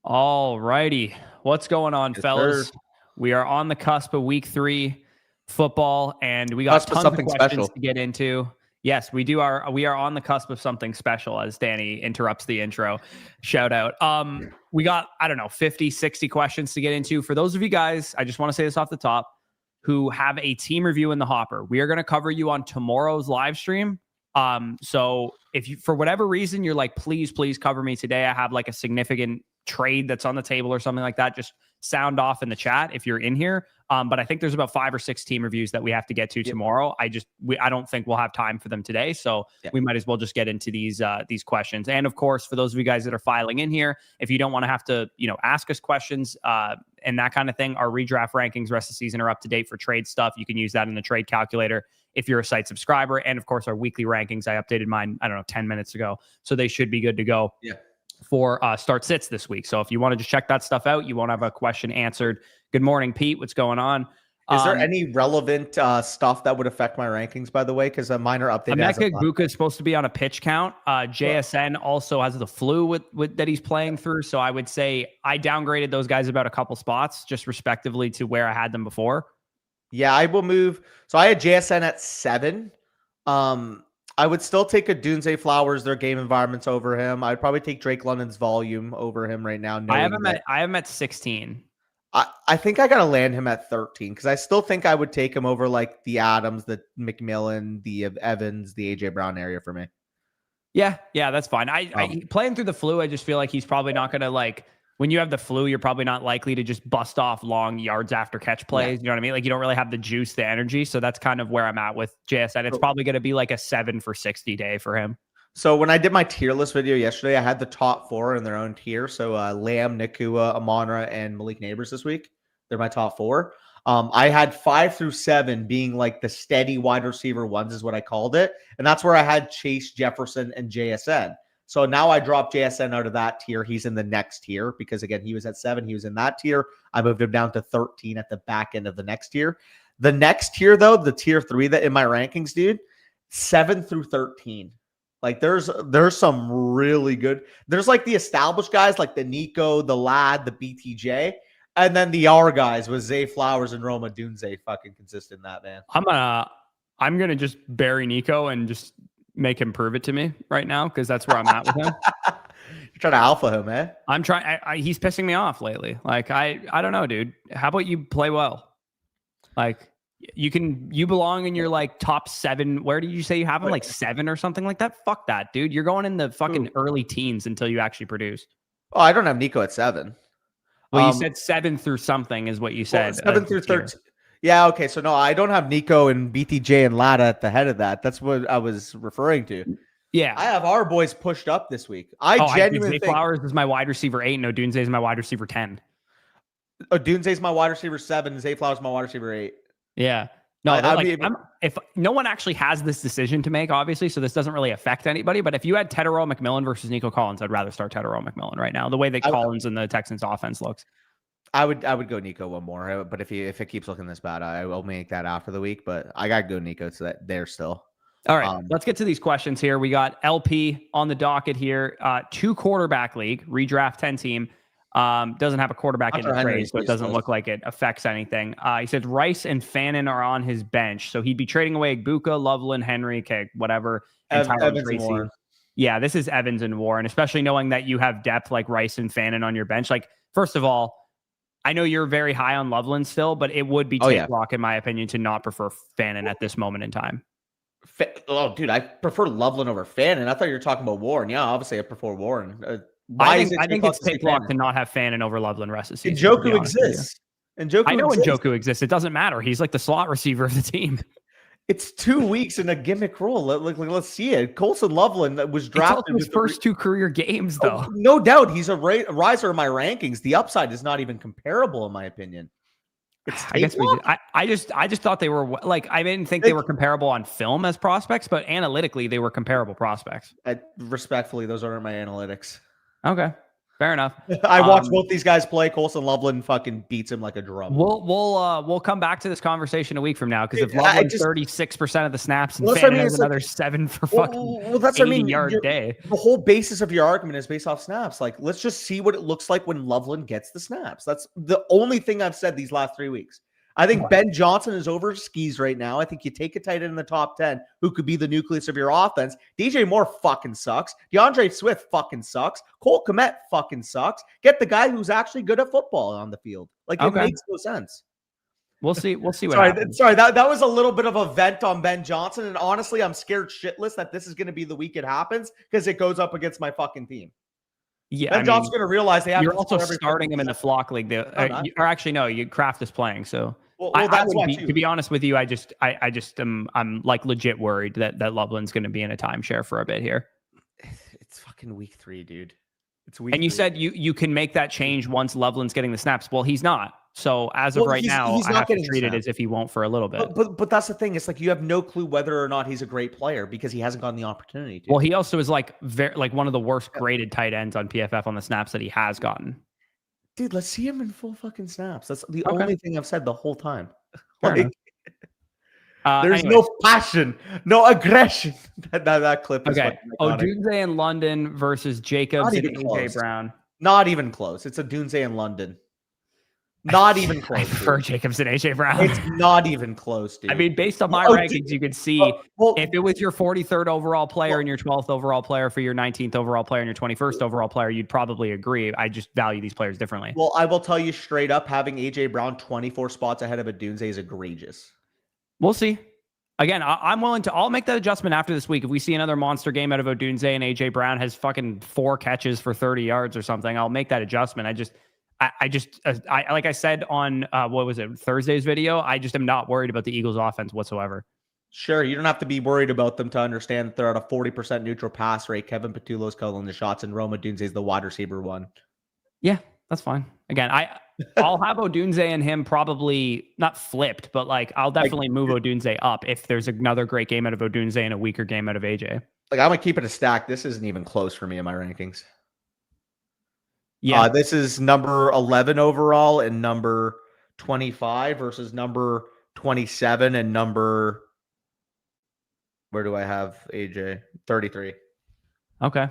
All righty. What's going on, Yes, fellas? sir. We are on the cusp of week 3 football, and we got Cusp of tons of something questions special. to get into. Yes, we are on the cusp of something special, as Danny interrupts the intro. Shout out. We got, I don't know, 50, 60 questions to get into. For those of you guys, I just want to say this off the top, who have a team review in the hopper. We are going to cover you on tomorrow's live stream. So if you, for whatever reason, you're like, please cover me today, I have like a significant trade that's on the table or something like that, just sound off in the chat if you're in here. But I think there's about 5 or 6 team reviews that we have to get to tomorrow. I don't think we'll have time for them today, so we might as well just get into these questions. And of course, for those of you guys that are filing in here, if you don't want to have to ask us questions and that kind of thing, our redraft rankings rest of the season are up to date for trade stuff. You can use that in the trade calculator if you're a site subscriber. And of course, our weekly rankings, I updated mine, I don't know, 10 minutes ago, so they should be good to go for start sits this week. So if you want to just check that stuff out, you won't have a question answered. Good morning, Pete. What's going on? Is there any relevant stuff that would affect my rankings, by the way? Because a minor update. Emeka Egbuka is supposed to be on a pitch count. JSN also has the flu with that he's playing through. So I would say I downgraded those guys about a couple spots, just respectively to where I had them before. Yeah, I will move. So I had JSN at 7. I would still take a Dunze Flowers, their game environments over him. I'd probably take Drake London's volume over him right now. I have him at 16. I think I got to land him at 13 because I still think I would take him over like the Adams, the McMillan, the Evans, the AJ Brown area for me. Yeah, that's fine. I playing through the flu, I just feel like he's probably not going to like, when you have the flu, you're probably not likely to just bust off long yards after catch plays. You know what I mean? Like you don't really have the juice, the energy. So that's kind of where I'm at with JSN. It's probably going to be like a 7 for 60 day for him. So when I did my tier list video yesterday, I had the top 4 in their own tier. So Lamb, Nakua, Amonra, and Malik Neighbors this week. They're my top 4. I had 5 through 7 being like the steady wide receiver ones is what I called it. And that's where I had Chase, Jefferson, and JSN. So now I dropped JSN out of that tier. He's in the next tier because, again, he was at 7. He was in that tier. I moved him down to 13 at the back end of the next tier. The next tier, though, the tier 3 that in my rankings, dude, 7 through 13. Like there's some really good. There's like the established guys like the Nico, the Lad, the BTJ, and then the R guys with Zay Flowers and Roma Dunze fucking consistent in that, man. I'm gonna just bury Nico and just make him prove it to me right now because that's where I'm at with him. You're trying to alpha him, eh? I'm trying. He's pissing me off lately. Like I don't know, dude. How about you play well? Like. You belong in your like top 7. Where did you say you have him? Like 7 or something like that? Fuck that, dude. You're going in the fucking early teens until you actually produce. Oh, I don't have Nico at 7. Well, you said 7 through something is what you said. 7 through 13. Yeah, okay. So no, I don't have Nico and BTJ and Lada at the head of that. That's what I was referring to. Yeah. I have our boys pushed up this week. I genuinely think Flowers is my wide receiver 8. No, Dunze is my wide receiver 10. Dunze is my wide receiver 7. Zay Flowers is my wide receiver 8. Yeah. No, if no one actually has this decision to make, obviously, so this doesn't really affect anybody. But if you had Tedero McMillan versus Nico Collins, I'd rather start Tedero McMillan right now. The way that Collins and the Texans offense looks, I would go Nico one more. But if it keeps looking this bad, I will make that after the week. But I gotta go Nico so that they're still. All right, let's get to these questions here. We got LP on the docket here. 2 quarterback league redraft 10 team. Doesn't have a quarterback in the trade, so it doesn't look like it affects anything. He said Rice and Fannin are on his bench, so he'd be trading away Egbuka, Loveland, Henry, okay, whatever. And Evans and Warren. Yeah, this is Evans and Warren, especially knowing that you have depth like Rice and Fannin on your bench. Like, first of all, I know you're very high on Loveland still, but it would be take block, in my opinion, to not prefer Fannin at this moment in time. Oh, dude, I prefer Loveland over Fannin. I thought you were talking about Warren. Yeah, obviously I prefer Warren. I think it's take block to not have Fannin over Loveland rest of the season. Njoku exists. I know Njoku exists. It doesn't matter. He's like the slot receiver of the team. It's 2 weeks in a gimmick role. Let's see it. Colson Loveland was drafted his first 2 career games, though. No doubt, he's a riser in my rankings. The upside is not even comparable, in my opinion. I guess I just thought they were like, I didn't think they were comparable on film as prospects, but analytically they were comparable prospects. Respectfully, those aren't my analytics. Okay. Fair enough. I watched both these guys play. Colson Loveland fucking beats him like a drum. We'll come back to this conversation a week from now, because if I Loveland's just- 36% of the snaps and Well, that's what I Fannin mean, has it's like- another 7 for Well, fucking that's what I mean. 80-yard day. The whole basis of your argument is based off snaps. Like, let's just see what it looks like when Loveland gets the snaps. That's the only thing I've said these last 3 weeks. I think Ben Johnson is over skis right now. I think you take a tight end in the top 10 who could be the nucleus of your offense. DJ Moore fucking sucks. DeAndre Swift fucking sucks. Cole Kmet fucking sucks. Get the guy who's actually good at football on the field. Like, it makes no sense. We'll see what happens. Sorry, that was a little bit of a vent on Ben Johnson. And honestly, I'm scared shitless that this is going to be the week it happens because it goes up against my fucking team. Yeah, Ben Johnson's going to realize they have. You're also starting him in the flock league. Or actually, no, Kraft is playing. So to be honest with you, I'm like legit worried that Loveland's going to be in a timeshare for a bit here. It's fucking week 3, dude. It's week. And you said you can make that change once Loveland's getting the snaps. Well, he's not. So as of right now, I have to treat it as if he won't for a little bit. But that's the thing. It's like you have no clue whether or not he's a great player because he hasn't gotten the opportunity to. Well, he also is like one of the worst graded tight ends on PFF on the snaps that he has gotten. Dude, let's see him in full fucking snaps. That's the only thing I've said the whole time. There's no passion, no aggression. That clip is Odunze in London versus Jacobs and AJ Brown. Not even close. It's Odunze in London. Not even close. I prefer Jacobs and AJ Brown. It's not even close, dude. I mean, based on my rankings, you could see if it was your 43rd overall player and your 12th overall player for your 19th overall player and your 21st overall player, you'd probably agree. I just value these players differently. Well, I will tell you straight up, having AJ Brown 24 spots ahead of Odunze is egregious. We'll see. Again, I'm willing to. I'll make that adjustment after this week. If we see another monster game out of Odunze and AJ Brown has fucking 4 catches for 30 yards or something, I'll make that adjustment. I like I said on what was it, Thursday's video, I just am not worried about the Eagles offense whatsoever. Sure, you don't have to be worried about them to understand that they're at a 40% neutral pass rate. Kevin Patullo's calling the shots and Rome Odunze is the wide receiver 1. Yeah, that's fine. Again, I'll have Odunze and him probably not flipped, but like I'll definitely move Odunze up if there's another great game out of Odunze and a weaker game out of AJ. Like, I'm gonna keep it a stack. This isn't even close for me in my rankings. Yeah, this is number 11 overall and number 25 versus number 27 and number. Where do I have AJ? 33. Okay.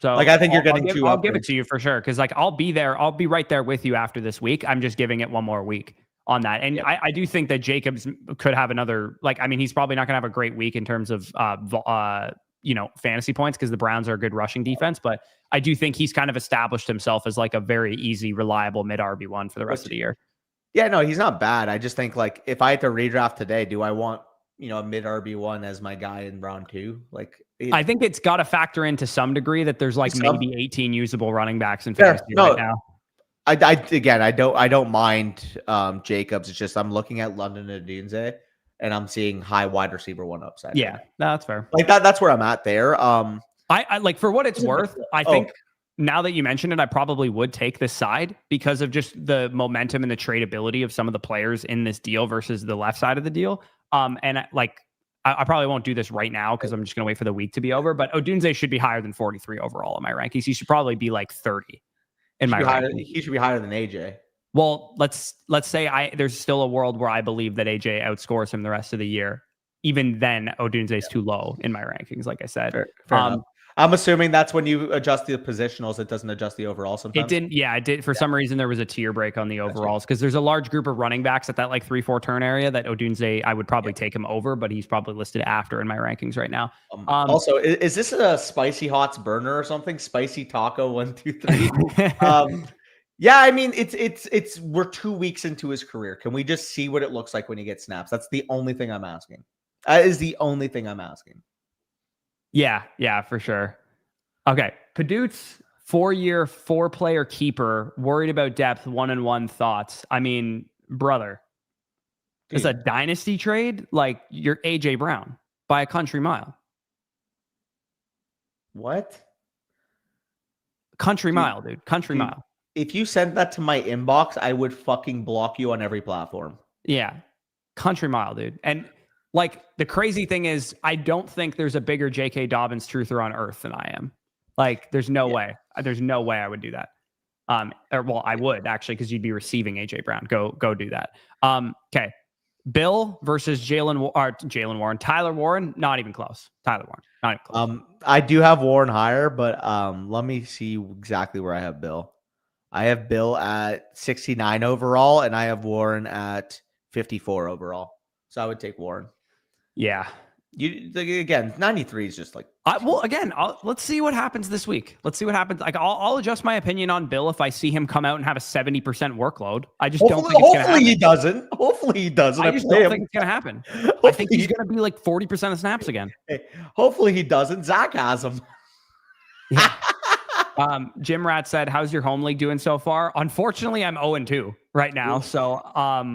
So like, I think you're getting two. I'll give it to you for sure. Cause like, I'll be there. I'll be right there with you after this week. I'm just giving it one more week on that. And I do think that Jacobs could have another, like, I mean, he's probably not going to have a great week in terms of, fantasy points because the Browns are a good rushing defense, but I do think he's kind of established himself as like a very easy, reliable mid RB1 for the rest of the year. Yeah, no, he's not bad. I just think like if I had to redraft today, do I want, a mid RB1 as my guy in round 2? Like, I think it's got to factor in to some degree that there's like maybe 18 usable running backs in fantasy right now. I don't mind Jacobs. It's just I'm looking at London and Odunze and I'm seeing high wide receiver 1 upside. Yeah, no, that's fair. Like that's where I'm at there. I like, for what it's worth, I think now that you mentioned it, I probably would take this side because of just the momentum and the tradability of some of the players in this deal versus the left side of the deal. And like, I probably won't do this right now because I'm just going to wait for the week to be over. But Odunze should be higher than 43 overall in my rankings. He should probably be like 30 in my rankings. He should be higher than AJ. Well, let's say there's still a world where I believe that AJ outscores him the rest of the year. Even then, Odunze is too low in my rankings, like I said. Fair enough. I'm assuming that's when you adjust the positionals. It doesn't adjust the overall sometimes. It didn't. Yeah, it did. For some reason, there was a tier break on the overalls because there's a large group of running backs at that like 3-4 turn area that Odunze, I would probably take him over, but he's probably listed after in my rankings right now. Also, is this a Spicy Hots burner or something? Spicy Taco 1, 2, 3. Yeah, I mean, it's we're 2 weeks into his career. Can we just see what it looks like when he gets snaps? That's the only thing I'm asking. That is the only thing I'm asking. Yeah, for sure. Okay. Padoots, 4-year, 4-player keeper, worried about depth, 1-1 thoughts. I mean, brother, it's a dynasty trade. Like, you're AJ Brown by a country mile. What? Country mile, dude. Country mile. If you sent that to my inbox, I would fucking block you on every platform. Yeah. Country mile, dude. And like, the crazy thing is, I don't think there's a bigger J.K. Dobbins truther on earth than I am. Like, there's no way. There's no way I would do that. I would actually, because you'd be receiving AJ Brown. Go do that. Okay. Bill versus Tyler Warren, not even close. Tyler Warren, not even close. I do have Warren higher, but let me see exactly where I have Bill. I have Bill at 69 overall, and I have Warren at 54 overall. So I would take Warren. Yeah. Again, 93 is just like. Let's see what happens this week. Let's see what happens. Like, I'll adjust my opinion on Bill if I see him come out and have a 70% workload. I just don't think it's going to happen. Hopefully he doesn't. I just don't think it's going to happen. I think he's going to be like 40% of snaps again. Hey, hopefully he doesn't. Zach has him. Yeah. Jim Rat said, how's your home league doing so far? Unfortunately, I'm 0-2 right now. So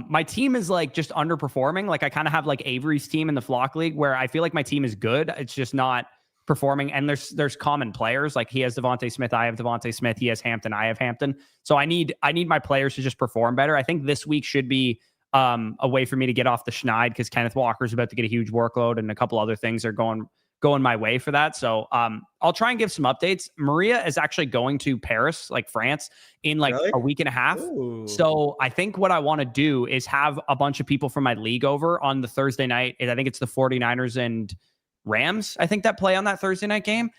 my team is like just underperforming. Like I kind of have like Avery's team in the Flock League where I feel like my team is good. It's just not performing. And there's common players. Like he has Devontae Smith. I have Devontae Smith. He has Hampton. I have Hampton. So I need my players to just perform better. I think this week should be a way for me to get off the schneid because Kenneth Walker's about to get a huge workload and a couple other things are going my way for that. So I'll try and give some updates. Maria is actually going to Paris, like France, in like a week and a half. Ooh. So I think what I want to do is have a bunch of people from my league over on the Thursday night. I think it's the 49ers and Rams, I think, that play on that Thursday night game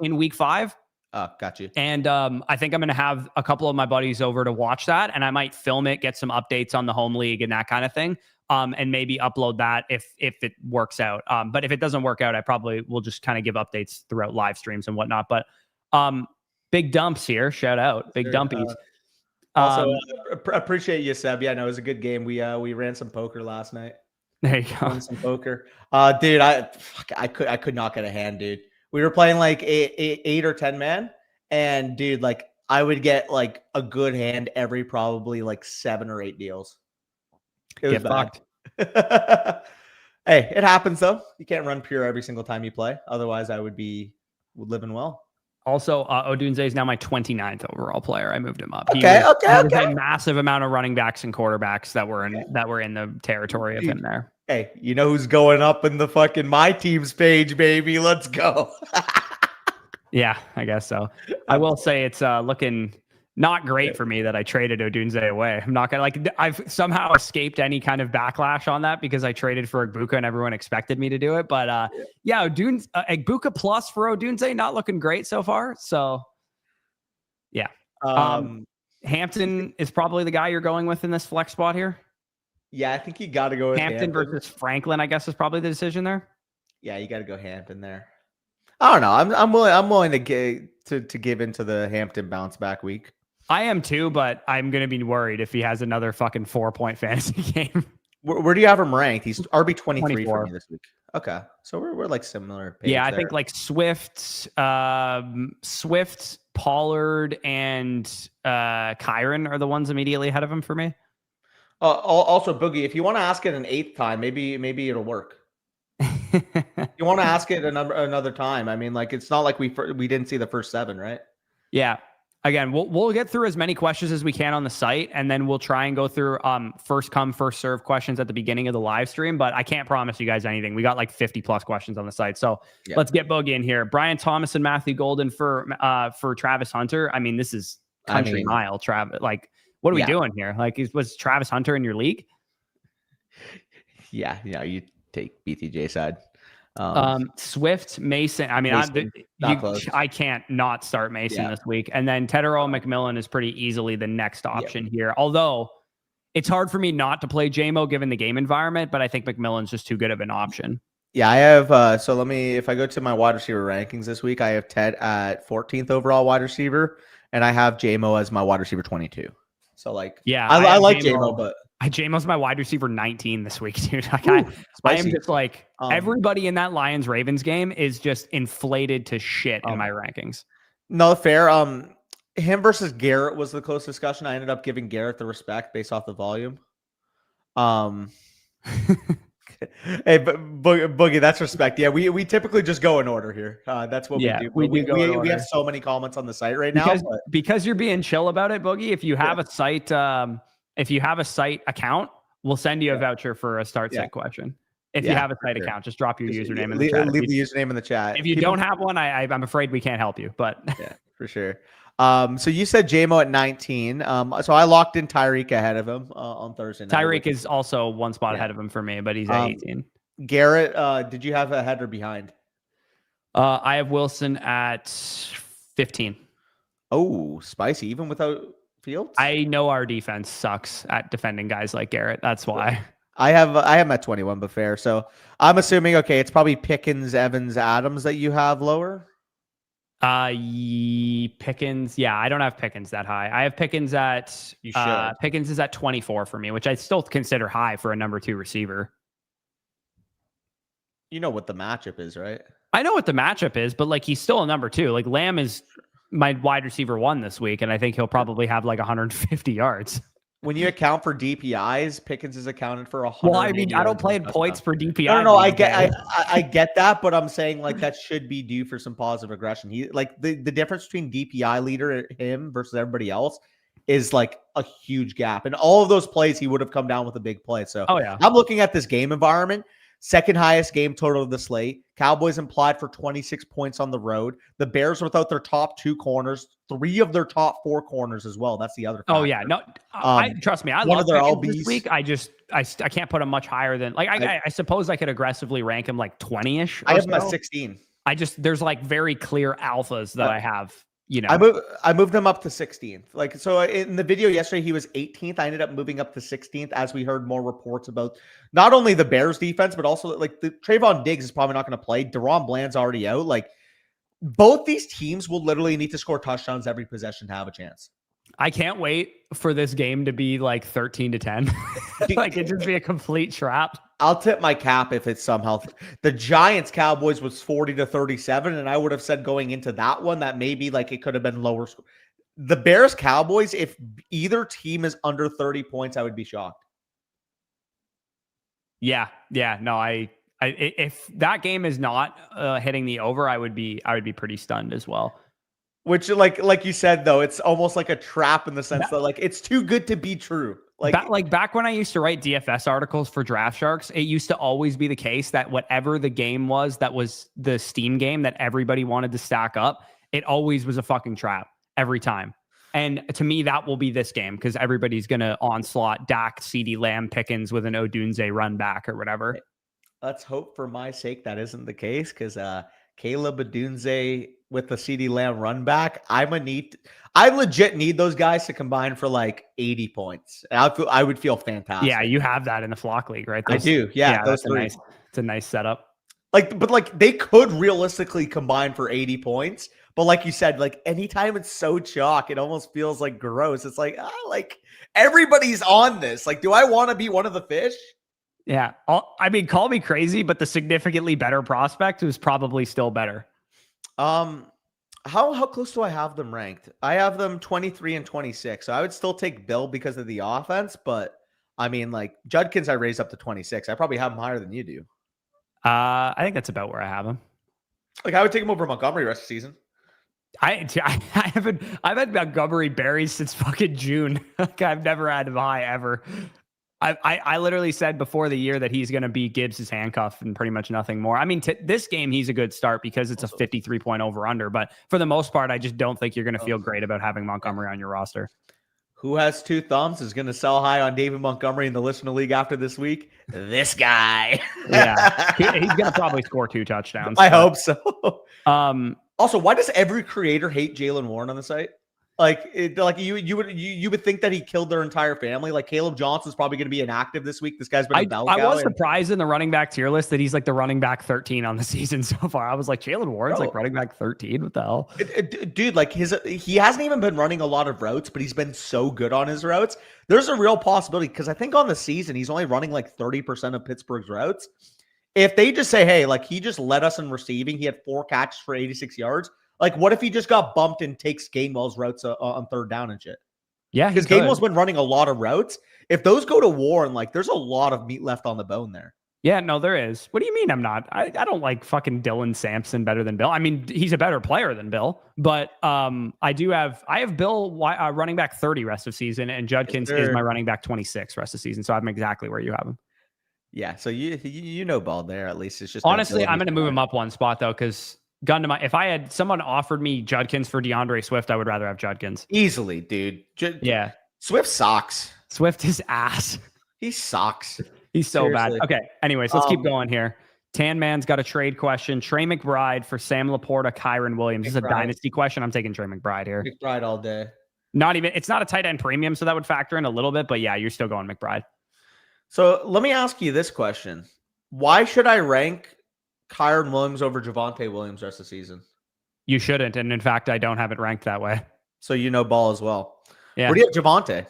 in week 5. Oh, got you. And I think I'm going to have a couple of my buddies over to watch that, and I might film it, get some updates on the home league and that kind of thing. And maybe upload that if it works out. But if it doesn't work out, I probably will just kind of give updates throughout live streams and whatnot. But big dumps here. Shout out. Big dumpies. Also, appreciate you, Seb. Yeah, no, it was a good game. We ran some poker last night. There you go. Ran some poker. Dude, I could not get a hand, dude. We were playing like 8 or 10 man. And dude, like I would get like a good hand every probably like 7 or 8 deals. It was fucked. Hey, it happens though. You can't run pure every single time you play. Otherwise, I would be living well. Also, Odunze is now my 29th overall player. I moved him up. Okay. A massive amount of running backs and quarterbacks that were in the territory of him there. Hey, you know who's going up in the fucking my team's page, baby? Let's go. Yeah, I guess so. I will say it's looking not great for me that I traded Odunze away. I'm not gonna I've somehow escaped any kind of backlash on that because I traded for Egbuka and everyone expected me to do it. But Egbuka plus for Odunze, not looking great so far. So yeah. Hampton is probably the guy you're going with in this flex spot here. Yeah, I think you got to go with Hampton versus Franklin, I guess, is probably the decision there. Yeah, you got to go Hampton there. I don't know. I'm willing to give into the Hampton bounce back week. I am too, but I'm going to be worried if he has another fucking 4-point fantasy game. Where do you have him ranked? He's RB 23 for me this week. Okay, so we're like similar. Yeah, I think like Swift, Pollard, and Kyron are the ones immediately ahead of him for me. Also, Boogie, if you want to ask it an 8th time, maybe it'll work. You want to ask it another time? I mean, like it's not like we didn't see the first 7, right? Yeah. Again, we'll get through as many questions as we can on the site, and then we'll try and go through first come, first serve questions at the beginning of the live stream. But I can't promise you guys anything. We got like 50 plus questions on the site, so Let's get Boogie in here. Brian Thomas and Matthew Golden for Travis Hunter. I mean, this is country mile. Travis, like, what are we doing here? Like, was Travis Hunter in your league? Yeah, you take BTJ side. Swift, Mason. I mean, I can't not start Mason this week. And then Tedero McMillan is pretty easily the next option here. Although it's hard for me not to play JMO given the game environment, but I think McMillan's just too good of an option. Yeah, I have. So if I go to my wide receiver rankings this week, I have Ted at 14th overall wide receiver, and I have JMO as my wide receiver 22. So like, I like JMO, but. JMO's my wide receiver 19 this week, dude. Like, I am just like everybody in that Lions-Ravens game is just inflated to shit in my rankings. No, fair. Him versus Garrett was the close discussion. I ended up giving Garrett the respect based off the volume. Hey, Boogie, that's respect. Yeah, we typically just go in order here. That's what we do. We have so many comments on the site right now. Because you're being chill about it, Boogie. If you have a site, if you have a site account, we'll send you a voucher for a start sit question. If you have a site account, just drop your username in the chat. Leave the username in the chat. If you don't have one, I'm afraid we can't help you. But for sure. So you said JMO at 19. So I locked in Tyreek ahead of him on Thursday night. Tyreek is also one spot ahead of him for me, but he's at 18. Garrett, did you have ahead or behind? I have Wilson at 15. Oh, spicy. Even without Fields? I know our defense sucks at defending guys like Garrett. That's why. I have him at 21, but fair. So I'm assuming, okay, it's probably Pickens, Evans, Adams that you have lower. Pickens. Yeah, I don't have Pickens that high. I have Pickens at Pickens is at 24 for me, which I still consider high for a number 2 receiver. You know what the matchup is, right? I know what the matchup is, but like he's still a number 2. Like Lamb is my wide receiver 1 this week, and I think he'll probably have like 150 yards. When you account for DPIs, Pickens is accounted for 100. Well, I mean, I don't play in points for DPI. No, I get that, but I'm saying like that should be due for some positive regression. He like the difference between DPI leader him versus everybody else is like a huge gap. And all of those plays, he would have come down with a big play. So I'm looking at this game environment. Second highest game total of the slate. Cowboys implied for 26 points on the road. The Bears without their top 2 corners, 3 of their top 4 corners as well. That's the other factor. Oh yeah, no, trust me. I love their LBs this week. I can't put him much higher than like I suppose I could aggressively rank him like 20-ish. I have him at 16. There's like very clear alphas that I have. You know, I moved him up to 16th. Like, so in the video yesterday, he was 18th. I ended up moving up to 16th as we heard more reports about not only the Bears defense, but also like the Trayvon Diggs is probably not going to play. Deron Bland's already out. Like, both these teams will literally need to score touchdowns every possession to have a chance. I can't wait for this game to be like 13-10. Like it just be a complete trap. I'll tip my cap if it's somehow the Giants Cowboys was 40-37, and I would have said going into that one that maybe like it could have been lower. The Bears Cowboys, if either team is under 30 points, I would be shocked. Yeah, no, if that game is not hitting the over, I would be pretty stunned as well. Which, like you said, though, it's almost like a trap in the sense that like it's too good to be true. Like back when I used to write DFS articles for Draft Sharks, it used to always be the case that whatever the game was that was the Steam game that everybody wanted to stack up, it always was a fucking trap every time. And to me, that will be this game because everybody's going to onslaught Dak, CeeDee Lamb, Pickens with an Odunze run back or whatever. Let's hope for my sake that isn't the case because Caleb Odunze with the CeeDee Lamb run back, I legit need those guys to combine for like 80 points. I would feel fantastic. Yeah, you have that in the flock league, right? I do. Yeah, that's it's a nice setup. But they could realistically combine for 80 points. But like you said, like anytime it's so chalk, it almost feels like gross. It's like, like everybody's on this. Like, do I want to be one of the fish? Yeah. I mean, call me crazy, but the significantly better prospect is probably still better. How close do I have them ranked? I have them 23 and 26. So I would still take Bill because of the offense, but I mean, like Judkins, I raised up to 26. I probably have him higher than you do. I think that's about where I have him. Like I would take him over Montgomery rest of the season. I've had Montgomery buried since fucking June. Like I've never had him high ever. I literally said before the year that he's going to be Gibbs' handcuff and pretty much nothing more. I mean, this game, he's a good start because it's a 53-point over-under. But for the most part, I just don't think you're going to feel great about having Montgomery on your roster. Who has 2 thumbs is going to sell high on David Montgomery in the Listener League after this week? This guy. Yeah, he's going to probably score 2 touchdowns. I hope so. Also, why does every creator hate Jaylen Warren on the site? Like you would think that he killed their entire family. Like Caleb Johnson's probably going to be inactive this week. This guy's been a bell cow. I was surprised in the running back tier list that he's like the running back 13 on the season so far. I was like, Jaylen Warren's like running back 13. What the hell, dude? Like he hasn't even been running a lot of routes, but he's been so good on his routes. There's a real possibility because I think on the season he's only running like 30% of Pittsburgh's routes. If they just say, hey, like he just led us in receiving, he had 4 catches for 86 yards. Like, what if he just got bumped and takes Gainwell's routes on third down and shit? Yeah, because Gainwell's been running a lot of routes. If those go to Warren, like, there's a lot of meat left on the bone there. Yeah, no, there is. What do you mean I'm not? I don't like fucking Dylan Sampson better than Bill. I mean, he's a better player than Bill, but I have Bill running back 30 rest of season, and Judkins is my running back 26 rest of season. So I'm exactly where you have him. Yeah, so you know ball there at least. It's just honestly, I'm going to move him up 1 spot though because gun to my, if I had someone offered me Judkins for DeAndre Swift, I would rather have Judkins. Easily, dude. Yeah. Swift sucks. Swift is ass. He sucks. He's so Seriously. bad. Okay. Anyways, let's keep going here. Tan Man's got a trade question. Trey McBride for Sam Laporta, Kyron Williams. This is a dynasty question. I'm taking Trey McBride here. McBride all day. Not even, it's not a tight end premium, so that would factor in a little bit, but yeah, you're still going McBride. So let me ask you this question. Why should I rank Kyron Williams over Javonte Williams rest of the season? You shouldn't. And in fact, I don't have it ranked that way. So you know ball as well. Yeah. Where do you have Javonte?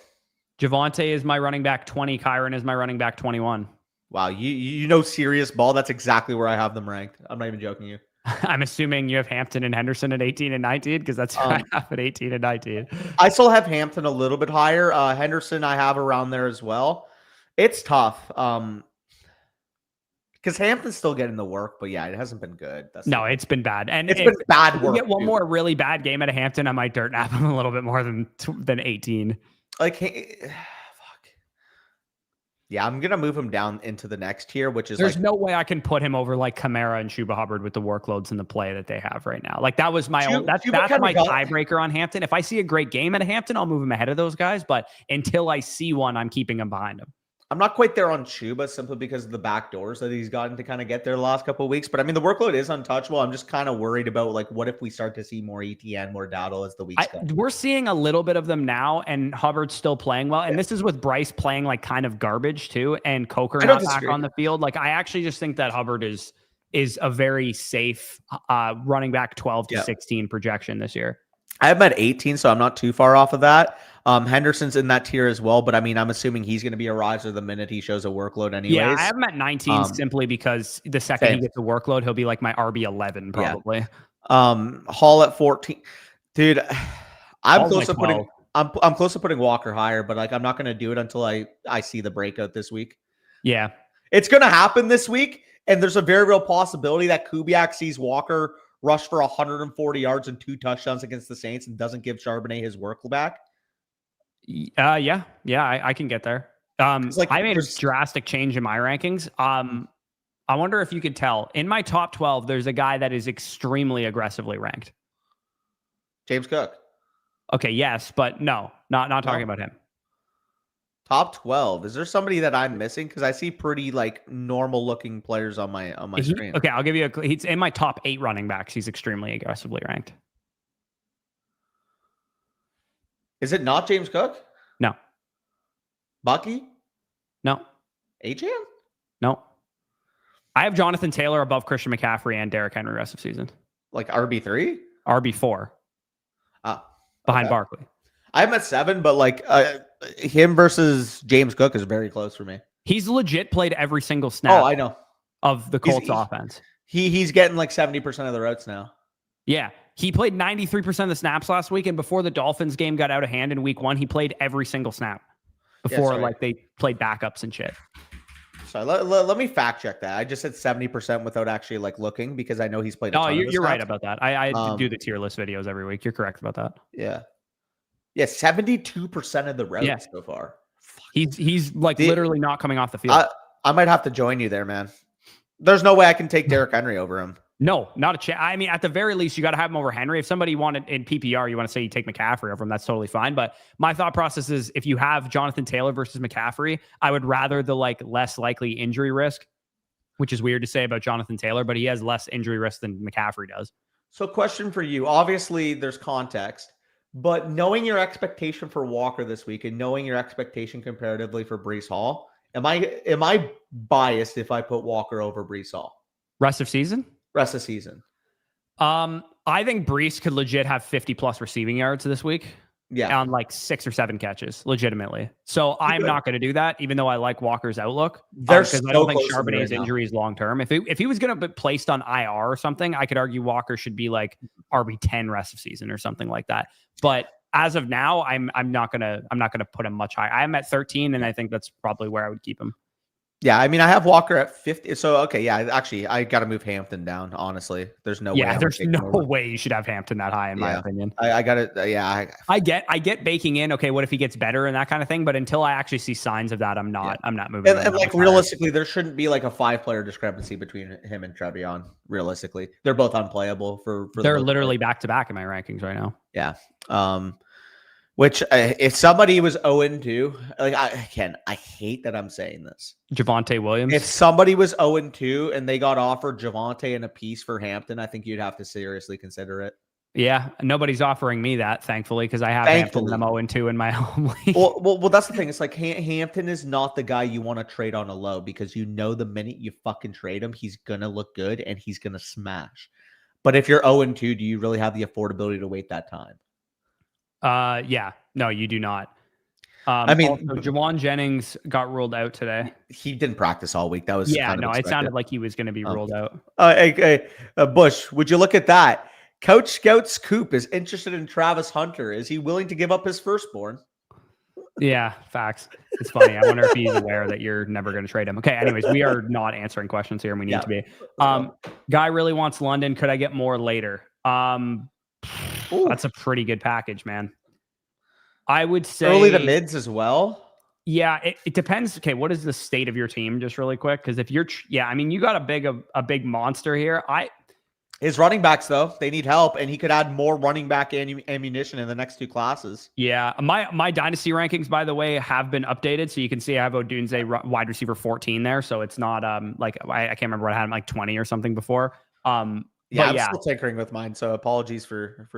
Javonte is my running back 20. Kyron is my running back 21. Wow, you know serious ball. That's exactly where I have them ranked. I'm not even joking you. I'm assuming you have Hampton and Henderson at 18 and 19 because that's where I have at 18 and 19. I still have Hampton a little bit higher. Henderson I have around there as well. It's tough. Because Hampton's still getting the work, but yeah, it hasn't been good. It's been bad. And it's been bad work. Get one more really bad game at Hampton, I might dirt nap him a little bit more than 18. Like, fuck. Yeah, I'm gonna move him down into the next tier, which is there's no way I can put him over like Kamara and Chuba Hubbard with the workloads and the play that they have right now. Like that was my own. That's my tiebreaker on Hampton. If I see a great game at Hampton, I'll move him ahead of those guys. But until I see one, I'm keeping him behind him. I'm not quite there on Chuba simply because of the back doors that he's gotten to kind of get there the last couple of weeks. But I mean, the workload is untouchable. I'm just kind of worried about like, what if we start to see more ETN, more Dowdle as the weeks go? We're seeing a little bit of them now, and Hubbard's still playing well. And this is with Bryce playing like kind of garbage too, and Coker not back on the field. Like I actually just think that Hubbard is a very safe running back 12 to 16 projection this year. I have him at 18, so I'm not too far off of that. Henderson's in that tier as well, but I mean, I'm assuming he's going to be a riser the minute he shows a workload anyways. Yeah, I have him at 19 simply because the second he gets a workload, he'll be like my RB11 probably. Yeah. Hall at 14. Dude, I'm close to putting Walker higher, but like I'm not going to do it until I see the breakout this week. Yeah. It's going to happen this week, and there's a very real possibility that Kubiak sees Walker rush for 140 yards and 2 touchdowns against the Saints and doesn't give Charbonnet his work back. Yeah, I can get there. Like, I made a drastic change in my rankings. I wonder if you could tell in my top 12, there's a guy that is extremely aggressively ranked. James Cook. Okay. Yes, but no, not talking about him. Top 12. Is there somebody that I'm missing? Because I see pretty like normal looking players on my screen. Okay, I'll give you he's in my top 8 running backs. He's extremely aggressively ranked. Is it not James Cook? No. Bucky? No. Achan? No. I have Jonathan Taylor above Christian McCaffrey and Derrick Henry rest of season. Like RB3? RB4. Behind Barkley. I have him at 7, but like him versus James Cook is very close for me. He's legit played every single snap. Oh, I know. Of the Colts offense. He's getting like 70% of the routes now. Yeah. He played 93% of the snaps last week, and before the Dolphins game got out of hand in week 1, he played every single snap before like they played backups and shit. Sorry, let me fact check that. I just said 70% without actually like looking because I know he's played. You're right about that. I do the tier list videos every week. You're correct about that. Yeah. Yeah. 72% of the routes so far. He's like literally not coming off the field. I might have to join you there, man. There's no way I can take Derrick Henry over him. No, not a chance. I mean, at the very least, you got to have him over Henry. If somebody wanted in PPR, you want to say you take McCaffrey over him, that's totally fine. But my thought process is if you have Jonathan Taylor versus McCaffrey, I would rather the like less likely injury risk, which is weird to say about Jonathan Taylor, but he has less injury risk than McCaffrey does. So question for you. Obviously, there's context, but knowing your expectation for Walker this week and knowing your expectation comparatively for Breece Hall, am I biased if I put Walker over Breece Hall? Rest of season? Rest of season. I think Breece could legit have 50 plus receiving yards this week. Yeah. On like 6 or 7 catches, legitimately. So I'm not going to do that, even though I like Walker's outlook. Because I don't think Charbonnet's injury is long term. If he was going to be placed on IR or something, I could argue Walker should be like RB10 rest of season or something like that. But as of now, I'm not gonna put him much higher. I'm at 13, and I think that's probably where I would keep him. Yeah, I mean, I have Walker at 50. So okay, yeah, actually, I got to move Hampton down. Honestly, there's no way. Yeah, I'm there's taking no over. way you should have Hampton that high, in my Yeah, opinion. I got it. Yeah, I get baking in. Okay, what if he gets better and that kind of thing? But until I actually see signs of that, I'm yeah. not moving him And that like much higher. realistically, there shouldn't be like a 5-player discrepancy between him and Trevion. Realistically, they're both unplayable for the They're most literally part. back to back in my rankings right now. Yeah. Which if somebody was 0-2, like I hate that I'm saying this. Javonte Williams. If somebody was 0-2 and they got offered Javonte and a piece for Hampton, I think you'd have to seriously consider it. Yeah, nobody's offering me that, thankfully, because I have Hampton and I'm 0-2 in my home league. Well, that's the thing. It's like Hampton is not the guy you want to trade on a low because you know the minute you fucking trade him, he's gonna look good and he's gonna smash. But if you're 0-2, do you really have the affordability to wait that time? Yeah, no, you do not. I mean, also, Jawan Jennings got ruled out today. He didn't practice all week. That was it sounded like he was going to be ruled out. Hey, Bush, would you look at that? Coach Scouts Coop is interested in Travis Hunter. Is he willing to give up his firstborn? Yeah, facts. It's funny. I wonder if he's aware that you're never going to trade him. Okay, anyways, we are not answering questions here, and we need to be. Guy really wants London. Could I get more later? That's a pretty good package, man. I would say early to mids as well. Yeah, it depends. Okay, what is the state of your team, just really quick? Because if you're, I mean, you got a big monster here. His running backs though, they need help, and he could add more running back ammunition in the next 2 classes. Yeah, my dynasty rankings, by the way, have been updated, so you can see I have Odunze wide receiver 14 there. So it's not like I can't remember what I had him like 20 or something before. I'm still tinkering with mine, so apologies for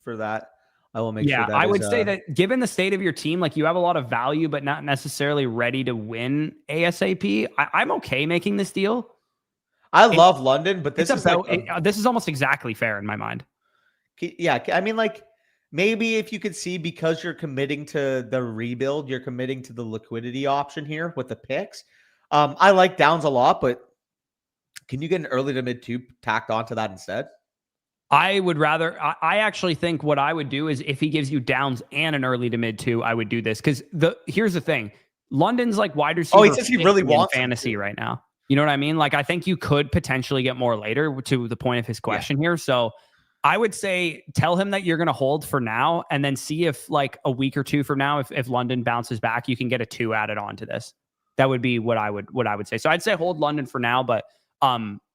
that. I will make sure that I would say that given the state of your team, like you have a lot of value, but not necessarily ready to win ASAP. I'm okay making this deal. I love London, but this is almost exactly fair in my mind. Yeah, I mean, like maybe if you could see because you're committing to the rebuild, you're committing to the liquidity option here with the picks. I like Downs a lot, but can you get an early to mid 2 tacked onto that instead? I would rather. I actually think what I would do is if he gives you Downs and an early to mid 2, I would do this because here's the thing: London's like wide receiver. He says he really wants fantasy right now. You know what I mean? Like I think you could potentially get more later. To the point of his question here, so I would say tell him that you're going to hold for now, and then see if like a week or 2 from now, if London bounces back, you can get a 2 added on to this. That would be what I would say. So I'd say hold London for now, but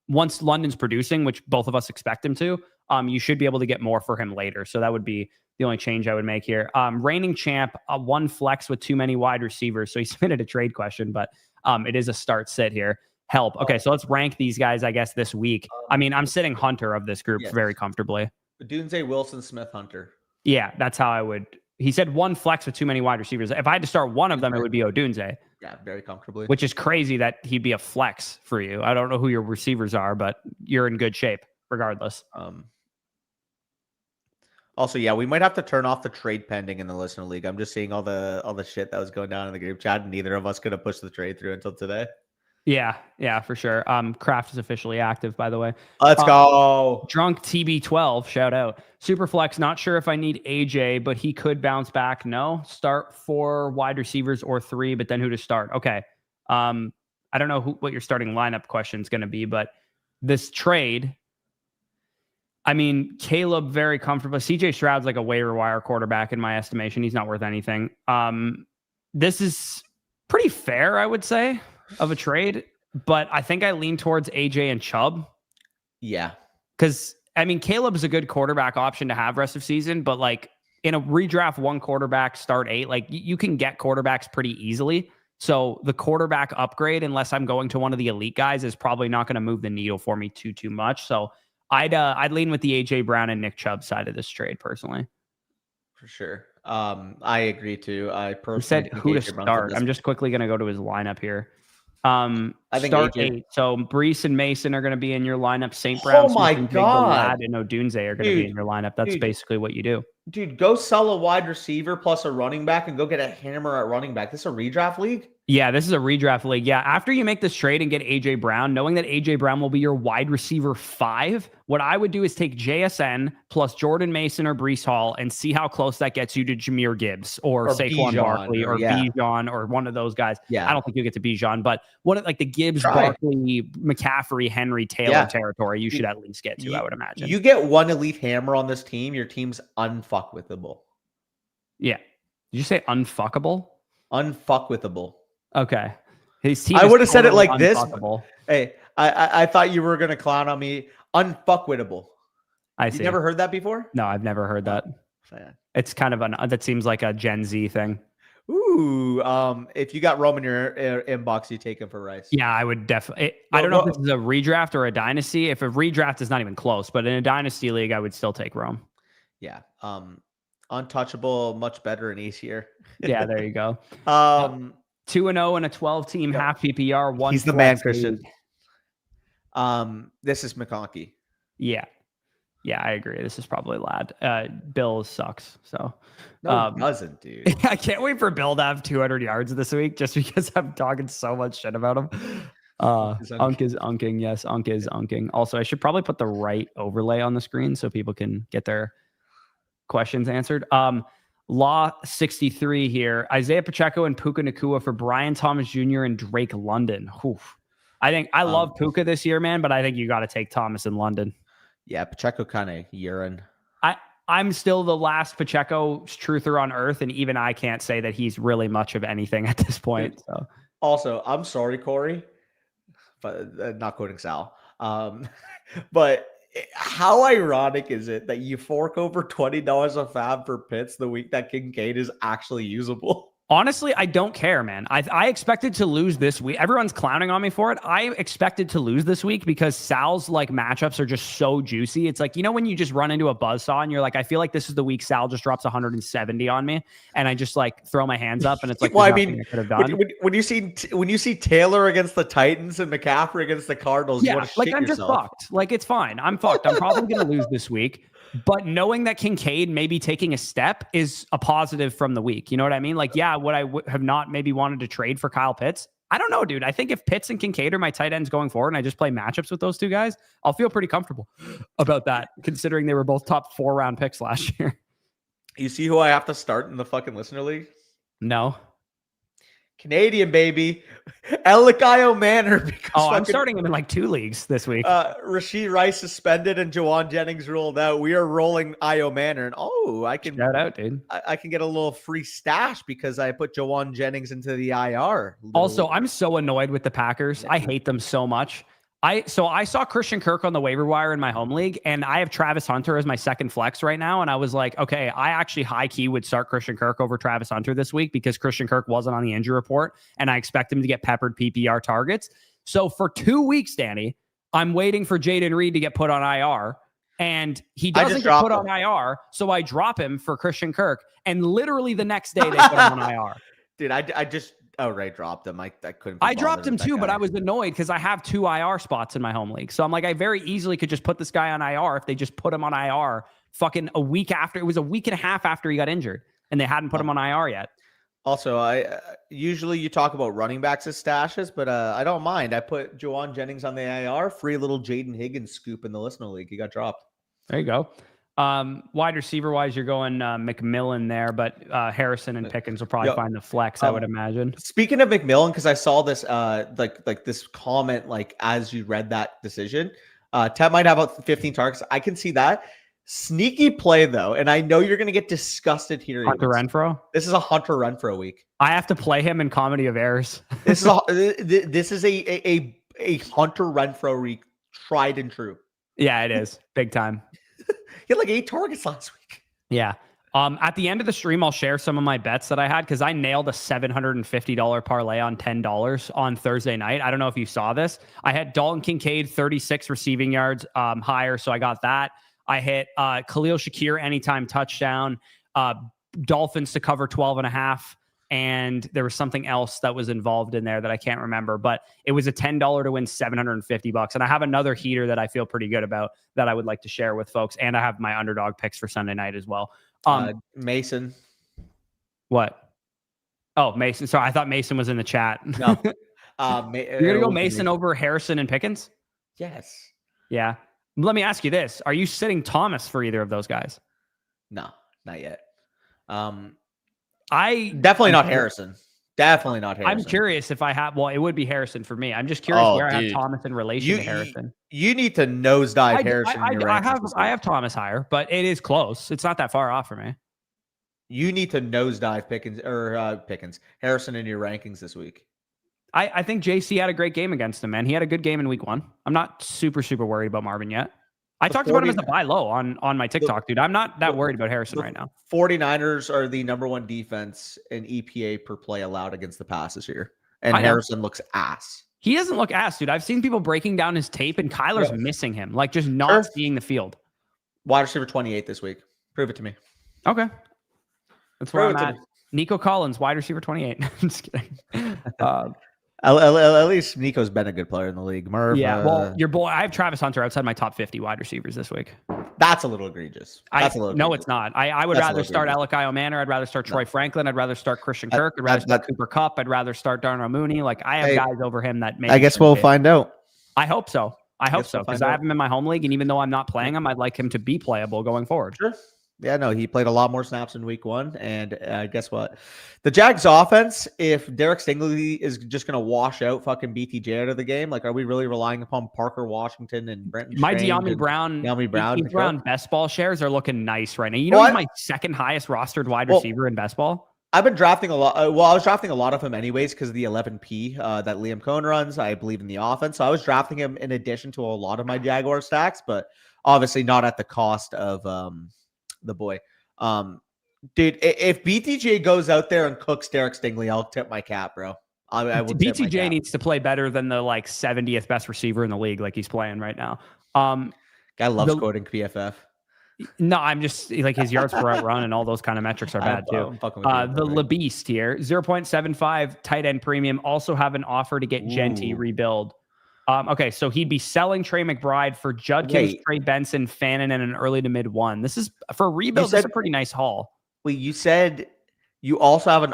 once London's producing, which both of us expect him to, you should be able to get more for him later. So that would be the only change I would make here. Reigning champ, 1 flex with too many wide receivers. So he submitted a trade question, but it is a start sit here. Help. Okay, so let's rank these guys, I guess, this week. I mean, I'm sitting Hunter of this group very comfortably. Dunze, Wilson, Smith, Hunter. Yeah, that's how I would. He said 1 flex with too many wide receivers. If I had to start one of them, it would be Odunze. Yeah, very comfortably. Which is crazy that he'd be a flex for you. I don't know who your receivers are, but you're in good shape regardless. Also, yeah, we might have to turn off the trade pending in the listener league. I'm just seeing all the shit that was going down in the group chat, and neither of us could have pushed the trade through until today. Yeah, for sure. Kraft is officially active, by the way. Let's go. Drunk TB12, shout out. Superflex, not sure if I need AJ, but he could bounce back. No, start 4 wide receivers or 3, but then who to start? Okay. I don't know what your starting lineup question is going to be, but this trade, I mean, Caleb very comfortable. CJ Stroud's like a waiver wire quarterback in my estimation. He's not worth anything. This is pretty fair, I would say, of a trade, but I think I lean towards AJ and Chubb. Yeah. Because, I mean, Caleb is a good quarterback option to have rest of season, but like in a redraft 1 quarterback, start 8, like you can get quarterbacks pretty easily. So the quarterback upgrade, unless I'm going to one of the elite guys, is probably not going to move the needle for me too much. So I'd lean with the AJ Brown and Nick Chubb side of this trade personally. For sure. I agree too. I personally said who to start. I'm just quickly going to go to his lineup here. I think start AJ. 8. So Brees and Mason are going to be in your lineup. St. Brown, my God, and Odunze are going to be in your lineup. That's basically what you do. Dude, go sell a wide receiver plus a running back and go get a hammer at running back. This is a redraft league? Yeah, this is a redraft league. Yeah, after you make this trade and get AJ Brown, knowing that AJ Brown will be your wide receiver 5, what I would do is take JSN plus Jordan Mason or Breece Hall and see how close that gets you to Jahmyr Gibbs or Saquon Bijan, Barkley or Bijan or one of those guys. Yeah. I don't think you'll get to Bijan, but what like the Gibbs, Try. Barkley, McCaffrey, Henry, Taylor territory, you should at least get to, I would imagine. You get one elite hammer on this team, your team's unfuckwithable. Yeah. Did you say unfuckable? Unfuckwithable. Okay. His team I would have said it like unfuckable. this. Hey, I thought you were going to clown on me. Unfuckwittable. I see. You never heard that before? No, I've never heard that. It's kind of that seems like a Gen Z thing. Ooh, if you got Rome in your inbox, you take him for Rice. Yeah, I would definitely. I don't know if this is a redraft or a dynasty. If a redraft is not even close, but in a dynasty league, I would still take Rome. Yeah. Untouchable, much better and easier. Yeah, there you go. 2-0 in a 12-team half PPR. One. He's the man, Christian. This is McConkey. Yeah, I agree. This is probably Lad. Bill sucks. So no, it doesn't, dude. I can't wait for Bill to have 200 yards this week, just because I'm talking so much shit about him. Unk is unking. Yes, Unk is unking. Also, I should probably put the right overlay on the screen so people can get their questions answered. Law 63 here. Isaiah Pacheco and Puka Nacua for Brian Thomas Jr. and Drake London. Oof. I think I love Puka this year, man, but I think you got to take Thomas in London. Yeah, Pacheco kind of urine. I'm still the last Pacheco truther on earth, and even I can't say that he's really much of anything at this point. So, also, I'm sorry, Corey, but not quoting Sal. But how ironic is it that you fork over $20 a fab for Pitts the week that Kincaid is actually usable? Honestly, I don't care, man. I expected to lose this week. Everyone's clowning on me for it. I expected to lose this week because Sal's like matchups are just so juicy. It's like, you know, when you just run into a buzzsaw and you're like, I feel like this is the week Sal just drops 170 on me, and I just like throw my hands up, and it's like, well, I mean, I could have done. When you see Taylor against the Titans and McCaffrey against the Cardinals, yeah, like I'm just fucked. Like it's fine. I'm fucked. I'm probably gonna lose this week. But knowing that Kincaid may be taking a step is a positive from the week. You know what I mean? Like, yeah, would I have not maybe wanted to trade for Kyle Pitts? I don't know, dude. I think if Pitts and Kincaid are my tight ends going forward and I just play matchups with those two guys, I'll feel pretty comfortable about that, considering they were both top 4-round picks last year. You see who I have to start in the fucking listener league? No. Canadian, baby. Elikayo Manor. I'm starting him in like 2 leagues this week. Rashee Rice suspended and Jawan Jennings ruled out. We are rolling Io Manor. And I can shout out, dude. I can get a little free stash because I put Jawan Jennings into the IR. Also, I'm so annoyed with the Packers. I hate them so much. I saw Christian Kirk on the waiver wire in my home league, and I have Travis Hunter as my second flex right now. And I was like, okay, I actually high key would start Christian Kirk over Travis Hunter this week because Christian Kirk wasn't on the injury report, and I expect him to get peppered PPR targets. So for 2 weeks, Danny, I'm waiting for Jaden Reed to get put on IR, and he doesn't get put on IR. So I drop him for Christian Kirk, and literally the next day they put him on IR. Dude, I just outright dropped him. I couldn't. I dropped him too, but I was annoyed because I have 2 IR spots in my home league. So I'm like, I very easily could just put this guy on IR if they just put him on IR fucking a week after. It was a week and a half after he got injured, and they hadn't put him on IR yet. Also, I usually you talk about running backs as stashes, but I don't mind. I put Jawan Jennings on the IR, free little Jaden Higgins scoop in the listener league. He got dropped. There you go. Wide receiver wise, you're going McMillan there, but Harrison and Pickens will probably find the flex, I would imagine. Speaking of McMillan, because I saw this like this comment like as you read that decision, Ted might have about 15 targets. I can see that. Sneaky play though, and I know you're going to get disgusted here. Hunter Renfrow. This is a Hunter Renfrow week. I have to play him in Comedy of Errors. This is a Hunter Renfrow week, tried and true. Yeah, it is big time. He had like 8 targets last week. Yeah. At the end of the stream, I'll share some of my bets that I had because I nailed a $750 parlay on $10 on Thursday night. I don't know if you saw this. I had Dalton Kincaid 36 receiving yards higher, so I got that. I hit Khalil Shakir anytime touchdown, Dolphins to cover 12.5, and there was something else that was involved in there that I can't remember, but it was a $10 to win $750. And I have another heater that I feel pretty good about that I would like to share with folks. And I have my underdog picks for Sunday night as well. Mason. What? Oh, Mason. Sorry, I thought Mason was in the chat. No. You're gonna go Mason over Harrison and Pickens? Yes. Yeah. Let me ask you this: are you sitting Thomas for either of those guys? No, not yet. I definitely not Harrison. Definitely not Harrison. I'm curious if I have. Well, it would be Harrison for me. I'm just curious where I have Thomas in relation to Harrison. You need to nosedive Harrison. I have Thomas higher, but it is close. It's not that far off for me. You need to nosedive Harrison in your rankings this week. I think JC had a great game against him, man. He had a good game in week 1. I'm not super worried about Marvin yet. I talked about him as a buy low on my TikTok, dude. I'm not that worried about Harrison right now. 49ers are the #1 defense in EPA per play allowed against the pass this year. And Harrison looks ass. He doesn't look ass, dude. I've seen people breaking down his tape, and Kyler's missing him. Like, just not seeing the field. Wide receiver 28 this week. Prove it to me. Okay. That's where I'm at. Nico Collins, wide receiver 28. I'm just kidding. At least Nico's been a good player in the league. Murph, well, your boy, I have Travis Hunter outside my top 50 wide receivers this week. That's a little egregious. No, it's not. I would rather start Alakai Manor. I'd rather start Troy Franklin. I'd rather start Christian Kirk. I'd rather start Cooper Kupp. I'd rather start Darnell Mooney. Like, I have guys over him that I guess we'll find out. I hope so. Because I have him in my home league, and even though I'm not playing him, I'd like him to be playable going forward. Sure. Yeah, no, he played a lot more snaps in week 1. And guess what? The Jags offense, if Derek Stingley is just going to wash out fucking BTJ out of the game, like, are we really relying upon Parker Washington and Brenton My Strange De'Ami Brown best ball shares are looking nice right now. You know, he's my second highest rostered wide receiver in best ball. I've been drafting a lot. I was drafting a lot of him anyways because of the 11P that Liam Cohen runs. I believe in the offense. So I was drafting him in addition to a lot of my Jaguar stacks, but obviously not at the cost of the boy. Dude, if BTJ goes out there and cooks Derek Stingley, I'll tip my cap, bro. I will. BTJ needs to play better than the 70th best receiver in the league, like he's playing right now. Guy loves quoting PFF. No, I'm just like his yards per out run and all those kind of metrics are bad too. The LeBeast here, 0.75 tight end premium. Also have an offer to get Genty rebuild. Okay, so he'd be selling Trey McBride for Judkins, Trey Benson, Fannin, and an early to mid 1. This is for a rebuild. This is a pretty nice haul. Wait, you said you also have an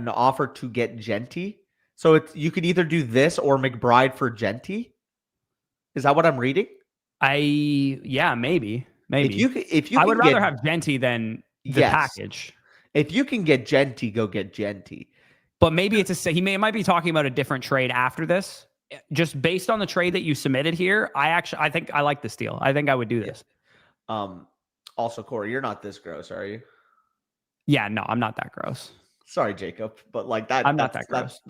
offer to get Genty, so you could either do this or McBride for Genty. Is that what I'm reading? Maybe. If you, I would rather have Genty than the package. If you can get Genty, go get Genty. But maybe he might be talking about a different trade after this. Just based on the trade that you submitted here, I think I like this deal. I think I would do this. Also, Corey, you're not this gross, are you? Yeah, no, I'm not that gross. Sorry, Jacob, but like that, I'm not that gross.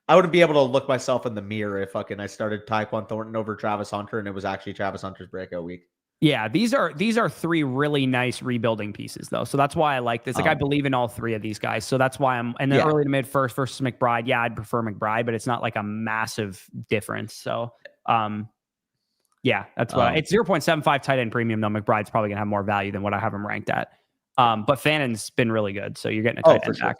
I wouldn't be able to look myself in the mirror if I started Tyquan Thornton over Travis Hunter and it was actually Travis Hunter's breakout week. Yeah, these are 3 really nice rebuilding pieces, though. So that's why I like this. Like, I believe in all 3 of these guys. So that's why I'm and then early to mid first versus McBride. Yeah, I'd prefer McBride, but it's not like a massive difference. So, yeah, that's why it's 0.75 tight end premium. Though McBride's probably gonna have more value than what I have him ranked at. But Fannon's been really good, so you're getting a tight end back.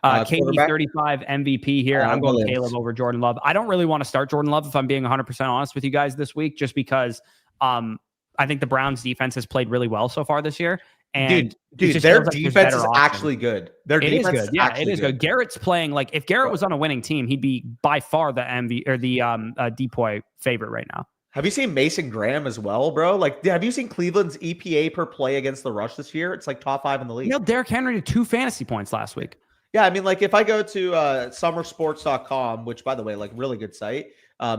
KD 35 MVP here. I'm going Caleb over Jordan Love. I don't really want to start Jordan Love if I'm being 100% honest with you guys this week, just because I think the Browns defense has played really well so far this year. And dude, their defense is actually good. Their defense is good. Yeah, it is good. Garrett's playing like if Garrett was on a winning team, he'd be by far the MVP or the DPOY favorite right now. Have you seen Mason Graham as well, bro? Like, have you seen Cleveland's EPA per play against the rush this year? It's like top 5 in the league. Derrick Henry did 2 fantasy points last week. Yeah, I mean, like if I go to summersports.com, which by the way, like really good site,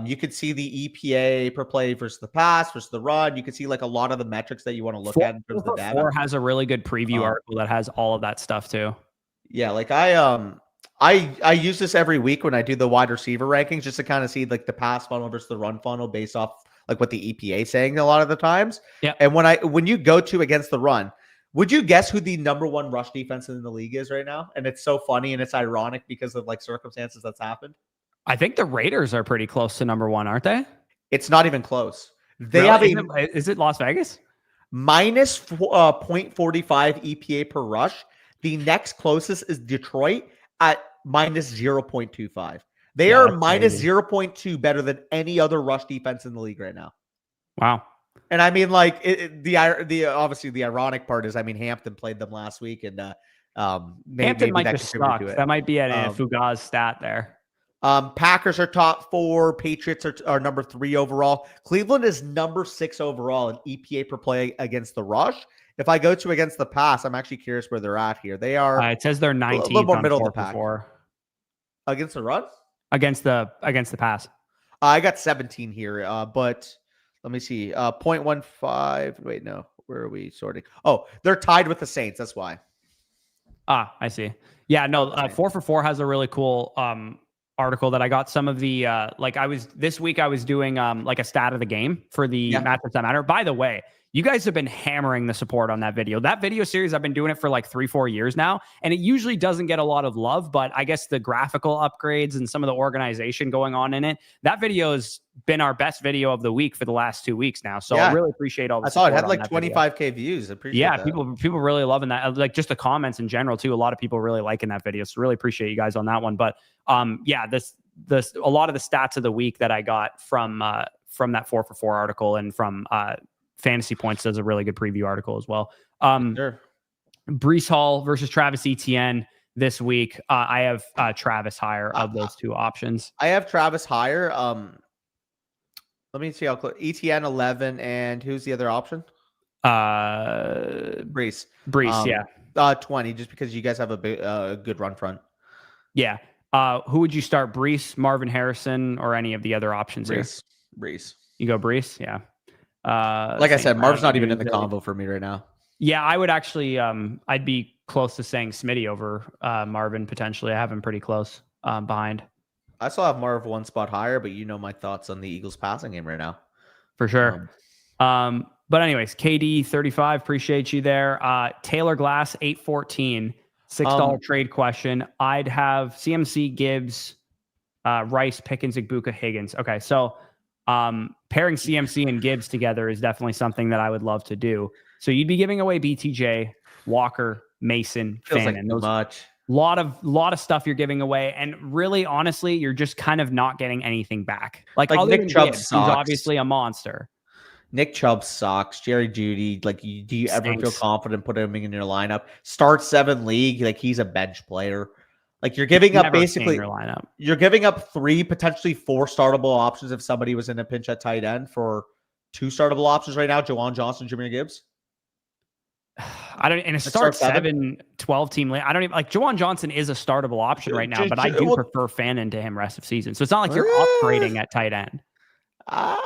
you could see the EPA per play versus the pass versus the run. You could see like a lot of the metrics that you want to look at in terms of the data. 4 has a really good preview article that has all of that stuff too. Yeah, like I use this every week when I do the wide receiver rankings just to kind of see like the pass funnel versus the run funnel based off like what the EPA is saying a lot of the times. Yeah. And when you go to against the run, would you guess who the #1 rush defense in the league is right now? And it's so funny and it's ironic because of like circumstances that's happened. I think the Raiders are pretty close to #1, aren't they? It's not even close. They really? have is it Las Vegas? Minus 0.45 EPA per rush. The next closest is Detroit at minus 0.25. They are minus 0.2 better than any other rush defense in the league right now. Wow. And I mean, like the obviously the ironic part is, I mean, Hampton played them last week, and Hampton maybe might that just contributed to suck. it. That might be a Fugaz stat there. Packers are top 4. Patriots are number 3 overall. Cleveland is number 6 overall in EPA per play against the rush. If I go to against the pass, I'm actually curious where they're at here. They are It says they're a 19th little more on middle of 4 the for pack 4 against the run. against the pass. I got 17 here, but let me see. 0.15. Wait, no. Where are we sorting? Oh, they're tied with the Saints. That's why. I see. Yeah, no, 4 for 4 has a really cool article that I got some of the this week I was doing like a stat of the game for the matchups that matter. By the way, you guys have been hammering the support on that video. That video series, I've been doing it for like 3-4 years now, and it usually doesn't get a lot of love, but I guess the graphical upgrades and some of the organization going on in it, that video has been our best video of the week for the last 2 weeks now. So I really appreciate all the support. I saw it had like 25K views. I appreciate that. people really loving that. Like just the comments in general too. A lot of people really liking that video. So really appreciate you guys on that one. But this a lot of the stats of the week that I got from that 4 for 4 article and from Fantasy Points does a really good preview article as well. Sure. Brees Hall versus Travis Etienne this week. I have Travis higher of those two options. I have Travis higher. Let me see how close. Etienne 11, and who's the other option? Brees. Brees, 20, just because you guys have a good run front. Yeah. Who would you start? Brees, Marvin Harrison, or any of the other options here? Brees. You go Brees? Yeah. Like I said, Marv's not even in the combo for me right now. Yeah, I would actually I'd be close to saying Smitty over Marvin potentially. I have him pretty close behind. I still have Marv one spot higher, but you know my thoughts on the Eagles passing game right now. For sure. But anyways, KD 35, appreciate you there. Taylor Glass 814, $6 trade question. I'd have CMC, Gibbs, Rice, Pickens, Igbuka, Higgins. Okay, so pairing CMC and Gibbs together is definitely something that I would love to do. So you'd be giving away BTJ, Walker, Mason, Fannin. Feels like too much. Lot of stuff you're giving away, and really, honestly, you're just kind of not getting anything back. Like other Nick than Chubb Gibbs, who's obviously a monster. Nick Chubb sucks. Jerry Jeudy, do you ever feel confident putting him in your lineup? Start 7 league, like he's a bench player. Like you're giving up basically your lineup. You're giving up 3, potentially 4 startable options if somebody was in a pinch at tight end for 2 startable options right now. Juwan Johnson, Jahmyr Gibbs. I don't, in a start 7-12 team, I don't even like Juwan Johnson is a startable option right now, but I do prefer Fannin to him rest of season. So it's not like you're upgrading at tight end. I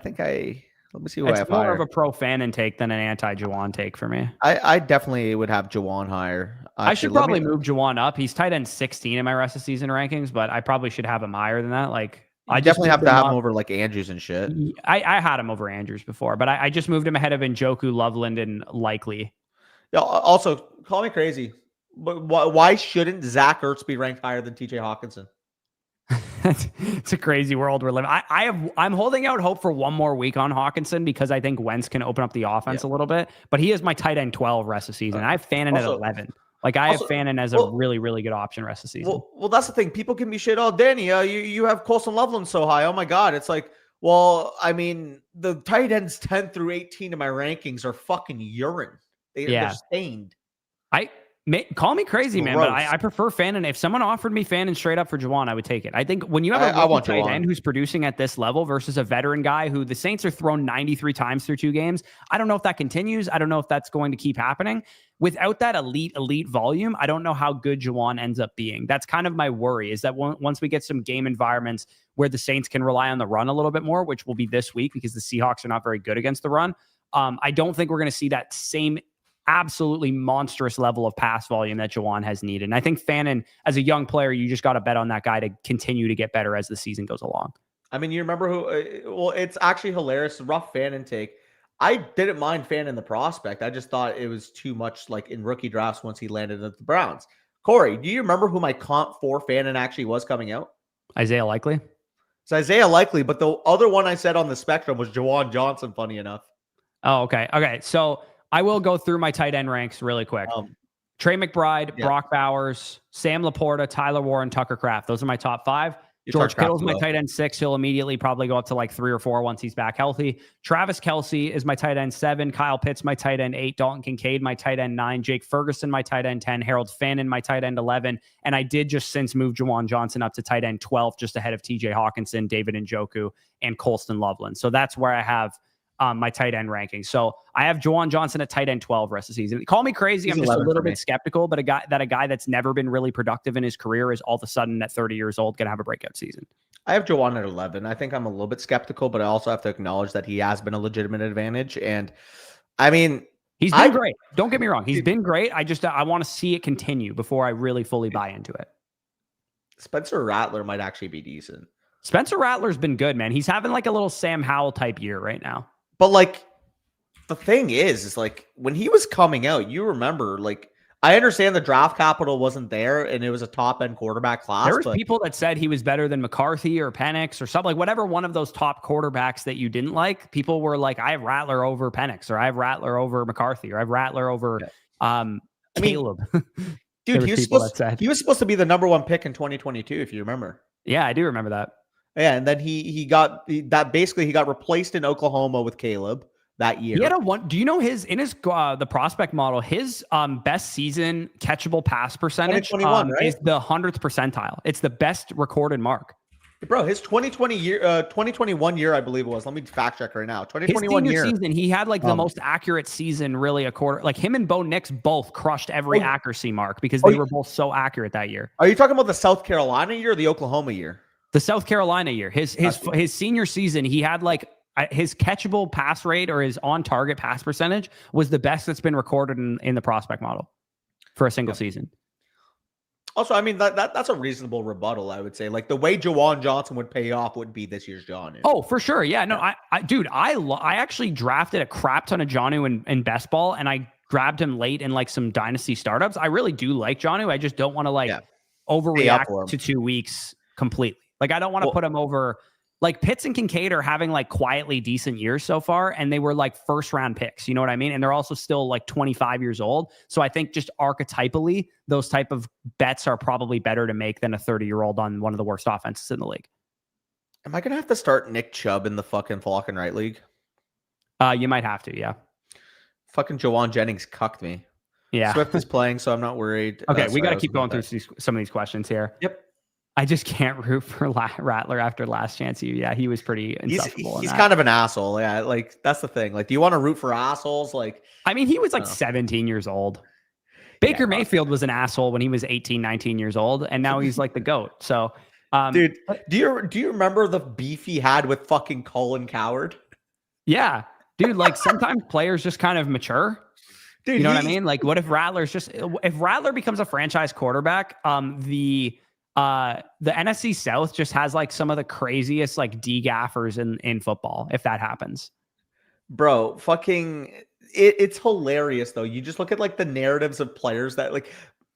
think let me see what I have more higher. Of a pro Fannin take than an anti Juwan take for me. I definitely would have Juwan higher. Actually, I should probably move Juwan up. He's tight end 16 in my rest of season rankings, but I probably should have him higher than that. Like I definitely have to have him over like Andrews and shit. I had him over Andrews before, but I just moved him ahead of Njoku, Loveland, and Likely. Yeah, also, call me crazy, but why shouldn't Zach Ertz be ranked higher than TJ Hawkinson? It's a crazy world we're living. I'm holding out hope for one more week on Hawkinson because I think Wentz can open up the offense a little bit, but he is my tight end 12 rest of season. I have Fannin at 11. Like I have Fannin as a really, really good option rest of season. Well, that's the thing. People can be shit. Oh, Danny, you have Colson Loveland so high. Oh my God. It's like, well, I mean, the tight ends 10 through 18 in my rankings are fucking urine. They're stained. Call me crazy, man, but I prefer Fannin. If someone offered me Fannin straight up for Juwan, I would take it. I think when you have a tight end who's producing at this level versus a veteran guy who the Saints are thrown 93 times through 2 games, I don't know if that continues. I don't know if that's going to keep happening. Without that elite volume, I don't know how good Juwan ends up being. That's kind of my worry, is that once we get some game environments where the Saints can rely on the run a little bit more, which will be this week because the Seahawks are not very good against the run, I don't think we're going to see that same absolutely monstrous level of pass volume that Juwan has needed. And I think Fannin, as a young player, you just got to bet on that guy to continue to get better as the season goes along. I mean, you remember well, it's actually hilarious. Rough Fannin take. I didn't mind Fannin the prospect. I just thought it was too much like in rookie drafts once he landed at the Browns. Corey, do you remember who my comp for Fannin actually was coming out? Isaiah Likely. It's Isaiah Likely, but the other one I said on the spectrum was Juwan Johnson, funny enough. Oh, okay. Okay. So I will go through my tight end ranks really quick. Trey McBride, Brock Bowers, Sam Laporta, Tyler Warren, Tucker Kraft. Those are my top 5. You George start drafting Kittle's my low. tight end 6. He'll immediately probably go up to like 3 or 4 once he's back healthy. Travis Kelce is my tight end 7. Kyle Pitts, my tight end 8. Dalton Kincaid, my tight end 9. Jake Ferguson, my tight end 10. Harold Fannin, my tight end 11. And I did just since move Juwan Johnson up to tight end 12, just ahead of TJ Hawkinson, David Njoku, and Colston Loveland. So that's where I have my tight end ranking. So I have Juwan Johnson at tight end 12 rest of the season. Call me crazy. I'm just a little bit skeptical, but a guy that's never been really productive in his career is all of a sudden at 30 years old going to have a breakout season. I have Juwan at 11. I think I'm a little bit skeptical, but I also have to acknowledge that he has been a legitimate advantage. And I mean, he's been great. Don't get me wrong. He's been great. I want to see it continue before I really fully buy into it. Spencer Rattler might actually be decent. Spencer Rattler's been good, man. He's having like a little Sam Howell type year right now. But like, the thing is like when he was coming out, you remember, like, I understand the draft capital wasn't there and it was a top end quarterback class. There was people that said he was better than McCarthy or Penix or something, like whatever one of those top quarterbacks that you didn't like. People were like, I have Rattler over Penix, or I have Rattler over McCarthy, or I have Rattler over Caleb. Dude, he was supposed to be the number 1 pick in 2022, if you remember. Yeah, I do remember that. Yeah, and then he got replaced in Oklahoma with Caleb that year. He had do you know the prospect model, his best season catchable pass percentage is the 100th percentile. It's the best recorded mark. Bro, his 2021 year, I believe it was. Let me fact check right now. 2021 year season, he had like the most accurate season, really a quarter. Like him and Bo Nix both crushed every accuracy mark because they were both so accurate that year. Are you talking about the South Carolina year or the Oklahoma year? The South Carolina year. His senior season, he had like his catchable pass rate or his on target pass percentage was the best that's been recorded in the prospect model for a single season. Also, I mean, that's a reasonable rebuttal, I would say. Like the way Juwan Johnson would pay off would be this year's Jonnu. Oh, for sure. Yeah, no, I actually drafted a crap ton of Jonnu in best ball, and I grabbed him late in like some dynasty startups. I really do like Jonnu. I just don't want to overreact to 2 weeks completely. Like I don't want to put him over. Like Pitts and Kincaid are having like quietly decent years so far, and they were like first round picks. You know what I mean? And they're also still like 25 years old. So I think just archetypally, those type of bets are probably better to make than a 30-year-old on one of the worst offenses in the league. Am I gonna have to start Nick Chubb in the fucking Flock and Right League? You might have to, yeah. Fucking Jawan Jennings cucked me. Yeah. Swift is playing, so I'm not worried. Okay, we got to keep going through some of these questions here. Yep. I just can't root for Rattler after last chance. He was pretty insufferable. He's kind of an asshole. Yeah, like that's the thing. Like, do you want to root for assholes? Like, I mean, he was like 17 years old. Baker Mayfield was an asshole when he was 18, 19 years old, and now he's like the GOAT. So, dude, do you remember the beef he had with fucking Colin Cowherd? Yeah, dude. Like sometimes players just kind of mature. Dude, you know what I mean? Like, what if if Rattler becomes a franchise quarterback? The NFC South just has like some of the craziest like D-gaffers in football, if that happens. Bro, fucking it's hilarious though. You just look at like the narratives of players that like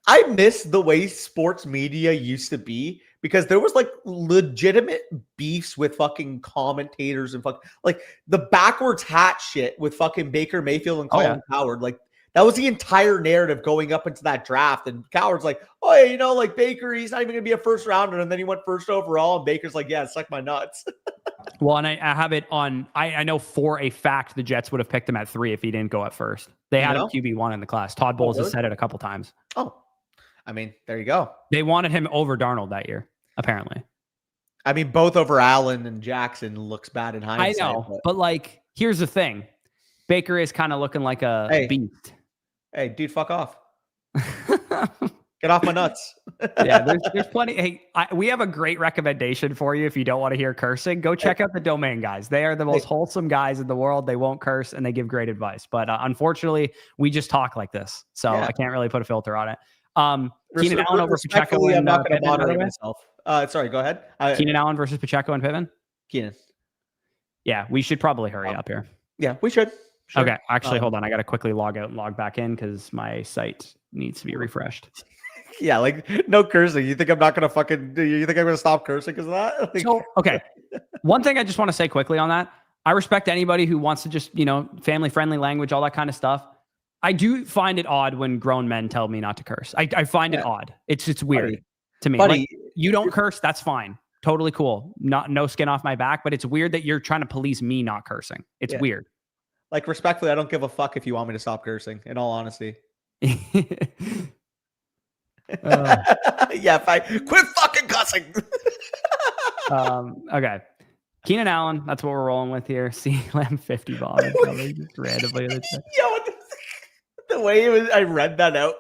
I miss the way sports media used to be because there was like legitimate beefs with fucking commentators and like the backwards hat shit with fucking Baker Mayfield and Colin Cowherd. Like that was the entire narrative going up into that draft. And Cowherd's like, oh, yeah, you know, like Baker, he's not even going to be a first rounder. And then he went first overall. And Baker's like, yeah, suck my nuts. Well, and I have it on, I know for a fact the Jets would have picked him at 3 if he didn't go at first. They had him QB1 in the class. Todd Bowles has said it a couple times. Oh, I mean, there you go. They wanted him over Darnold that year, apparently. I mean, both over Allen and Jackson looks bad in hindsight. I know, but like, here's the thing. Baker is kind of looking like a beast. Hey, dude, fuck off. Get off my nuts. Yeah, there's plenty. Hey, we have a great recommendation for you if you don't want to hear cursing. Go check out the Domain guys. They are the most wholesome guys in the world. They won't curse and they give great advice. But unfortunately, we just talk like this. So I can't really put a filter on it. Keenan Allen over Pacheco. I'm not going to moderate myself. Sorry, go ahead. Keenan Allen versus Pacheco and Pittman? Keenan. Yeah, we should probably hurry up here. Yeah, we should. Sure. Okay, actually, hold on. I got to quickly log out and log back in because my site needs to be refreshed. Yeah, like no cursing. You think I'm not going to you think I'm going to stop cursing because of that? Like, so, okay. One thing I just want to say quickly on that. I respect anybody who wants to just, family-friendly language, all that kind of stuff. I do find it odd when grown men tell me not to curse. I find it odd. It's weird to me. Buddy, like, you don't curse, that's fine. Totally cool. No skin off my back, but it's weird that you're trying to police me not cursing. It's weird. Like, respectfully, I don't give a fuck if you want me to stop cursing, in all honesty. Yeah, quit fucking cussing. Okay. Keenan Allen, that's what we're rolling with here. C Lamb 50 bomb. Just randomly. Yo, the way I read that out.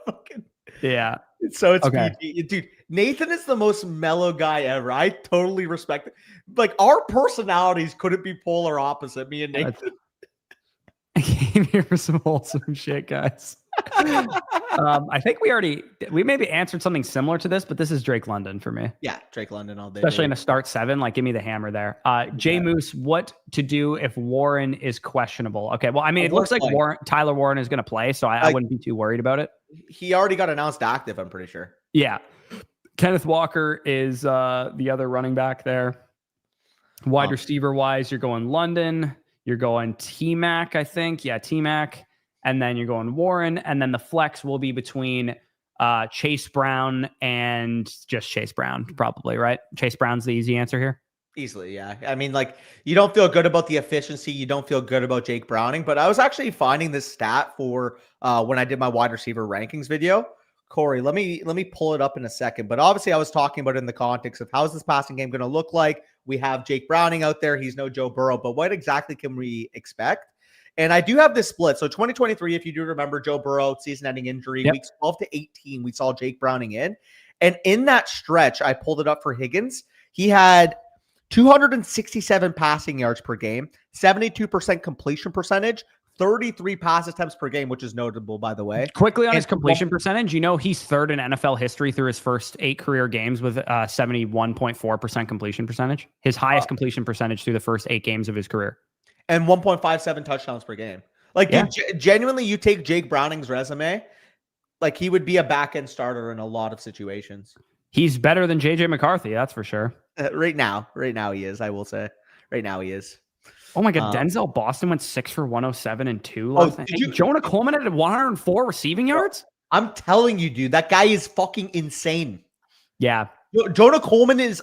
Yeah. So it's PG. Dude, Nathan is the most mellow guy ever. I totally respect it. Like, our personalities couldn't be polar opposite, me and Nathan. I came here for some wholesome shit, guys. I think we maybe answered something similar to this, but this is Drake London for me. Yeah, Drake London all day. Especially in a start 7. Like, give me the hammer there. J Moose, what to do if Warren is questionable? Okay, well, I mean, it looks like Tyler Warren is going to play, so I wouldn't be too worried about it. He already got announced active, I'm pretty sure. Yeah. Kenneth Walker is the other running back there. Wide receiver wise, you're going London. You're going T-Mac, I think. Yeah, T-Mac. And then you're going Warren. And then the flex will be between Chase Brown and just Chase Brown, probably, right? Chase Brown's the easy answer here. Easily, yeah. I mean, like, you don't feel good about the efficiency. You don't feel good about Jake Browning. But I was actually finding this stat for when I did my wide receiver rankings video. Corey, let me pull it up in a second. But obviously, I was talking about it in the context of how's this passing game going to look like? We have Jake Browning out there. He's no Joe Burrow. But what exactly can we expect? And I do have this split. So 2023, if you do remember, Joe Burrow, season-ending injury, weeks 12 to 18, we saw Jake Browning in. And in that stretch, I pulled it up for Higgins. He had 267 passing yards per game, 72% completion percentage, 33 pass attempts per game, which is notable, by the way. Quickly on his completion percentage, you know he's third in NFL history through his first 8 career games with 71.4% completion percentage. His highest completion percentage through the first 8 games of his career. And 1.57 touchdowns per game. Like, dude, genuinely, you take Jake Browning's resume, like, he would be a back-end starter in a lot of situations. He's better than JJ McCarthy, that's for sure. Right now he is, I will say. Right now he is. Oh my God, Denzel Boston went 6 for 107 and 2 last night. Jonah Coleman had 104 receiving yards? I'm telling you, dude, that guy is fucking insane. Yeah. Jonah Coleman is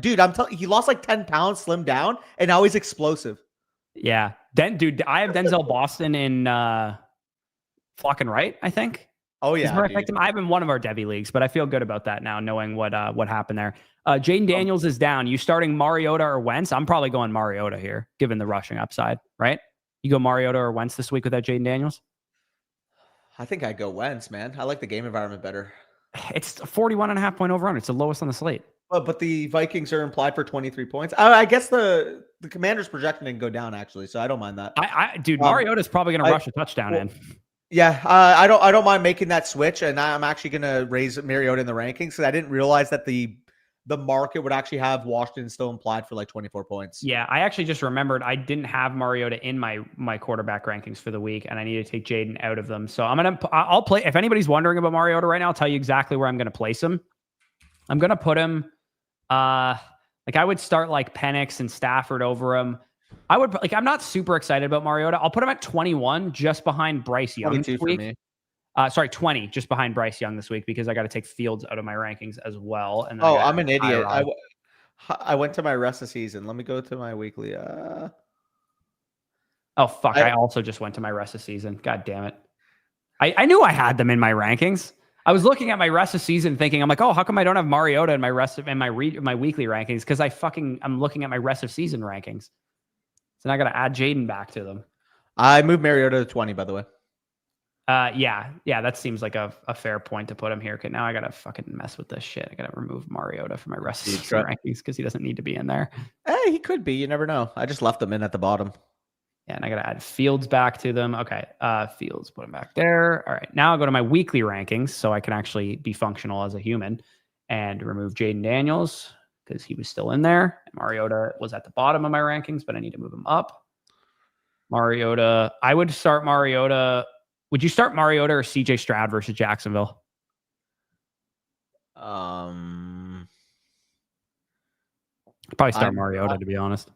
dude, I'm telling you, he lost like 10 pounds, slimmed down, and now he's explosive. Yeah. Dude, I have Denzel Boston in fucking right, I think. Oh, yeah. I have in one of our Debbie leagues, but I feel good about that now, knowing what happened there. Jaden Daniels is down. You starting Mariota or Wentz? I'm probably going Mariota here, given the rushing upside, right? You go Mariota or Wentz this week without Jaden Daniels? I think I'd go Wentz, man. I like the game environment better. It's a 41.5 point over-under. It's the lowest on the slate. But the Vikings are implied for 23 points. I guess the Commanders' projection didn't go down, actually, so I don't mind that. Dude, Mariota's probably going to rush a touchdown in. Yeah, I don't mind making that switch, and I'm actually going to raise Mariota in the rankings because I didn't realize that the market would actually have Washington still implied for like 24 points. Yeah, I actually just remembered I didn't have Mariota in my quarterback rankings for the week, and I need to take Jaden out of them. So I'll play. If anybody's wondering about Mariota right now, I'll tell you exactly where I'm going to place him. I'm going to put him, like I would start like Penix and Stafford over him. I'm not super excited about Mariota. I'll put him at 21, just behind Bryce Young this week. 20, just behind Bryce Young this week because I got to take Fields out of my rankings as well. And I'm an idiot. I went to my rest of season. Let me go to my weekly. Oh fuck! I also just went to my rest of season. God damn it! I knew I had them in my rankings. I was looking at my rest of season, thinking, I'm like, oh, how come I don't have Mariota in my my weekly rankings? Because I'm looking at my rest of season rankings. So now I got to add Jaden back to them. I moved Mariota to 20, by the way. Yeah, that seems like a fair point to put him here. Okay, now I got to fucking mess with this shit. I got to remove Mariota from my rest of season rankings because he doesn't need to be in there. Hey, he could be. You never know. I just left him in at the bottom. Yeah, and I got to add Fields back to them. Okay, Fields, put him back there. All right, now I'll go to my weekly rankings so I can actually be functional as a human and remove Jaden Daniels because he was still in there. And Mariota was at the bottom of my rankings, but I need to move him up. Mariota, I would start Mariota. Would you start Mariota or CJ Stroud versus Jacksonville? Probably start Mariota, to be honest.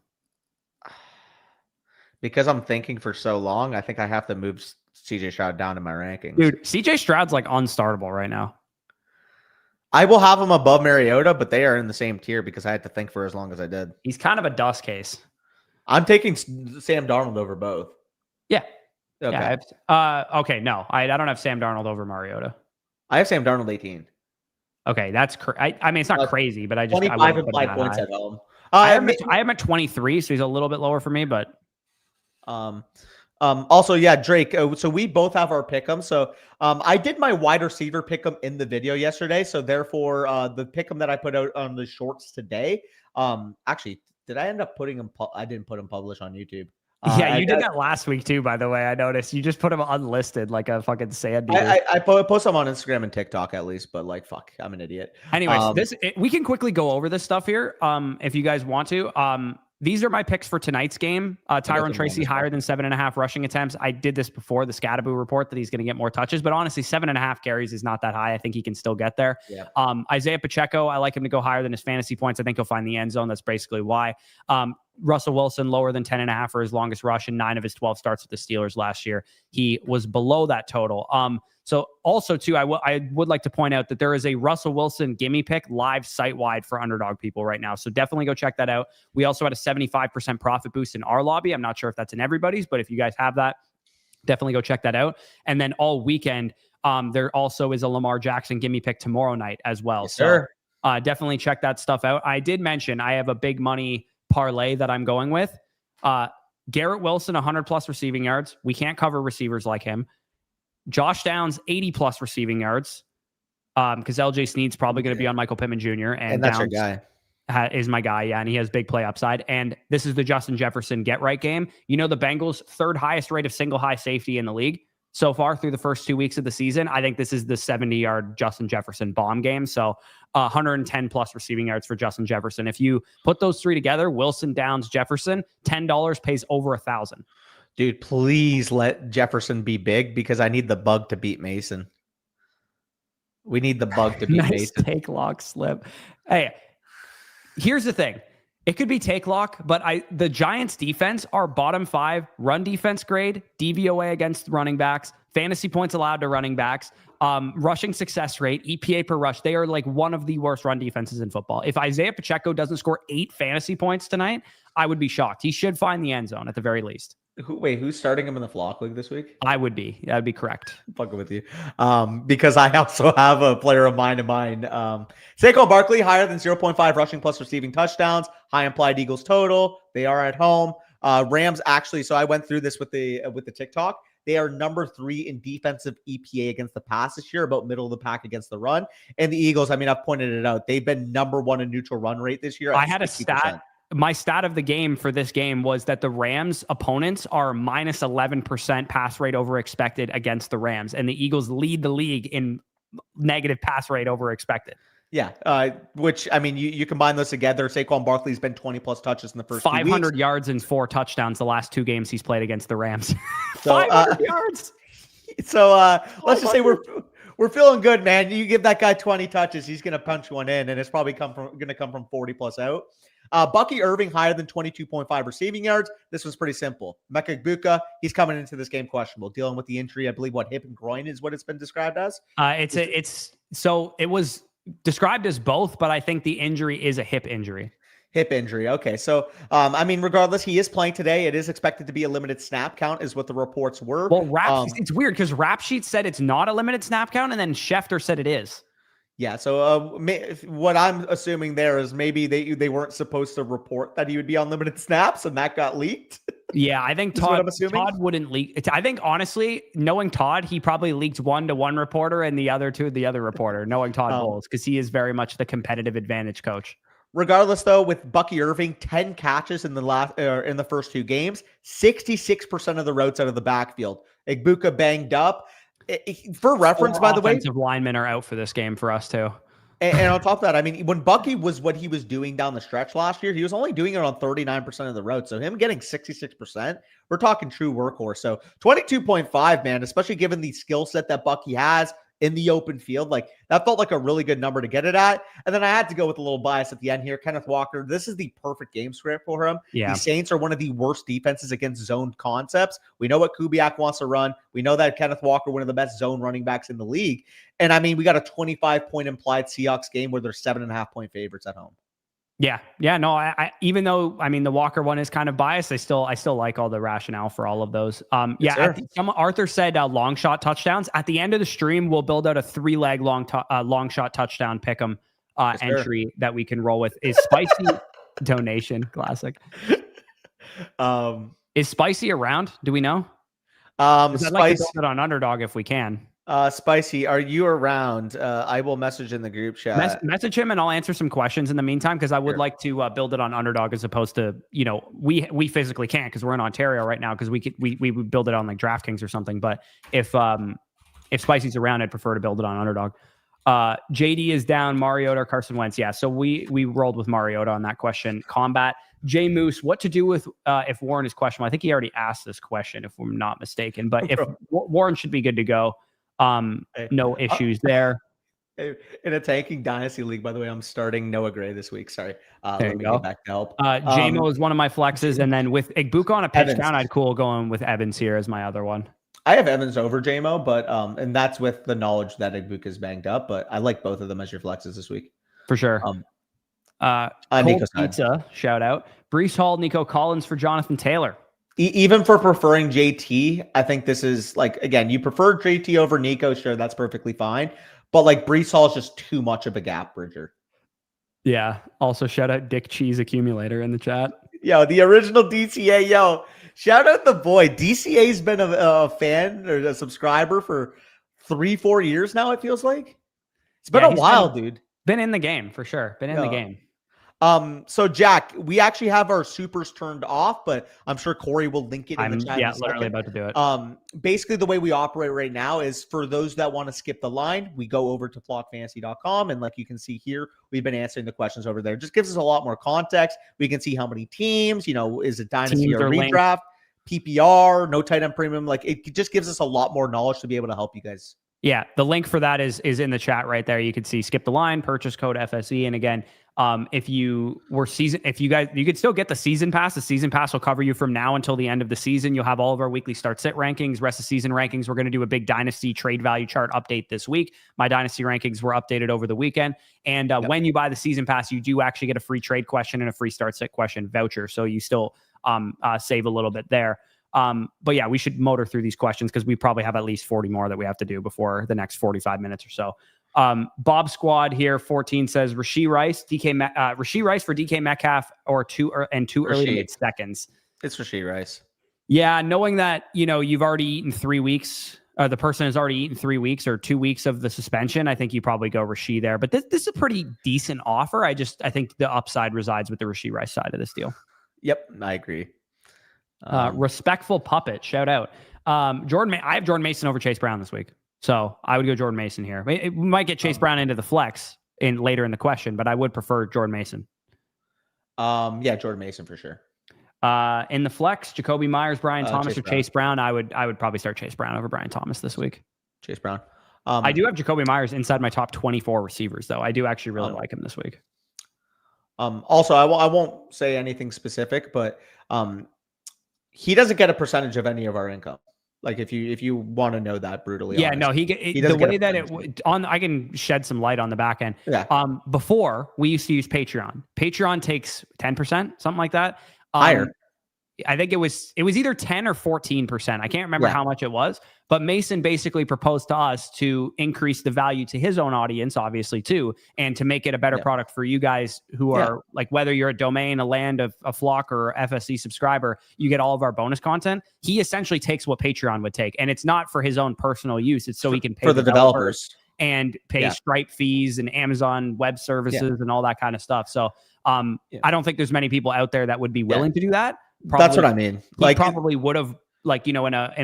Because I'm thinking for so long, I think I have to move CJ Stroud down in my rankings. Dude, CJ Stroud's like unstartable right now. I will have him above Mariota, but they are in the same tier because I had to think for as long as I did. He's kind of a dust case. I'm taking Sam Darnold over both. Yeah. Okay. Yeah. Okay. No, I don't have Sam Darnold over Mariota. I have Sam Darnold 18. Okay, that's I mean, it's not crazy, but I 25 and 5 points at home. I have him at 23, so he's a little bit lower for me, but also, yeah, Drake. So we both have our pick'em. So I did my wide receiver pick'em in the video yesterday. So therefore, the pick'em that I put out on the shorts today. Actually, did I end up putting them? I didn't put them published on YouTube. Yeah, you did that last week too, by the way. I noticed you just put them unlisted like a fucking sand eater. I post them on Instagram and TikTok at least, but like, fuck, I'm an idiot. Anyways, we can quickly go over this stuff here. If you guys want to. These are my picks for tonight's game. Tyrone Tracy higher than 7.5 rushing attempts. I did this before the Scadaboo report that he's going to get more touches, but honestly, 7.5 carries is not that high. I think he can still get there. Yeah. Isaiah Pacheco, I like him to go higher than his fantasy points. I think he'll find the end zone. That's basically why. Russell Wilson lower than 10.5 for his longest rush in 9 of his 12 starts with the Steelers last year. He was below that total. So also too, I would like to point out that there is a Russell Wilson gimme pick live site-wide for underdog people right now. So definitely go check that out. We also had a 75% profit boost in our lobby. I'm not sure if that's in everybody's, but if you guys have that, definitely go check that out. And then all weekend, there also is a Lamar Jackson gimme pick tomorrow night as well. Yes, sir. So definitely check that stuff out. I did mention I have a big money parlay that I'm going with. Garrett Wilson, 100 plus receiving yards. We can't cover receivers like him. Josh Downs, 80 plus receiving yards. Because LJ Snead's probably going to be on Michael Pittman Jr. And that's Downs your guy. Is my guy. Yeah. And he has big play upside. And this is the Justin Jefferson get right game. You know, the Bengals' third highest rate of single high safety in the league so far through the first 2 weeks of the season. I think this is the 70-yard Justin Jefferson bomb game. So 110 plus receiving yards for Justin Jefferson. If you put those three together, Wilson, Downs, Jefferson, $10 pays over 1,000. Dude, please let Jefferson be big because I need the bug to beat Mason. We need the bug to beat Mason. Take lock slip. Hey, here's the thing. It could be take lock, but the Giants defense are bottom 5 run defense grade, DVOA against running backs, fantasy points allowed to running backs, rushing success rate, EPA per rush. They are like one of the worst run defenses in football. If Isaiah Pacheco doesn't score 8 fantasy points tonight, I would be shocked. He should find the end zone at the very least. Who's starting him in the Flock League this week? I would be. That would be correct. I'm fucking with you. Because I also have a player of mine in mind. Saquon Barkley, higher than 0.5 rushing plus receiving touchdowns. High implied Eagles total. They are at home. Rams actually, so I went through this with the TikTok. They are number 3 in defensive EPA against the pass this year, about middle of the pack against the run. And the Eagles, I mean, I've pointed it out. They've been number 1 in neutral run rate this year. I had a stat. My stat of the game for this game was that the Rams opponents are minus 11% pass rate over expected against the Rams, and the Eagles lead the league in negative pass rate over expected. Yeah, which, I mean, you combine those together. Saquon Barkley's been 20 plus touches in the first 500 yards and 4 touchdowns the last 2 games he's played against the Rams. So, 500 yards. So let's just say we're feeling good, man. You give that guy 20 touches, he's going to punch one in, and it's probably going to come from 40 plus out. Bucky Irving higher than 22.5 receiving yards. This was pretty simple. Mecca Buka, he's coming into this game questionable, dealing with the injury. I believe hip and groin is what it's been described as. It was described as both, but I think the injury is a hip injury. Hip injury. Okay. So, I mean, regardless, he is playing today. It is expected to be a limited snap count is what the reports were. Well, it's weird because Rap Sheet said it's not a limited snap count, and then Schefter said it is. Yeah, so what I'm assuming there is maybe they weren't supposed to report that he would be on limited snaps, and that got leaked. Yeah, I think Todd wouldn't leak. I think, honestly, knowing Todd, he probably leaked one to one reporter and the other to the other reporter, knowing Todd Bowles, because he is very much the competitive advantage coach. Regardless, though, with Bucky Irving, 10 catches in the first 2 games, 66% of the routes out of the backfield. Igbuka banged up. For reference, by the way, offensive linemen are out for this game for us too. And on top of that, I mean, when Bucky was what he was doing down the stretch last year, he was only doing it on 39% of the road. So him getting 66%, we're talking true workhorse. So 22.5, man, especially given the skill set that Bucky has, in the open field. Like that felt like a really good number to get it at. And then I had to go with a little bias at the end here. Kenneth Walker, this is the perfect game script for him. Yeah. The Saints are one of the worst defenses against zone concepts. We know what Kubiak wants to run. We know that Kenneth Walker, one of the best zone running backs in the league. And I mean, we got a 25-point implied Seahawks game where they're 7.5-point favorites at home. Yeah. No, I even though, I mean, the Walker one is kind of biased, I still like all the rationale for all of those. Arthur said long shot touchdowns at the end of the stream. We'll build out a 3-leg long shot touchdown pick 'em entry that we can roll with. Is Spicy donation classic? Is Spicy around? Do we know? I'd like to build it on Underdog if we can. Spicy, are you around? I will message in the group chat. Message him and I'll answer some questions in the meantime, because I would like to build it on Underdog as opposed to, we physically can't because we're in Ontario right now, because we would build it on like DraftKings or something. But if Spicy's around, I'd prefer to build it on Underdog. JD is down, Mariota or Carson Wentz. Yeah, so we rolled with Mariota on that question. Combat. Jay Moose, what to do with if Warren is questionable? I think he already asked this question, if I'm not mistaken. But if Warren should be good to go. No issues there. In a tanking dynasty league, by the way, I'm starting Noah Gray this week. Sorry. Let me get back to help. JMO is one of my flexes. And then with Igbuka on a pitch down, I'd going with Evans here as my other one. I have Evans over JMO, but and that's with the knowledge that Igbuka is banged up, but I like both of them as your flexes this week. For sure. Cold Pizza, shout out. Breece Hall, Nico Collins for Jonathan Taylor. Even for preferring JT, I think this is like, again, you prefer JT over Nico. Sure, that's perfectly fine. But like Breece Hall is just too much of a gap bridger. Yeah. Also, shout out Dick Cheese Accumulator in the chat. Yo, the original DCA. Yo, shout out the boy. DCA's been a fan or a subscriber for 3-4 years now, it feels like. It's been a while, dude. Been in the game for sure. Been in the game. So Jack, we actually have our supers turned off, but I'm sure Corey will link it in the chat. Yeah, literally about to do it. Basically the way we operate right now is for those that want to skip the line, we go over to flockfantasy.com. And like you can see here, we've been answering the questions over there. It just gives us a lot more context. We can see how many teams, is it dynasty or redraft, PPR, no tight end premium. Like it just gives us a lot more knowledge to be able to help you guys. Yeah, the link for that is in the chat right there. You can see skip the line, purchase code FSE. And again, if you could still get the season pass. The season pass will cover you from now until the end of the season. You'll have all of our weekly start sit rankings, rest of season rankings. We're going to do a big dynasty trade value chart update this week. My dynasty rankings were updated over the weekend. And when you buy the season pass, you do actually get a free trade question and a free start sit question voucher. So you still save a little bit there. But yeah, we should motor through these questions because we probably have at least 40 more that we have to do before the next 45 minutes or so. Bob Squad here 14 says Rashee Rice for DK Metcalf or two early to mid seconds. It's Rashee Rice. Yeah, knowing that you've already eaten 3 weeks, the person has already eaten 3 weeks or 2 weeks of the suspension. I think you probably go Rashee there. But this is a pretty decent offer. I think the upside resides with the Rashee Rice side of this deal. Yep, I agree. Respectful puppet, shout out. I have Jordan Mason over Chase Brown this week, so I would go Jordan Mason here. We might get Chase Brown into the flex later in the question, but I would prefer Jordan Mason. Yeah, Jordan Mason for sure. In the flex, Jacoby Myers, Brian Thomas, or Chase Brown. I would probably start Chase Brown over Brian Thomas this week. Chase Brown. I do have Jacoby Myers inside my top 24 receivers, though. I do actually really like him this week. Also, I won't say anything specific, but he doesn't get a percentage of any of our income. Like if you want to know that brutally. Yeah, honest. No, he the way that I can shed some light on the back end. Yeah. Before we used to use Patreon. Patreon takes 10%, something like that. Higher. I think it was either 10 or 14%. I can't remember how much it was, but Mason basically proposed to us to increase the value to his own audience, obviously too, and to make it a better product for you guys who are like, whether you're a domain, a land, a flock, or FSC subscriber, you get all of our bonus content. He essentially takes what Patreon would take, and it's not for his own personal use. It's so he can pay for the developers and pay Stripe fees and Amazon Web Services and all that kind of stuff. So I don't think there's many people out there that would be willing to do that. Probably, that's what I mean. Like, probably would have, in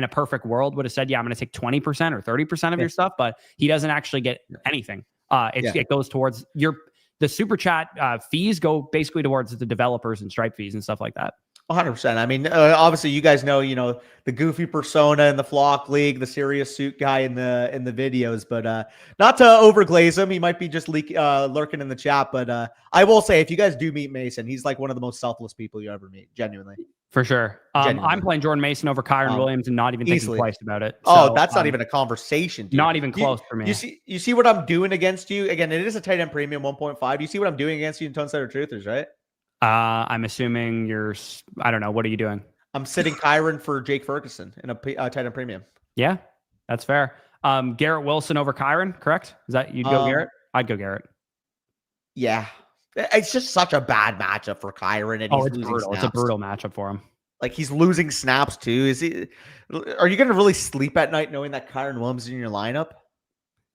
a perfect world, would have said, I'm going to take 20% or 30% of your stuff, but he doesn't actually get anything. It goes towards the super chat fees go basically towards the developers and Stripe fees and stuff like that. 100%. I mean, obviously, you guys know, the goofy persona in the Flock League, the serious suit guy in the videos, but not to overglaze him. He might be just lurking in the chat, but I will say, if you guys do meet Mason, he's like one of the most selfless people you ever meet. Genuinely, For sure. I'm playing Jordan Mason over Kyron Williams and not even thinking twice about it. So, that's not even a conversation, dude. Not even close for me. You see what I'm doing against you? Again, it is a tight end premium 1.5. You see what I'm doing against you in Tone Setter Truthers, right? I'm assuming I don't know. What are you doing? I'm sitting Kyron for Jake Ferguson in a tight end premium. Yeah, that's fair. Garrett Wilson over Kyron, correct? Is that you'd go Garrett? I'd go Garrett. Yeah. It's just such a bad matchup for Kyron. And it's brutal. Snaps. It's a brutal matchup for him. Like, he's losing snaps too. Are you going to really sleep at night knowing that Kyron Williams is in your lineup?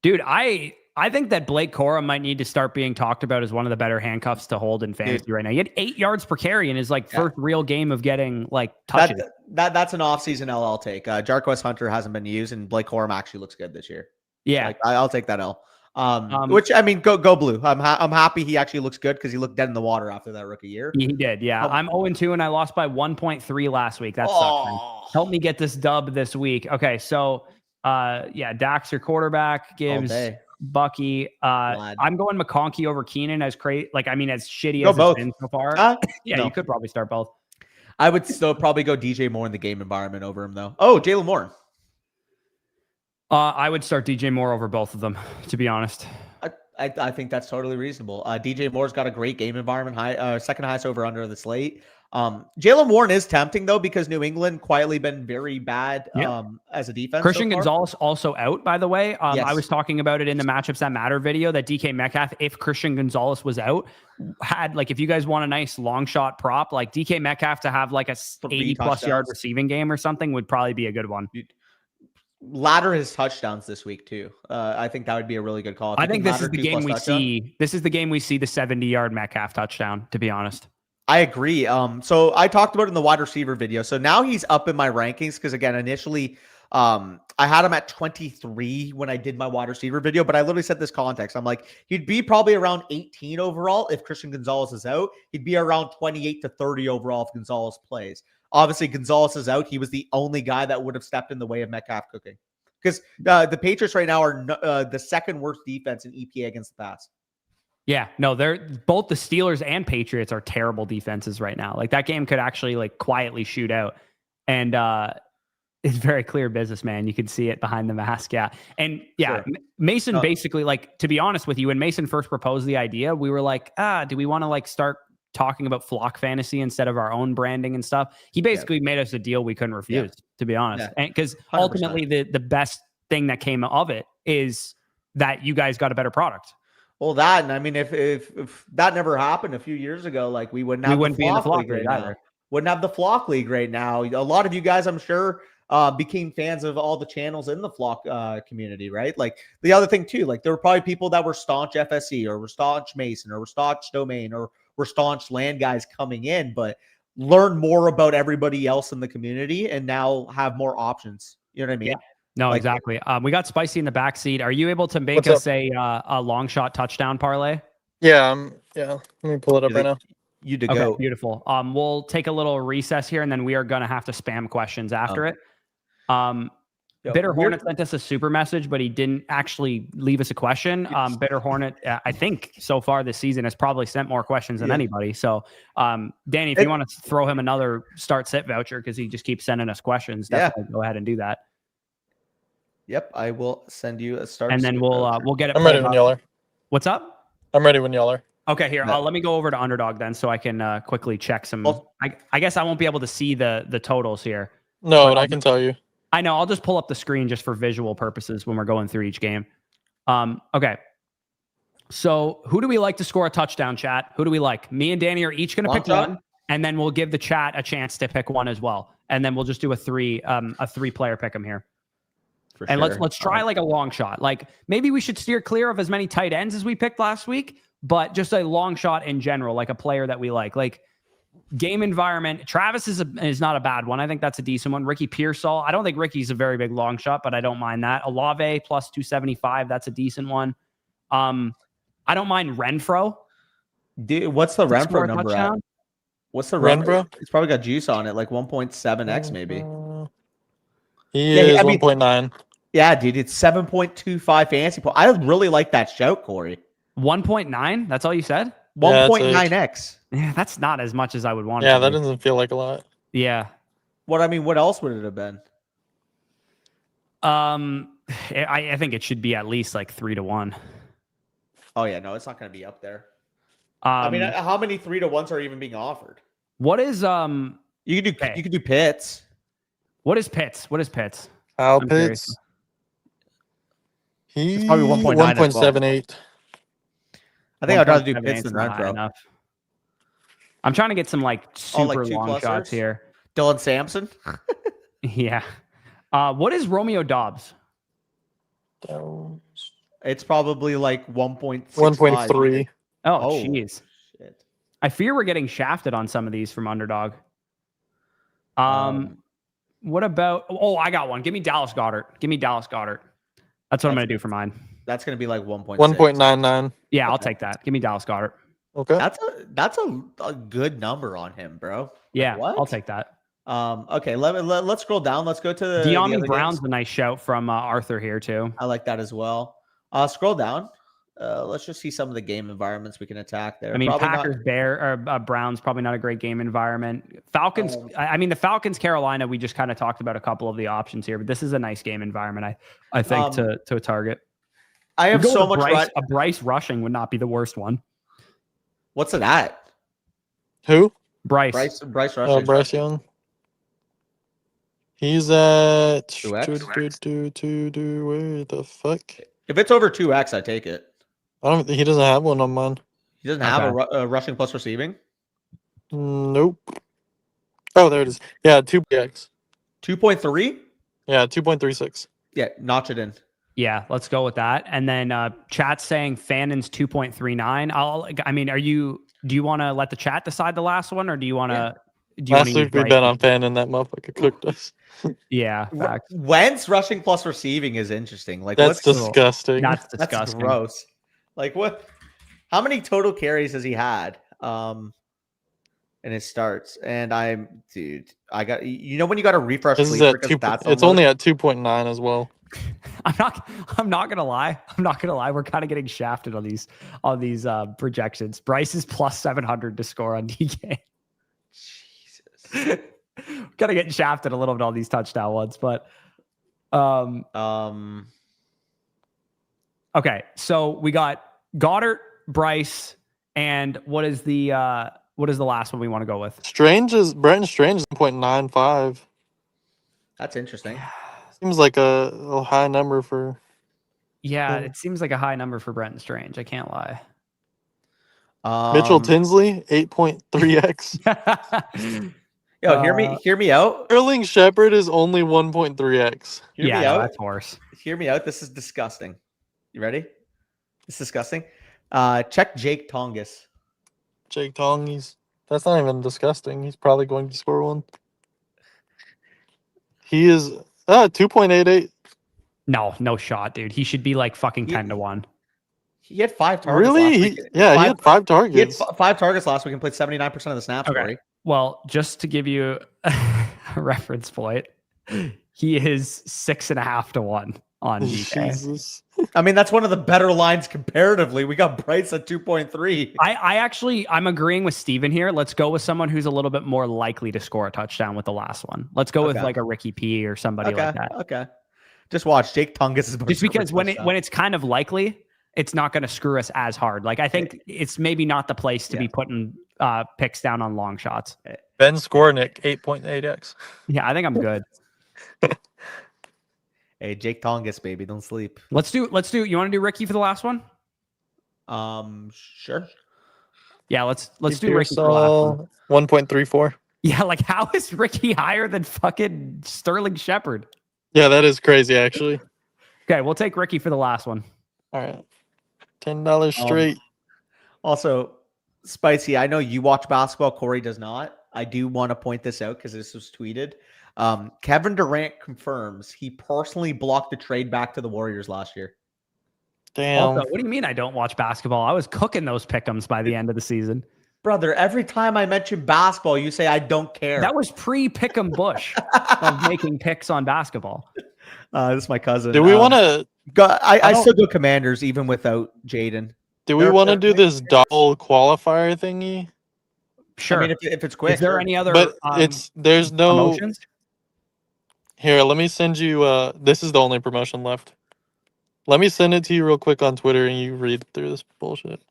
Dude, I think that Blake Corum might need to start being talked about as one of the better handcuffs to hold in fantasy right now. He had 8 yards per carry in his first real game of getting touches. That's an offseason LL take. Jarquez Hunter hasn't been used, and Blake Corum actually looks good this year. Yeah, I'll take that L. Which, I mean, go blue. I'm happy he actually looks good because he looked dead in the water after that rookie year. He did, yeah. I'm 0-2 and I lost by 1.3 last week. That sucks. Help me get this dub this week. Okay, so Dax, your quarterback, gives Bucky. I'm going McConkey over Keenan as as shitty as it's been so far. You could probably start both. I would still probably go DJ Moore in the game environment over him, though. Oh, Jalen Moore. I would start DJ Moore over both of them, to be honest. I think that's totally reasonable. DJ Moore's got a great game environment, second highest over under the slate. Jalen Warren is tempting though, because New England quietly been very bad as a defense. Christian Gonzalez also out, by the way. Yes. I was talking about it in the Matchups That Matter video that DK Metcalf, if Christian Gonzalez was out, had if you guys want a nice long shot prop, DK Metcalf to have a 80+ yard receiving game or something would probably be a good one. Ladder his touchdowns this week too. I think that would be a really good call. I think this is the game we see. This is the game we see the 70-yard Metcalf touchdown, to be honest. I agree. So I talked about it in the wide receiver video. So now he's up in my rankings because, again, initially I had him at 23 when I did my wide receiver video, but I literally set this context. I'm like, he'd be probably around 18 overall if Christian Gonzalez is out. He'd be around 28 to 30 overall if Gonzalez plays. Obviously, Gonzalez is out. He was the only guy that would have stepped in the way of Metcalf cooking, because the Patriots right now are the second worst defense in EPA against the pass. Yeah, no, they're both the Steelers and Patriots are terrible defenses right now. That game could actually quietly shoot out, and it's very clear business, man. You can see it behind the mask. Yeah, and sure. Mason basically, to be honest with you, when Mason first proposed the idea, we were like, do we want to start talking about flock fantasy instead of our own branding and stuff? He basically made us a deal we couldn't refuse, to be honest. And because ultimately the best thing that came of it is that you guys got a better product. Well, that, and I mean, if that never happened a few years ago, we wouldn't be in the flock league right now. Wouldn't have the flock league right now. A lot of you guys, I'm sure, became fans of all the channels in the flock community, right? The other thing too, there were probably people that were staunch FSE or were staunch Mason or were staunch Domain or were staunch land guys coming in, but learn more about everybody else in the community and now have more options. You know what I mean? Yeah. No, exactly. We got Spicy in the backseat. Are you able to make us a long shot touchdown parlay? Yeah. Let me pull it up right now. You to go. Beautiful. We'll take a little recess here, and then we are going to have to spam questions after it. Bitter Hornet sent us a super message, but he didn't actually leave us a question. Bitter Hornet, I think so far this season has probably sent more questions than anybody. So, Danny, if you want to throw him another start sit voucher because he just keeps sending us questions, definitely go ahead and do that. Yep, I will send you a start. And then we'll get it. I'm ready when y'all are. What's up? I'm ready when y'all are. Okay, here. Let me go over to Underdog then, so I can quickly check some. I guess I won't be able to see the totals here. No, but I can tell you. I know. I'll just pull up the screen just for visual purposes when we're going through each game. Okay. So who do we like to score a touchdown, chat? Who do we like? Me and Danny are each going to pick one, and then we'll give the chat a chance to pick one as well, and then we'll just do a three-player pick 'em here. And let's try a long shot. Maybe we should steer clear of as many tight ends as we picked last week, but just a long shot in general, a player that we like. Game environment. Travis is not a bad one. I think that's a decent one. Ricky Pearsall. I don't think Ricky's a very big long shot, but I don't mind that. Olave plus 275. That's a decent one. I don't mind Renfro. Dude, what's the Renfro number at? What's the run? Renbro? It's probably got juice on it, like 1.7x maybe. He Yeah, is I mean- 1.9. Yeah, dude, it's 7.25 fantasy point. I really like that shout, Corey. 1.9. That's all you said. Yeah, that's 1.9x. Yeah, that's not as much as I would want. Yeah, it to that be. doesn't feel like a lot. Yeah. What else would it have been? I think it should be at least like 3-1. Oh yeah, no, it's not going to be up there. I mean, how many 3-1s are even being offered? what is You could do Pitts. what is Pitts? What is Pitts? Al I'm curious. Pitts. He's probably 1.9 as well. 1.78. I think I'd rather do 1.78 Pitts is than not high Renfro. enough. I'm trying to get some like Oh, like super 2 long plusers? shots here. Dylan Sampson. Yeah. What is Romeo Dobbs? It's probably like 1.65. 1.3. Oh, Oh. jeez. Shit. I fear we're getting shafted on some of these from Underdog. What about? Oh, I got one. Give me Dallas Goedert. That's what I'm going to do for mine. That's going to be like 1.6. 1.99. Yeah, I'll Okay. take that. Give me Dallas Goedert. Okay. That's a good number on him, bro. Like, Yeah, what? I'll take that. Okay, let's scroll down. Let's go to the De'Ami other Brown's games. a nice shout from Arthur here too. I like that as well. Scroll down. Let's just see some of the game environments we can attack there. I mean, Probably Packers, Browns, probably not a great game environment. Falcons. I mean, the Falcons, Carolina. We just kind of talked about a couple of the options here, but this is a nice game environment. I think to target. I have Go so with much. a Bryce rushing would not be the worst one. What's it at? Who? Bryce. Bryce Oh, Rushing. Bryce Young. He's at 2x? where the fuck? If it's over 2x, I take it. He doesn't have one on mine. He doesn't have a rushing plus receiving. Nope. Oh, there it is. Yeah, 2x. 2.3. Yeah, 2.36. Yeah, notch it in. Yeah, let's go with that. And then chat's saying Fannon's 2.39. I mean, do you want to let the chat decide the last one, or do you want to? Last week we bet on Fan and that motherfucker cooked us. Yeah, facts. Wentz rushing plus receiving is interesting. Like That's what's disgusting. That's that's disgusting. gross. Like what? How many total carries has he had? In his starts, and I got when you got to refresh. This is at 2. It's only at 2.9 as well. I'm not gonna lie. We're kind of getting shafted on these projections. Bryce is plus 700 to score on DK. Jesus. Kind of getting shafted a little bit on these touchdown ones, but okay. So we got Goddard, Bryce, and what is the last one we want to go with? Brenton Strange is 0.95. That's interesting. Seems like a high number for. Yeah, Hmm. it seems like a high number for Brenton Strange. I can't lie. Mitchell Tinsley 8.3x. Yo, hear me out. Sterling Shepard is only 1.3x. Hear yeah, me no, out. that's worse. Hear me out. This is disgusting. You ready? It's disgusting. Check Jake Tongas. Jake Tong, that's not even disgusting. He's probably going to score one. He is 2.88. No shot, dude. He should be like fucking 10-1. He had 5 targets. Really? Last week. He had 5 targets. He had 5 targets last week and played 79% of the snaps. Okay. Corey. Well, just to give you a reference point, he is 6.5-1 on DK. Jesus. I mean, that's one of the better lines comparatively. We got Bryce at 2.3. I'm agreeing with Steven here. Let's go with someone who's a little bit more likely to score a touchdown with the last one. Let's go with like a Ricky P or somebody like that. Okay. Just watch Jake Tongas is Just because when it's kind of likely, it's not going to screw us as hard. Like I think it's maybe not the place to be putting picks down on long shots. Ben Skornick 8.8x. Yeah, I think I'm good. Hey, Jake Tongas, baby, don't sleep. Let's do. You want to do Ricky for the last one? Sure. Yeah, let's do Ricky for the last one. 1.34. Yeah, like how is Ricky higher than fucking Sterling Shepard? Yeah, that is crazy, actually. Okay, we'll take Ricky for the last one. All right. $10 straight. Also, Spicy, I know you watch basketball. Corey does not. I do want to point this out because this was tweeted. Kevin Durant confirms he personally blocked the trade back to the Warriors last year. Damn. Also, what do you mean I don't watch basketball? I was cooking those pick'ems by the end of the season. Brother, every time I mention basketball, you say I don't care. That was pre-Pick'em Bush of making picks on basketball. This is my cousin. Do we want to? I still go Commanders even without Jaden. Do we want to do this double qualifier thingy? Sure. I mean, if it's quick. Is there sure. any other? But there's no promotions? Here, let me send you. This is the only promotion left. Let me send it to you real quick on Twitter, and you read through this bullshit.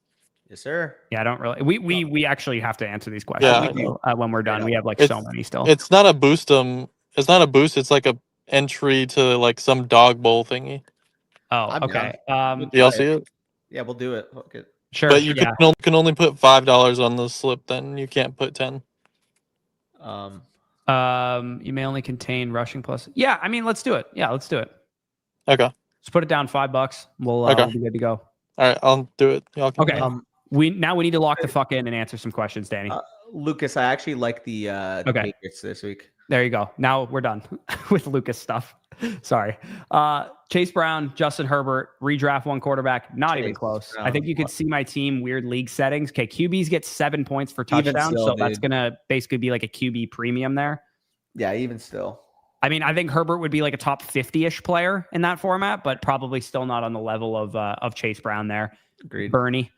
Yes, sir. Yeah, I don't really. We actually have to answer these questions when we're done. We have like so many still. It's not a boost. It's not a boost. It's like a entry to like some dog bowl thingy. Oh, okay. Do y'all see it? Yeah, we'll do it. Okay. Sure. But you can only put $5 on the slip. Then you can't put 10. You may only contain rushing plus. Yeah, I mean, let's do it. Yeah, let's do it. Okay. Let's put it down $5. We'll be good to go. All right, I'll do it. Y'all can. Okay. We need to lock the fuck in and answer some questions, Danny. Lucas, I actually like the Patriots this week. There you go. Now we're done with Lucas stuff. Sorry. Chase Brown, Justin Herbert, redraft one quarterback. Not even close. I think you could see my team weird league settings. Okay, QBs get 7 points for touchdowns, so that's gonna basically be like a QB premium there. Yeah, even still. I mean, I think Herbert would be like a top 50-ish player in that format, but probably still not on the level of Chase Brown there. Agreed. Bernie.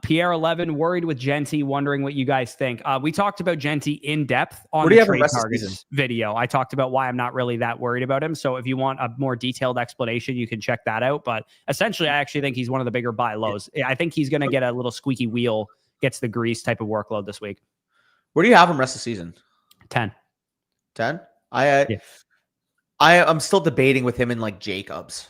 Pierre 11 worried with Genty, wondering what you guys think. We talked about Genty in depth on the trade targets video. I talked about why I'm not really that worried about him. So if you want a more detailed explanation, you can check that out. But essentially, I actually think he's one of the bigger buy lows. I think he's going to get a little squeaky wheel, gets the grease type of workload this week. Where do you have him rest of the season? 10. 10? I'm still debating with him in like Jacobs.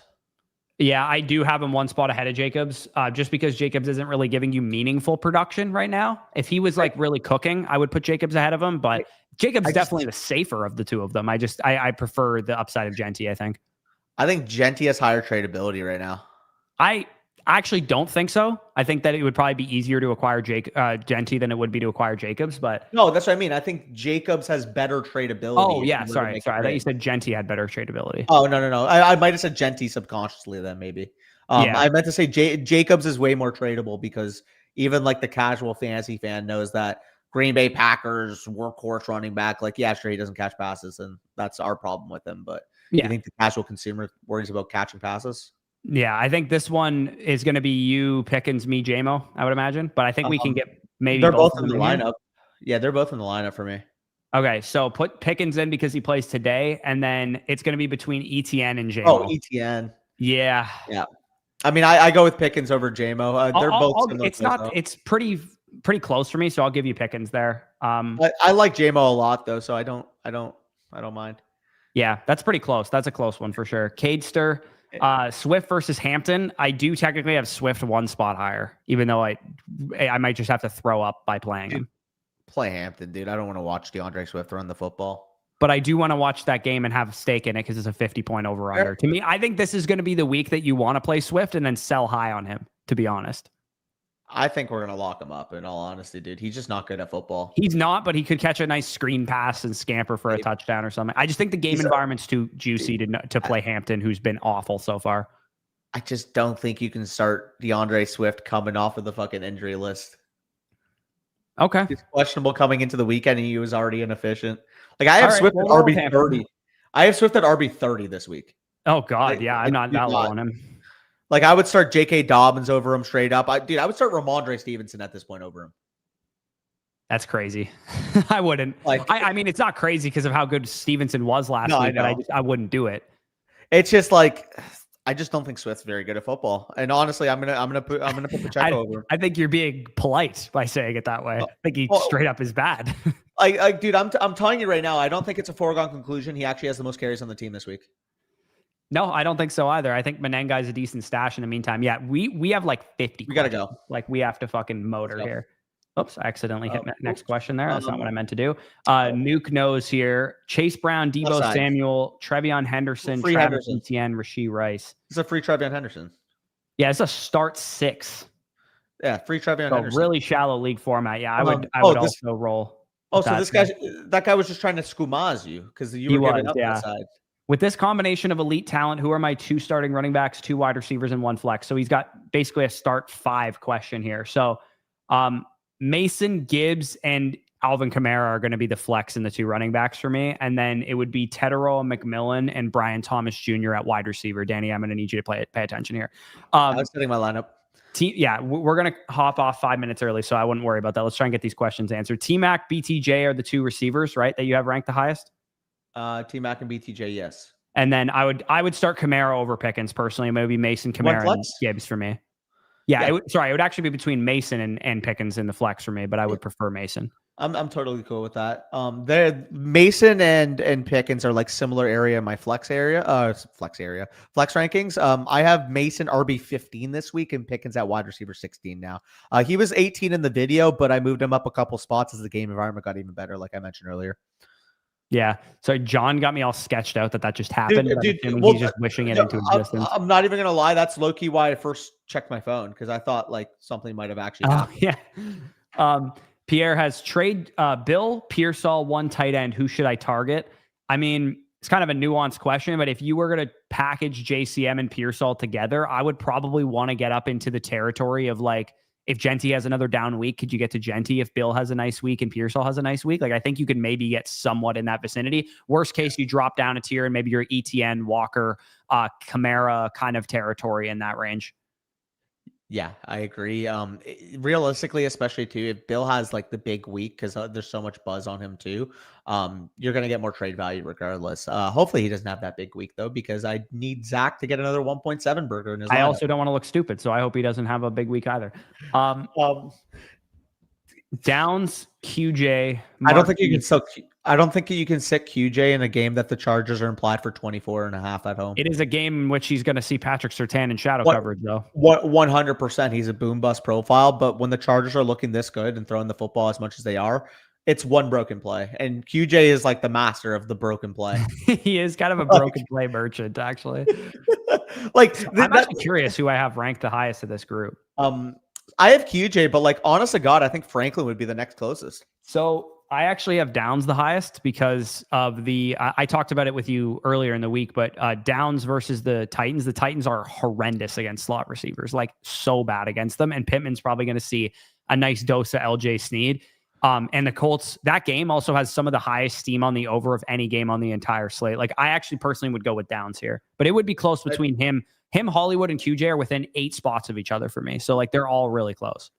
Yeah, I do have him one spot ahead of Jacobs, just because Jacobs isn't really giving you meaningful production right now. If he was like really cooking, I would put Jacobs ahead of him, but Jacobs definitely the safer of the two of them. I prefer the upside of Genty, I think. I think Genty has higher tradability right now. I actually don't think so. I think that it would probably be easier to acquire Genty than it would be to acquire Jacobs, but no, that's what I mean. I think Jacobs has better tradability. Oh yeah, sorry. I thought you said Genty had better tradability. Oh no. I might have said Genty subconsciously then maybe. I meant to say Jacobs is way more tradable because even like the casual fantasy fan knows that Green Bay Packers workhorse running back, like yeah, sure he doesn't catch passes, and that's our problem with him. But you think the casual consumer worries about catching passes? Yeah, I think this one is going to be you, Pickens, me, JMO, I would imagine. But I think we can get maybe they're both in the lineup. Yeah, they're both in the lineup for me. Okay, so put Pickens in because he plays today, and then it's going to be between ETN and JMO. Oh, ETN. Yeah. I mean, I go with Pickens over JMO. They're both. It's pretty close for me, so I'll give you Pickens there. I like JMO a lot though, so I don't mind. Yeah, that's pretty close. That's a close one for sure. Cadester. Swift versus Hampton. I do technically have Swift one spot higher, even though I might just have to throw up by playing him. Play Hampton, dude. I don't want to watch DeAndre Swift run the football. But I do want to watch that game and have a stake in it because it's a 50-point over-under. To me, I think this is going to be the week that you want to play Swift and then sell high on him, to be honest. I think we're going to lock him up, in all honesty, dude. He's just not good at football. He's not, but he could catch a nice screen pass and scamper for a touchdown or something. I just think the game environment's too juicy to play Hampton, who's been awful so far. I just don't think you can start DeAndre Swift coming off of the fucking injury list. Okay. He's questionable coming into the weekend, and he was already inefficient. Like, I have Swift at RB 30. I have Swift at RB 30 this week. Oh, God. Yeah, I'm not that low on him. Like, I would start J.K. Dobbins over him straight up. I would start Ramondre Stevenson at this point over him. That's crazy. I wouldn't. I mean, it's not crazy because of how good Stevenson was last week, but I wouldn't do it. It's just like I just don't think Swift's very good at football. And honestly, I'm gonna put Pacheco over him. I think you're being polite by saying it that way. I think he straight up is bad. Dude, I'm telling you right now, I don't think it's a foregone conclusion. He actually has the most carries on the team this week. No, I don't think so either. I think Menenga is a decent stash in the meantime. Yeah, we have like 50. We got to go. Like, we have to fucking motor here. Oops, I accidentally hit next question there. That's not what I meant to do. Nuke knows here. Chase Brown, Debo Samuel, Trevion Henderson, Travis Etienne, Rashee Rice. It's a free Trevion Henderson. Yeah, it's a start 6. Yeah, free Trevion Henderson. Really shallow league format. Yeah, I would also roll. Oh, so that guy was just trying to skumaz you because you were giving up that side. With this combination of elite talent, who are my 2 starting running backs, 2 wide receivers, and 1 flex? So he's got basically a start 5 question here. So Mason, Gibbs, and Alvin Kamara are going to be the flex in the 2 running backs for me. And then it would be Tedero, McMillan, and Brian Thomas Jr. at wide receiver. Danny, I'm going to need you to pay attention here. I was setting my lineup. We're going to hop off 5 minutes early, so I wouldn't worry about that. Let's try and get these questions answered. T-Mac, BTJ are the 2 receivers, right, that you have ranked the highest? T-Mac and BTJ, yes. And then I would start Kamara over Pickens personally. Maybe Mason, Kamara, and Gibbs for me. Yeah. It would actually be between Mason and Pickens in the flex for me, but I would prefer Mason. I'm totally cool with that. Mason and Pickens are like similar area in my flex rankings. I have Mason RB 15 this week and Pickens at wide receiver 16 now. He was 18 in the video, but I moved him up a couple spots as the game environment got even better, like I mentioned earlier. Yeah. So John got me all sketched out that just happened. He's just wishing it into existence. I'm not even gonna lie. That's low key why I first checked my phone, because I thought like something might have actually happened. Yeah. Pierre has trade Bill Pearsall, 1 tight end. Who should I target? I mean, it's kind of a nuanced question, but if you were going to package JCM and Pearsall together, I would probably want to get up into the territory of like, if Genty has another down week, could you get to Genty? If Bill has a nice week and Pearsall has a nice week, like I think you could maybe get somewhat in that vicinity. Worst case, you drop down a tier and maybe you're ETN, Walker, Kamara kind of territory in that range. Yeah, I agree. Realistically, especially too, if Bill has like the big week, because there's so much buzz on him too, you're gonna get more trade value regardless. Hopefully he doesn't have that big week though, because I need Zach to get another 1.7 burger in his lineup. I also don't want to look stupid, so I hope he doesn't have a big week either. Downs, QJ. I don't think you can sit QJ in a game that the Chargers are implied for 24.5 at home. It is a game in which he's going to see Patrick Surtain in shadow coverage, though. 100%. He's a boom bust profile, but when the Chargers are looking this good and throwing the football as much as they are, it's one broken play. And QJ is like the master of the broken play. He is kind of a broken play merchant, actually. I'm actually curious who I have ranked the highest of this group. I have QJ, but like honest to God, I think Franklin would be the next closest. So I actually have Downs the highest because of I talked about it with you earlier in the week, but Downs versus the Titans. The Titans are horrendous against slot receivers, like so bad against them. And Pittman's probably going to see a nice dose of LJ Snead. And the Colts, that game also has some of the highest steam on the over of any game on the entire slate. Like I actually personally would go with Downs here, but it would be close between him, Hollywood, and QJ are within 8 spots of each other for me. So like they're all really close.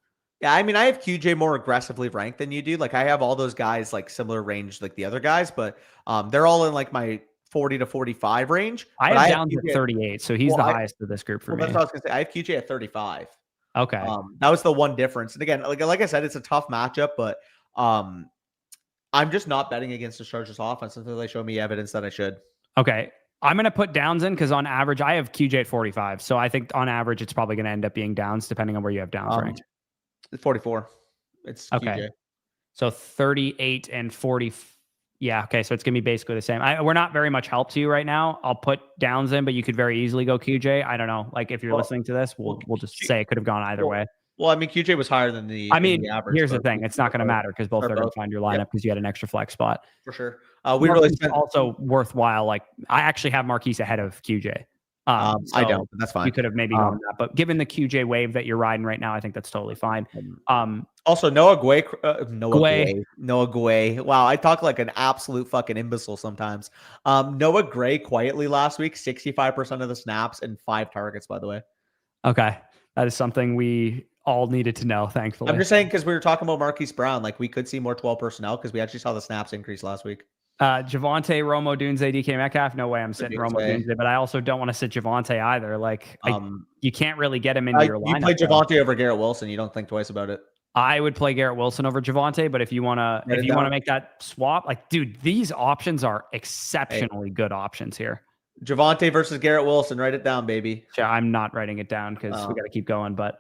Yeah, I mean, I have QJ more aggressively ranked than you do. Like I have all those guys like similar range like the other guys, but they're all in like my 40 to 45 range. I have Downs at 38, so he's the highest of this group for me. That's what I was gonna say. I have QJ at 35. Okay. That was the one difference. And again, like I said, it's a tough matchup, but I'm just not betting against the Chargers offense until they show me evidence that I should. Okay. I'm going to put Downs in because on average, I have QJ at 45. So I think on average, it's probably going to end up being Downs depending on where you have Downs ranked. 44. It's okay. QJ. So 38 and 40. Yeah. Okay. So it's going to be basically the same. We're not very much help to you right now. I'll put Downs in, but you could very easily go QJ. I don't know. Like if you're listening to this, we'll just say it could have gone either way. Well, I mean, QJ was higher than the average. Here's the thing. It's not going to matter because both are going to find your lineup because you had an extra flex spot. For sure. We really spent also worthwhile. Like I actually have Marquise ahead of QJ. I don't, but that's fine. You could have maybe gone that, but given the QJ wave that you're riding right now, I think that's totally fine. Also, Noah Gray. Wow, I talk like an absolute fucking imbecile sometimes. Noah Gray quietly last week, 65% of the snaps and 5 targets, by the way. Okay. That is something we all needed to know, thankfully. I'm just saying because we were talking about Marquise Brown, like we could see more 12 personnel because we actually saw the snaps increase last week. Javonte, Romo, Dunze, DK Metcalf. No way I'm sitting Romo, Dunze, but I also don't want to sit Javonte either. Like you can't really get him into your lineup. You play Javonte over Garrett Wilson. You don't think twice about it. I would play Garrett Wilson over Javonte, but if you want to make that swap, like, dude, these options are exceptionally good options here. Javonte versus Garrett Wilson. Write it down, baby. Yeah, I'm not writing it down because we got to keep going, but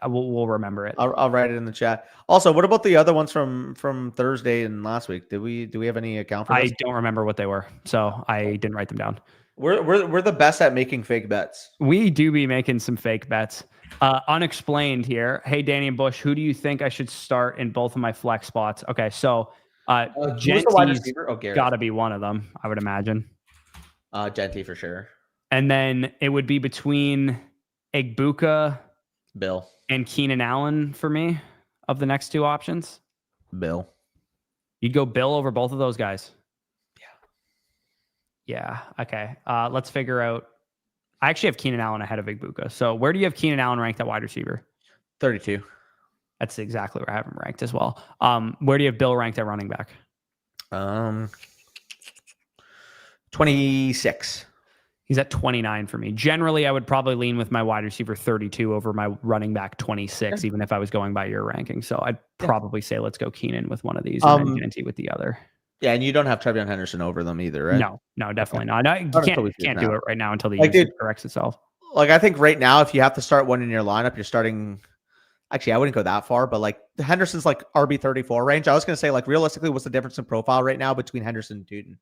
we'll remember it. I'll write it in the chat. Also, what about the other ones from Thursday and last week? Do we have any account for this? I don't remember what they were, so I didn't write them down. We're the best at making fake bets. We do be making some fake bets. Unexplained here. Hey, Danny and Bush, who do you think I should start in both of my flex spots? Okay, so Genty's got to be one of them, I would imagine. Genty for sure. And then it would be between Egbuka, Bill, and Keenan Allen for me. of the next two options? Bill. You'd go Bill over both of those guys? Yeah. Okay. Let's figure out. I actually have Keenan Allen ahead of Igbuka. So where do you have Keenan Allen ranked at wide receiver? 32. That's exactly where I have him ranked as well. Where do you have Bill ranked at running back? 26. He's at 29 for me. Generally, I would probably lean with my wide receiver 32 over my running back 26, even if I was going by your ranking. So I'd probably say let's go Keenan with one of these and then Genty with the other. Yeah, and you don't have Trevion Henderson over them either, right? No, definitely not. No, you can't do it right now until the usage corrects itself. Like, I think right now, if you have to start one in your lineup, you're starting. Actually, I wouldn't go that far, but like Henderson's like RB 34 range. I was going to say, like, realistically, what's the difference in profile right now between Henderson and Tootin?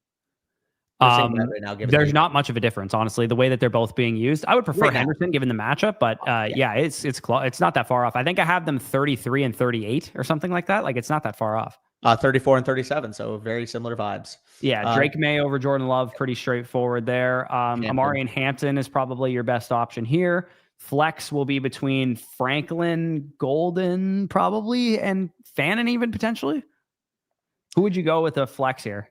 Right now, there's not much of a difference, honestly. The way that they're both being used, I would prefer Henderson given the matchup, but yeah, it's not that far off. I think I have them 33 and 38 or something like that. Like, it's not that far off. 34 and 37, so very similar vibes. Yeah, Drake May over Jordan Love, pretty straightforward there. Amari and Hampton is probably your best option here. Flex will be between Franklin, Golden, probably, and Fannin even potentially. Who would you go with a flex here?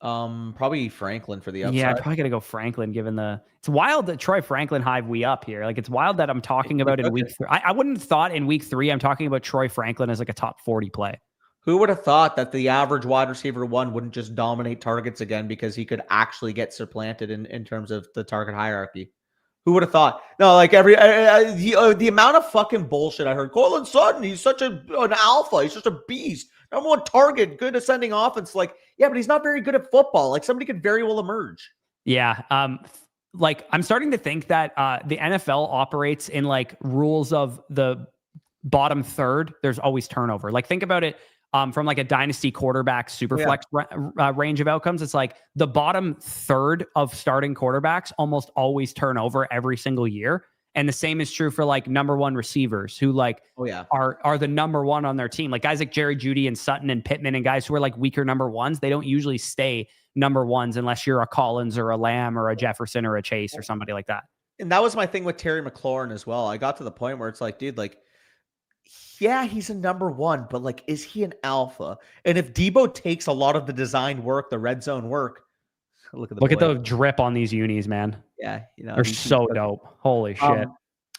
Probably Franklin for the upside. Yeah, probably gotta go Franklin. Given it's wild that Troy Franklin hive we up here. Like, it's wild that I'm talking about in week 3. I wouldn't have thought in week 3 I'm talking about Troy Franklin as like a top 40 play. Who would have thought that the average wide receiver 1 wouldn't just dominate targets again because he could actually get supplanted in terms of the target hierarchy? Who would have thought? No, like the amount of fucking bullshit I heard. Cortland Sutton, he's such an alpha. He's just a beast. Number 1 target, good ascending offense. Like, yeah, but he's not very good at football. Like, somebody could very well emerge. Yeah. Like, I'm starting to think that the NFL operates in like rules of the bottom third. There's always turnover. Like, think about it. From like a dynasty quarterback superflex range of outcomes, it's like the bottom third of starting quarterbacks almost always turn over every single year. And the same is true for like number 1 receivers who like are the number 1 on their team. Like guys like Jerry Jeudy and Sutton and Pittman and guys who are like weaker number 1s, they don't usually stay number 1s unless you're a Collins or a Lamb or a Jefferson or a Chase or somebody like that. And that was my thing with Terry McLaurin as well. I got to the point where it's like, dude, like, yeah, he's a number 1, but like, is he an alpha? And if Debo takes a lot of the design work, the red zone work, look at the drip on these unis, man. Yeah, you know, they're so dope. Holy shit.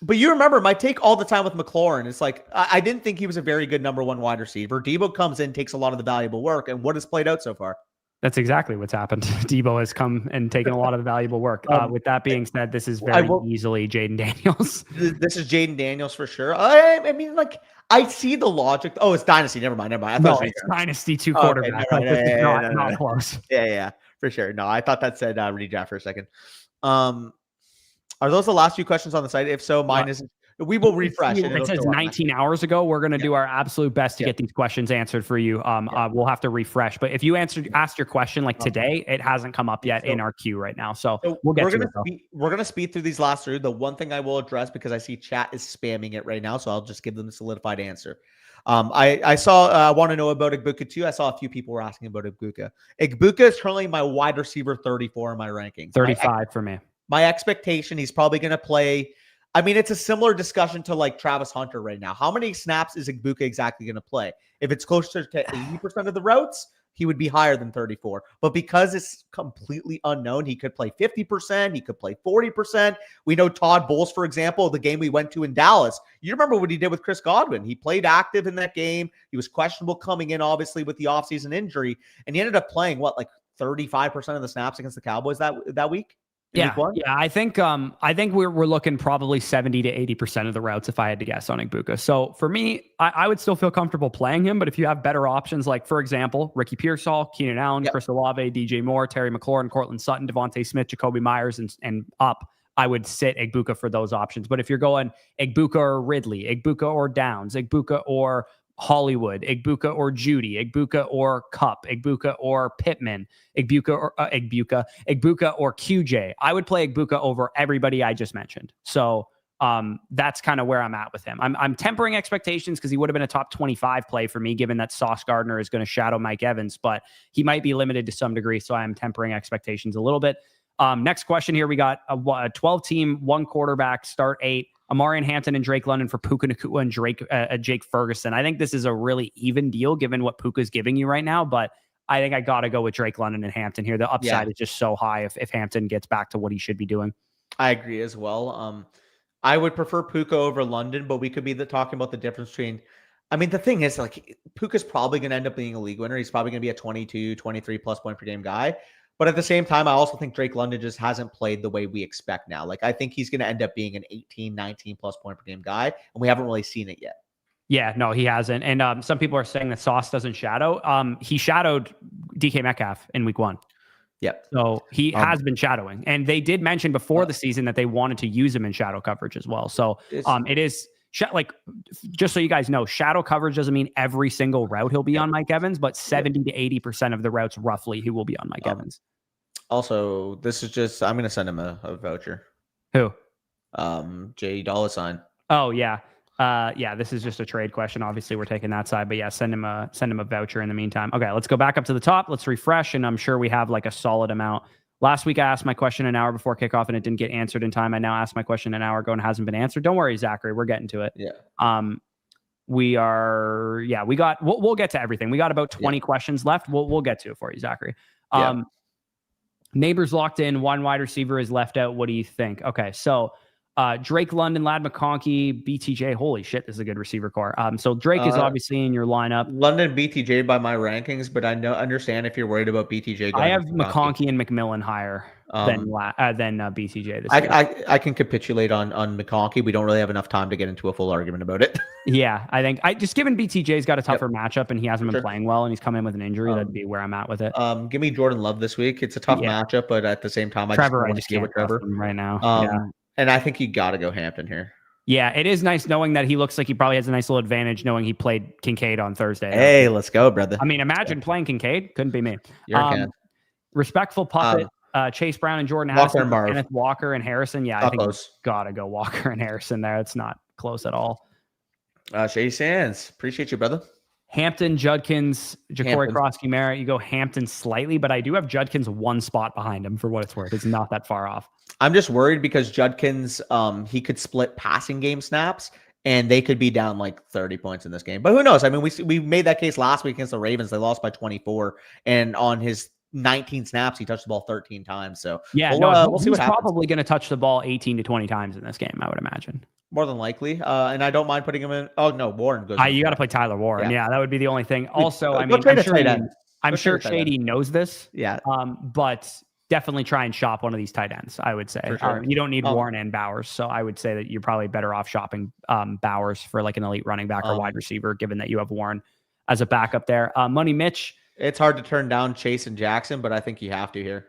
But you remember my take all the time with McLaurin. It's like, I didn't think he was a very good number 1 wide receiver. Debo comes in, takes a lot of the valuable work, and what has played out so far? That's exactly what's happened. Debo has come and taken a lot of the valuable work. With that being said, this is very easily Jaden Daniels. This is Jaden Daniels for sure. I mean, like, I see the logic. Oh, it's Dynasty. Never mind. I thought it's Dynasty 2 quarterback. Okay, not close. Yeah, for sure. No, I thought that said redraft for a second. Are those the last few questions on the site? If so, mine is. We will refresh. It says 19 hours ago. We're going to do our absolute best to get these questions answered for you. We'll have to refresh. But if you asked your question like today, it hasn't come up yet in our queue right now. So we'll get to it. We're going to speed through these last 3. The one thing I will address, because I see chat is spamming it right now, so I'll just give them a solidified answer. I saw, want to know about Igbuka too. I saw a few people were asking about Igbuka. Igbuka is currently my wide receiver 34 in my ranking. 35 for me. My expectation, he's probably going to play. I mean, it's a similar discussion to like Travis Hunter right now. How many snaps is Igbuka exactly going to play? If it's closer to 80% of the routes, he would be higher than 34. But because it's completely unknown, he could play 50%. He could play 40%. We know Todd Bowles, for example, the game we went to in Dallas. You remember what he did with Chris Godwin. He played active in that game. He was questionable coming in, obviously, with the offseason injury. And he ended up playing, 35% of the snaps against the Cowboys that week? Yeah, I think we're looking probably 70 to 80% of the routes if I had to guess on Igbuka. So for me, I would still feel comfortable playing him, but if you have better options, like for example, Ricky Pearsall, Keenan Allen, Chris Olave, DJ Moore, Terry McLaurin, Cortland Sutton, Devontae Smith, Jacoby Myers, and up, I would sit Igbuka for those options. But if you're going Igbuka or Ridley, Igbuka or Downs, Igbuka or Hollywood, Igbuka or Judy, Igbuka or Cup, Igbuka or Pittman, Igbuka or QJ. I would play Igbuka over everybody I just mentioned. So that's kind of where I'm at with him. I'm tempering expectations because he would have been a top 25 play for me, given that Sauce Gardner is going to shadow Mike Evans, but he might be limited to some degree. So I'm tempering expectations a little bit. Next question here. We got a 12 team, 1 quarterback, start 8. Amarian Hampton and Drake London for Puka Nacua and Jake Ferguson. I think this is a really even deal given what Puka's giving you right now, but I think I got to go with Drake London and Hampton here. The upside is just so high if Hampton gets back to what he should be doing. I agree as well. I would prefer Puka over London, but we could be talking about the difference between. I mean, the thing is, like, Puka's probably going to end up being a league winner. He's probably going to be a 22, 23 plus point per game guy. But at the same time, I also think Drake London just hasn't played the way we expect now. Like, I think he's going to end up being an 18, 19 plus point per game guy, and we haven't really seen it yet. Yeah, no, he hasn't. And some people are saying that Sauce doesn't shadow. He shadowed DK Metcalf in week 1. Yep. So he has been shadowing. And they did mention before the season that they wanted to use him in shadow coverage as well. So it is like, just so you guys know, shadow coverage doesn't mean every single route he'll be on Mike Evans, but 70 to 80% of the routes roughly he will be on Mike Evans. Also, this is just, I'm going to send him a voucher. Who? J $. Oh, yeah. This is just a trade question. Obviously, we're taking that side, but yeah, send him a voucher in the meantime. Okay, let's go back up to the top. Let's refresh, and I'm sure we have like a solid amount. Last week, I asked my question an hour before kickoff, and it didn't get answered in time. I now asked my question an hour ago and it hasn't been answered. Don't worry, Zachary, we're getting to it. Yeah. We'll get to everything. We got about 20 questions left. We'll get to it for you, Zachary. Neighbors locked in. One wide receiver is left out. What do you think? Okay, so Drake London, Lad McConkey, BTJ. Holy shit, this is a good receiver core. So Drake is obviously in your lineup. London, BTJ by my rankings, but I understand if you're worried about BTJ. I have McConkey and McMillan higher than BTJ. I can capitulate on McConkey. We don't really have enough time to get into a full argument about it. Yeah, I think just given BTJ's got a tougher matchup and he hasn't been playing well and he's come in with an injury, that'd be where I'm at with it. Give me Jordan Love this week. It's a tough matchup, but at the same time, I just can't with Trevor right now. And I think you got to go Hampton here. Yeah, it is nice knowing that he looks like he probably has a nice little advantage knowing he played Kincaid on Thursday. Hey, let's go, brother. I mean, imagine playing Kincaid. Couldn't be me. Respectful Puppet, Chase Brown and Jordan Addison, Kenneth Walker and Harrison. Yeah, I think got to go Walker and Harrison there. It's not close at all. Shady Sands. Appreciate you, brother. Hampton, Judkins, Ja'Cory Krosky, Merritt. You go Hampton slightly, but I do have Judkins one spot behind him for what it's worth. It's not that far off. I'm just worried because Judkins, he could split passing game snaps and they could be down like 30 points in this game. But who knows? I mean, we made that case last week against the Ravens. They lost by 24. And on his 19 snaps, he touched the ball 13 times. So yeah, we'll see what happens. He's probably going to touch the ball 18 to 20 times in this game, I would imagine. More than likely. And I don't mind putting him in. Oh, no, Warren goes. You got to play Tyler Warren. Yeah, that would be the only thing. Also, I mean, I'm sure Shady knows this. Yeah. But definitely try and shop one of these tight ends, I would say. Sure. You don't need Warren and Bowers. So I would say that you're probably better off shopping Bowers for like an elite running back or wide receiver, given that you have Warren as a backup there. Money Mitch. It's hard to turn down Chase and Jackson, but I think you have to here.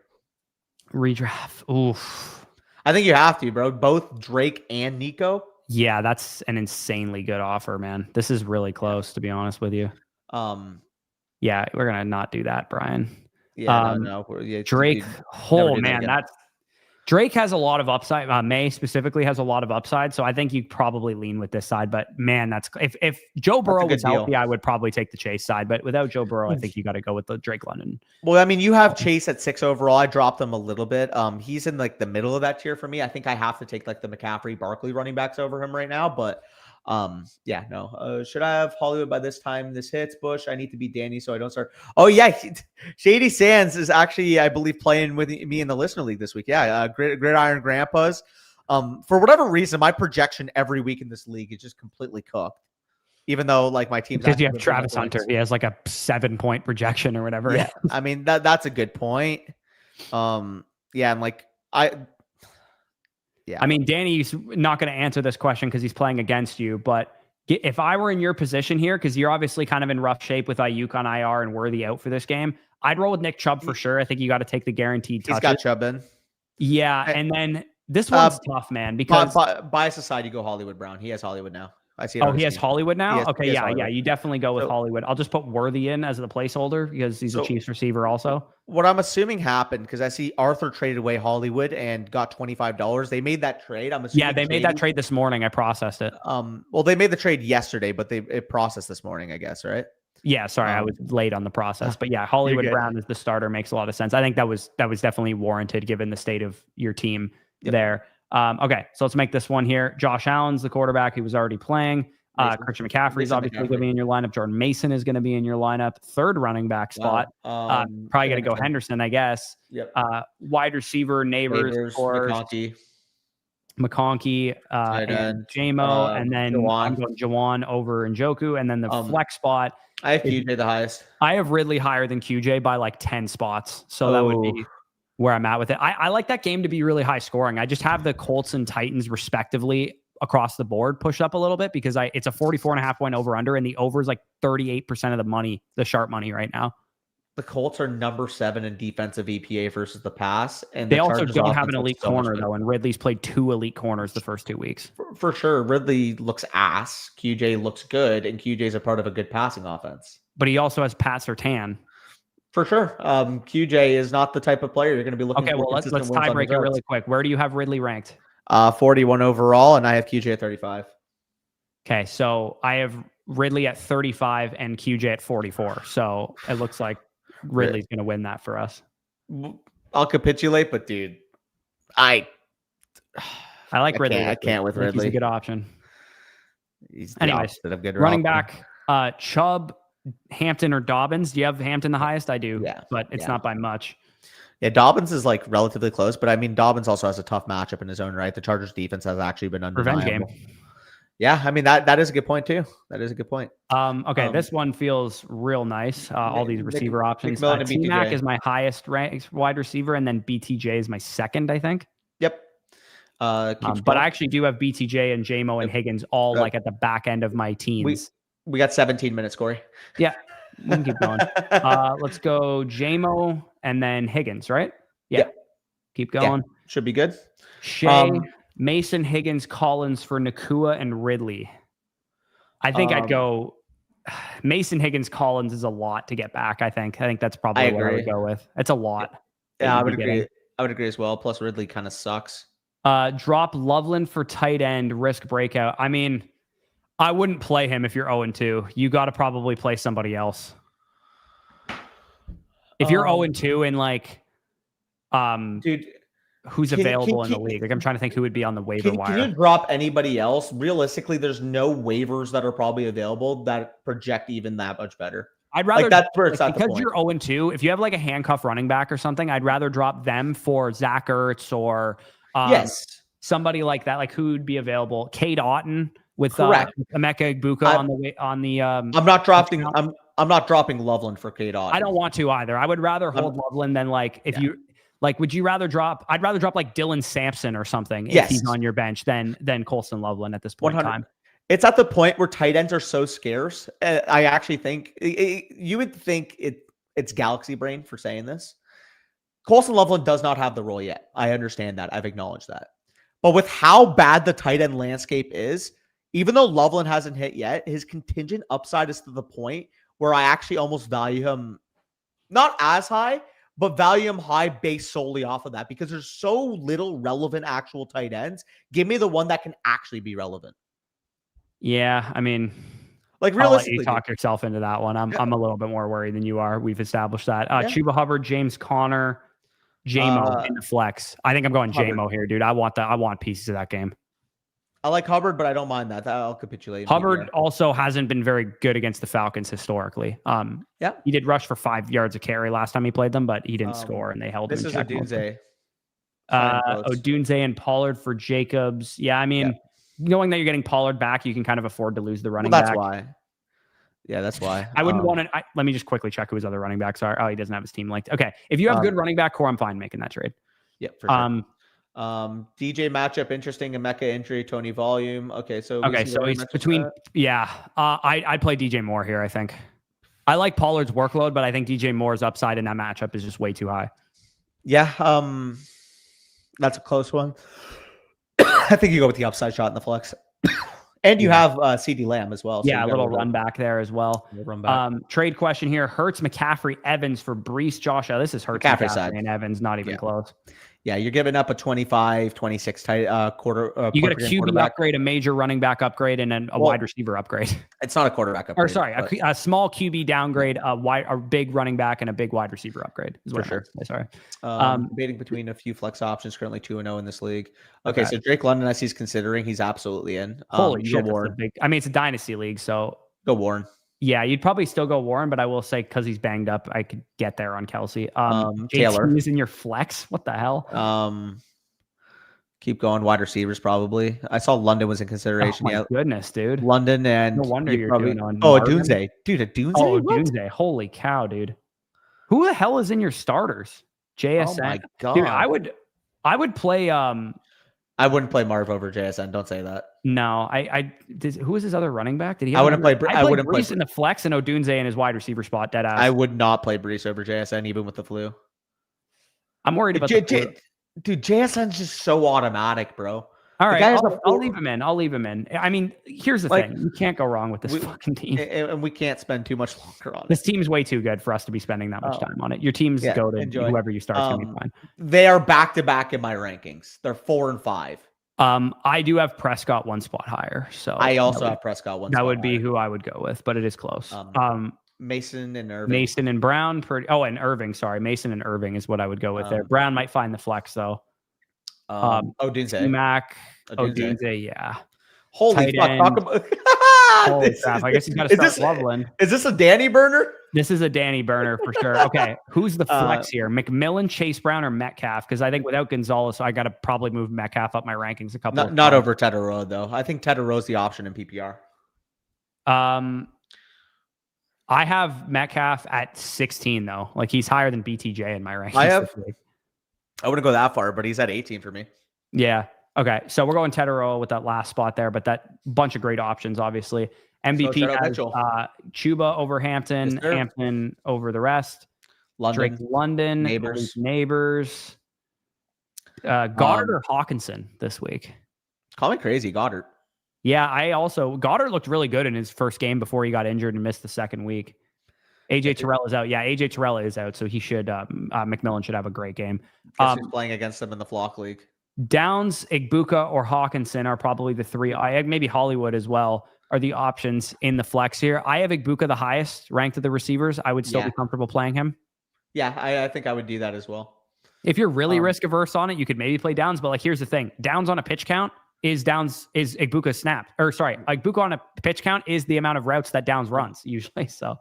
Redraft. Oof. I think you have to, bro. Both Drake and Nico. Yeah, that's an insanely good offer, man. This is really close, to be honest with you. Yeah, we're gonna not do that, Brian. Yeah, no. Drake. Oh man, Drake has a lot of upside. May specifically has a lot of upside, so I think you probably lean with this side. But man, that's if Joe Burrow was healthy, I would probably take the Chase side. But without Joe Burrow, I think you got to go with the Drake London. Well, I mean, you have Chase at 6 overall. I dropped him a little bit. He's in like the middle of that tier for me. I think I have to take like the McCaffrey, Barkley running backs over him right now. But yeah, no. Should I have Hollywood by this time this hits? Bush, I need to beat Danny so I don't start. Oh yeah, Shady Sands is actually, I believe, playing with me in the listener league this week. Yeah, Gridiron Grandpas. For whatever reason, my projection every week in this league is just completely cooked. Even though like my team's because you have Travis Hunter, he has like a 7-point projection or whatever. Yeah, I mean that's a good point. Yeah, and like yeah. I mean, Danny's not going to answer this question because he's playing against you. But if I were in your position here, because you're obviously kind of in rough shape with Ayuk on IR and Worthy out for this game, I'd roll with Nick Chubb for sure. I think you got to take the guaranteed touches. He's got Chubb in. Yeah, and then this one's tough, man. Because bias aside, you go Hollywood Brown. He has Hollywood now. I see. He has Hollywood now? Okay, yeah. You definitely go with Hollywood. I'll just put Worthy in as the placeholder because he's a Chiefs receiver also. What I'm assuming happened, because I see Arthur traded away Hollywood and got $25. They made that trade. I'm assuming. Yeah, they made that trade this morning. I processed it. Well, they made the trade yesterday, but it processed this morning, I guess, right? Yeah, sorry, I was late on the process. But yeah, Hollywood Brown as the starter makes a lot of sense. I think that was definitely warranted given the state of your team there. Okay, so let's make this one here. Josh Allen's the quarterback. He was already playing. Christian McCaffrey is obviously going to be in your lineup. Jordan Mason is going to be in your lineup. Third running back spot. Wow. Probably going to go Henderson, I guess. Yep. Wide receiver, Neighbors, of course. McConkey, and JMO, and then I'm going Jawan over Njoku, and then the flex spot. I have QJ the highest. I have Ridley higher than QJ by like 10 spots, so that would be where I'm at with it. I like that game to be really high scoring. I just have the Colts and Titans respectively across the board pushed up a little bit because it's a 44.5 point over under, and the over is like 38% of the money, the sharp money right now. The Colts are number 7 in defensive EPA versus the pass, and they also don't have an elite corner though. And Ridley's played 2 elite corners the first 2 weeks. For sure, Ridley looks ass. QJ looks good, and QJ's a part of a good passing offense. But he also has Pat Surtain. For sure, QJ is not the type of player you're going to be looking. Okay, well let's tie break it really quick. Where do you have Ridley ranked? 41 overall, and I have QJ at 35. Okay, so I have Ridley at 35 and QJ at 44. So it looks like Ridley's going to win that for us. I'll capitulate, but dude, I like Ridley. I can't with Ridley. He's a good option. He's the opposite of good. Running back, Chubb, Hampton, or Dobbins. Do you have Hampton the highest? I do, but it's not by much. Yeah, Dobbins is like relatively close, but I mean, Dobbins also has a tough matchup in his own right. The Chargers defense has actually been undeniable. Revenge game. Yeah, I mean that is a good point too. That is a good point. Okay, this one feels real nice. All these receiver options. T-Mac is my highest ranked wide receiver, and then BTJ is my second, I think. Yep. But I actually do have BTJ and JMO and Higgins all like at the back end of my teams. We got 17 minutes, Corey. Yeah, we can keep going. Let's go JMO and then Higgins, right? Yeah. Yep. Keep going. Yeah, should be good. Shea, Mason, Higgins, Collins for Nakua and Ridley. I think I'd go Mason, Higgins, Collins is a lot to get back. I think that's probably what I would go with. It's a lot. Yeah, I would agree. I would agree as well. Plus Ridley kind of sucks. Drop Loveland for tight end, risk breakout. I mean, I wouldn't play him if you're 0-2. You got to probably play somebody else. If you're 0-2 and like, dude, who's available in the league? Like, I'm trying to think who would be on the waiver wire. Can you drop anybody else? Realistically, there's no waivers that are probably available that project even that much better. I'd rather, like, that's where it's at, because you're 0-2. If you have like a handcuff running back or something, I'd rather drop them for Zach Ertz or somebody like that. Like, who would be available? Cade Otton with Emeka Egbuka on the. I'm not dropping Loveland for Cade Otton. I don't want to either. I would rather hold Loveland than like if you. Like, would you rather drop? I'd rather drop like Dylan Sampson or something if he's on your bench than Colson Loveland at this point in time. It's at the point where tight ends are so scarce. I actually think you would think it's galaxy brain for saying this. Colson Loveland does not have the role yet. I understand that. I've acknowledged that. But with how bad the tight end landscape is, even though Loveland hasn't hit yet, his contingent upside is to the point where I actually almost value him not as high, but value him high based solely off of that because there's so little relevant actual tight ends. Give me the one that can actually be relevant. Yeah, I mean, like realistically, I'll let you talk yourself into that one. I'm a little bit more worried than you are. We've established that. Chuba Hubbard, James Conner, JMO in the flex. I think I'm going JMO here, dude. I want pieces of that game. I like Hubbard, but I don't mind that. I'll capitulate. Hubbard also hasn't been very good against the Falcons historically. He did rush for 5 yards a carry last time he played them, but he didn't score, and they held him in check. This is Odunze and Pollard for Jacobs. Yeah, I mean, knowing that you're getting Pollard back, you can kind of afford to lose the running back. That's why. Yeah, that's why. I wouldn't want to. Let me just quickly check who his other running backs are. Oh, he doesn't have his team linked. Okay, if you have good running back core, I'm fine making that trade. Yeah, for sure. DJ matchup interesting. Emeka injury, Tony volume. Okay, so he's between. I'd play DJ Moore here. I think I like Pollard's workload, but I think DJ Moore's upside in that matchup is just way too high. Yeah, that's a close one. I think you go with the upside shot in the flex, and you have CD Lamb as well. So a little run back there as well. Trade question here: Hurts, McCaffrey, Evans for Brees, Joshua. This is Hurts, McCaffrey and Evans, not even close. Yeah, you're giving up a 25, 26 quarter. You get a point per game QB quarterback. upgrade, a major running back upgrade, and then a wide receiver upgrade. It's not a quarterback upgrade. Or sorry, a small QB downgrade, a big running back, and a big wide receiver upgrade. Is what For I meant to say, sure. Sorry. Debating between a few flex options. Currently 2-0 in this league. Okay, so Drake London, as he's considering, he's absolutely in. Holy shit, Warren. that's a big. I mean, it's a dynasty league, so Go Warren. yeah, you'd probably still go Warren, but I will say because he's banged up, I could get there on Kelsey. Taylor JT is in your flex. What the hell? Keep going. Wide receivers probably. I saw London was in consideration. Oh my goodness, dude. London and no wonder you're probably doing on. Oh, a Marvin. Dunze, dude. A Dunze. Oh, What? Dunze. Holy cow, dude. Who the hell is in your starters? JSN. Oh my god, dude. I would play. I wouldn't play Marv over JSN. Don't say that. No, who was his other running back? Did he? I wouldn't play. I wouldn't play Brees in the flex and Odunze in his wide receiver spot. Dead ass. I would not play Brees over JSN, even with the flu. I'm worried about the flu. Dude, JSN's just so automatic, bro. All right, I'll leave him in. I'll leave him in. I mean, here's the thing: you can't go wrong with this fucking team, and we can't spend too much longer on it. This team's way too good for us to be spending that much time on it. Your team's go to whoever you start gonna be fine. They are back to back in my rankings. They're 4 and 5. I do have Prescott one spot higher, so I also have Prescott one. That would be who I would go with, but it is close. Mason and Irving. Mason and Brown. And Irving. Sorry, Mason and Irving is what I would go with there. Brown might find the flex though. Odunze. Mac. Odunze, yeah. Holy fuck! Talk about. Holy crap! I guess he's got to start Loveland. Is this a Danny burner? This is a Danny burner for sure. Okay, who's the flex here? McMillan, Chase Brown, or Metcalf? Because I think without Gonzalez, I got to probably move Metcalf up my rankings a couple. Not over Tedero though. I think Tedero's the option in PPR. I have Metcalf at 16 though. Like he's higher than BTJ in my rankings. I wouldn't go that far, but he's at 18 for me. Yeah. Okay. So we're going Tedero with that last spot there, but that bunch of great options, obviously. MVP has Chuba over Hampton, Hampton over the rest. Drake London, Neighbors. Goddard or Hawkinson this week? Call me crazy, Goddard. Yeah, Goddard looked really good in his first game before he got injured and missed the second week. AJ Terrell is out. Yeah, AJ Terrell is out, so he should. McMillan should have a great game. Guess who's playing against them in the Flock League? Downs, Igbuka, or Hawkinson are probably the three. Maybe Hollywood as well are the options in the flex here. I have Igbuka the highest ranked of the receivers. I would still be comfortable playing him. Yeah, I think I would do that as well. If you're really risk averse on it, you could maybe play Downs. But like, here's the thing: Downs on a pitch count is Igbuka snap. Or sorry, Igbuka on a pitch count is the amount of routes that Downs runs usually. So.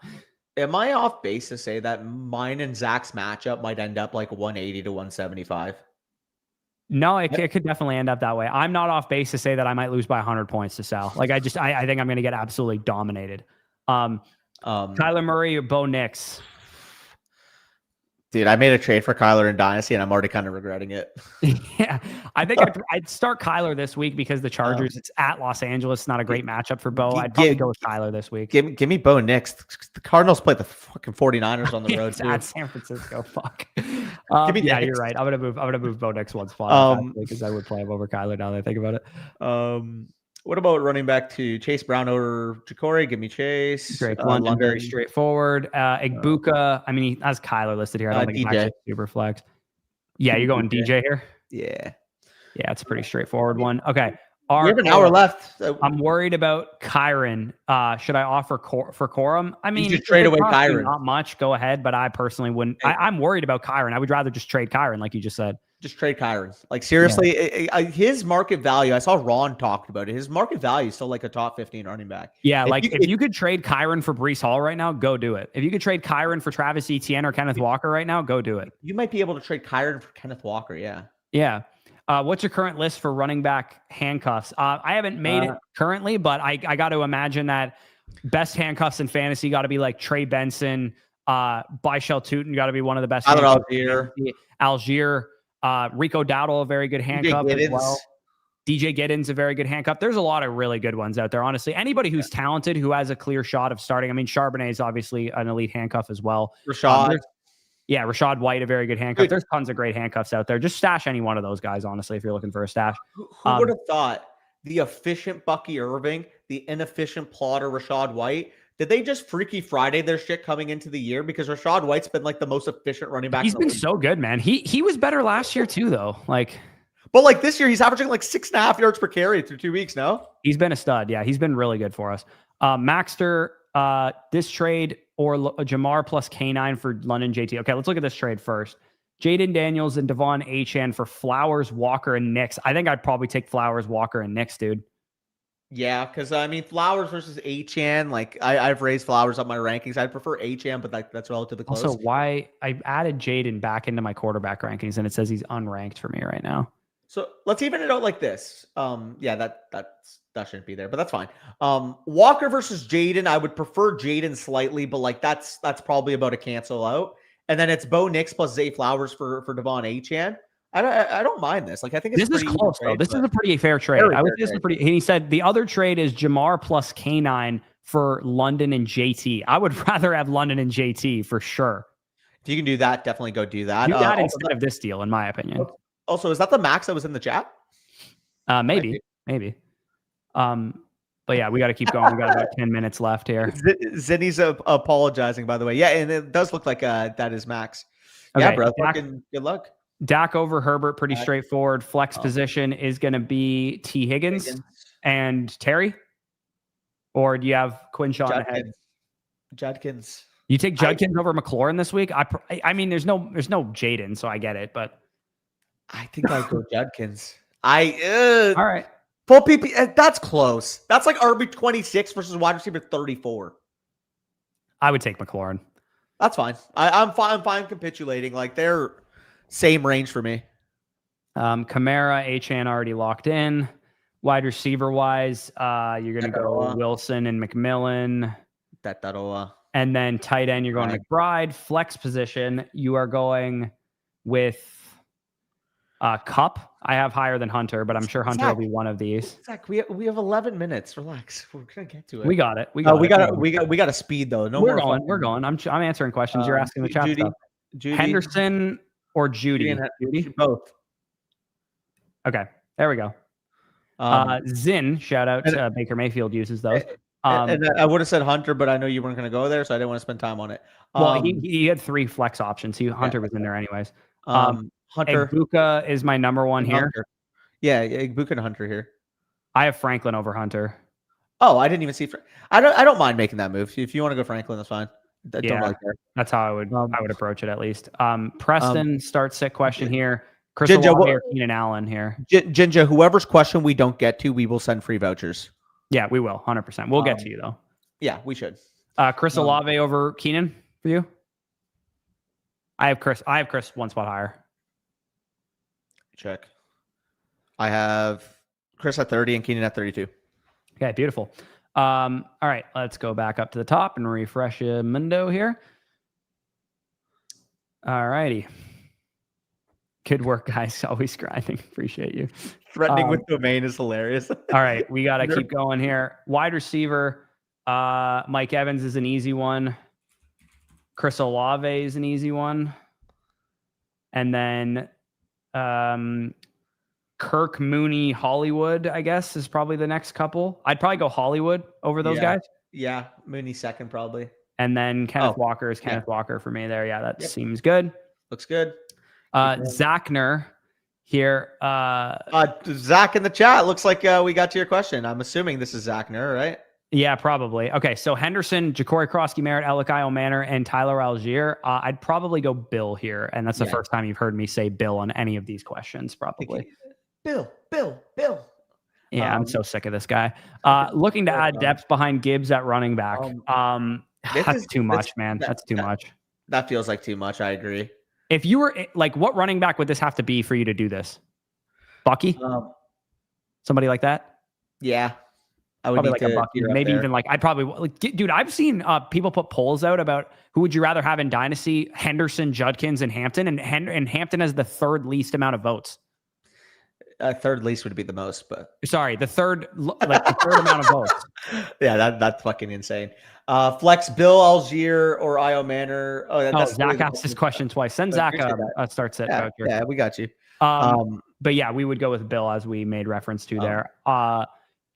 Am I off base to say that mine and Zach's matchup might end up like 180 to 175? No, it could definitely end up that way. I'm not off base to say that I might lose by 100 points to Sal. Like I think I'm going to get absolutely dominated. Kyler Murray or Bo Nix? Dude, I made a trade for Kyler in Dynasty, and I'm already kind of regretting it. Yeah, I think I'd start Kyler this week because the Chargers, it's at Los Angeles. It's not a great matchup for Bo. I'd probably go with Kyler this week. Give me Bo Nix. The Cardinals play the fucking 49ers on the road too. At San Francisco. Fuck. Yeah, you're right. I'm gonna move Bo Nix one spot because I would play him over Kyler now that I think about it. What about running back to Chase Brown or Ja'Cory? Give me Chase. Drake London, very straightforward. Igbuka. I mean, he has Kyler listed here. I don't think he's actually super flex. Yeah, you're going DJ here? Yeah. Yeah, it's a pretty straightforward one. Okay. We have an hour left. I'm worried about Kyron. Should I offer for Corum? I mean, just trade away Kyron. Not much. Go ahead, but I personally wouldn't. I'm worried about Kyron. I would rather just trade Kyron, like you just said. Just trade Kyron. Like seriously, his market value. I saw Ron talked about it. His market value is still like a top 15 running back. Yeah, if you could trade Kyron for Breece Hall right now, go do it. If you could trade Kyron for Travis Etienne or Kenneth Walker right now, go do it. You might be able to trade Kyron for Kenneth Walker. Yeah. Yeah. What's your current list for running back handcuffs? I haven't made it currently, but I got to imagine that best handcuffs in fantasy got to be like Trey Benson, Byshell Tootin got to be one of the best. Algier. Rico Dowdle, a very good handcuff as well. DJ Giddens, a very good handcuff. There's a lot of really good ones out there. Honestly, anybody who's talented, who has a clear shot of starting. I mean, Charbonnet is obviously an elite handcuff as well. Rashad White, a very good handcuff. There's tons of great handcuffs out there. Just stash any one of those guys, honestly, if you're looking for a stash. Who would have thought the efficient Bucky Irving, the inefficient plotter Rashad White Did they just Freaky Friday their shit coming into the year? Because Rashad White's been like the most efficient running back. He's in the been league. so good, man. He was better last year too, though. Like, but like this year, he's averaging like 6.5 yards per carry through 2 weeks. No, he's been a stud. Yeah, he's been really good for us. Maxter, this trade or Jamar plus K9 for London JT. Okay, let's look at this trade first. Jaden Daniels and Devon Achane for Flowers, Walker, and Nix. I think I'd probably take Flowers, Walker, and Nix, dude. Yeah, because I mean, Flowers versus Achane. Like I've raised Flowers up my rankings. I'd prefer Achane, but that's relatively close. Also, why I added Jaden back into my quarterback rankings, and it says he's unranked for me right now. So let's even it out like this. Yeah, that shouldn't be there, but that's fine. Walker versus Jaden. I would prefer Jaden slightly, but like that's probably about to cancel out. And then it's Bo Nix plus Zay Flowers for Devon Achane. I don't mind this. Like I think it's this is close though. This is a pretty fair trade. I would say this is pretty. He said the other trade is Jamar plus K9 for London and JT. I would rather have London and JT for sure. If you can do that, definitely go do that. Do that instead of this deal, in my opinion. Also, is that the max that was in the chat? Maybe. But yeah, we got to keep going. We got about 10 minutes left here. Zinny's apologizing, by the way. Yeah, and it does look like that is max. Okay, yeah, bro. Fucking good luck. Dak over Herbert, pretty straightforward. Flex position is going to be T. Higgins and Terry. Or do you have Quinshaw ahead? Judkins. You take Judkins over McLaurin this week? I mean, there's no Jaden, so I get it, but I think I'd go Judkins. All right. Full PP. That's close. That's like RB 26 versus wide receiver 34. I would take McLaurin. That's fine. I'm fine capitulating. Like they're same range for me. Kamara, Achane already locked in. Wide receiver wise, you're going to go Wilson and McMillan. And then tight end, you're going McBride. Flex position, you are going with Cup. I have higher than Hunter, but I'm sure Hunter will be one of these. Zach, we have 11 minutes. Relax. We're gonna get to it. We got it. We got to speed though. No, we're going. I'm answering questions. You're asking the chat stuff. Judy, Henderson or Judy? Judy? Both. Okay, there we go. Zin, shout out to Baker Mayfield uses those. And I would have said Hunter, but I know you weren't going to go there, so I didn't want to spend time on it. Well, he had 3 flex options. Hunter was in there anyways. Hunter. Igbuka is my number one here. Hunter. Yeah, Igbuka and Hunter here. I have Franklin over Hunter. Oh, I didn't even see. I don't mind making that move. If you want to go Franklin, that's fine. Don't really care. That's how I would approach it at least. Preston start sit question here. Chris or Keenan Allen here. Jinja, whoever's question we don't get to, we will send free vouchers. Yeah, we will. 100%. We'll get to you though. Yeah, we should. Chris Olave over Keenan for you. I have Chris one spot higher. Check. I have Chris at 30 and Keenan at 32. Okay, beautiful. All right, let's go back up to the top and refresh Mundo here. All righty. Good work, guys. Always grinding. Appreciate you. Threatening with domain is hilarious. All right, we got to keep going here. Wide receiver, Mike Evans is an easy one. Chris Olave is an easy one. And then Kirk, Mooney, Hollywood, I guess, is probably the next couple. I'd probably go Hollywood over those guys. Yeah, Mooney second probably. And then Kenneth Walker is Kenneth Walker for me there. Yeah, that seems good. Looks good. Zachner here. Zach in the chat. Looks like we got to your question. I'm assuming this is Zachner, right? Yeah, probably. Okay, so Henderson, Ja'Cory Krosky, Merritt, Kyle Manor, and Tyler Algier. I'd probably go Bill here, and that's the first time you've heard me say Bill on any of these questions, probably. Bill. Yeah, I'm so sick of this guy. Looking to add depth behind Gibbs at running back. That's too much, man. That's too much. That feels like too much. I agree. If you were like, what running back would this have to be for you to do this? Bucky? Somebody like that? Yeah. I would probably like a Bucky, maybe even like I'd probably dude. I've seen people put polls out about who would you rather have in Dynasty: Henderson, Judkins, and Hampton. And Hampton has the third least amount of votes. Third least would be the most, but sorry, the third amount of votes. Yeah, that's fucking insane. Flex Bill Algier or Io Manor. Zach asked this question twice. Send Zach starts it. Yeah, we got you. But yeah, we would go with Bill as we made reference to there.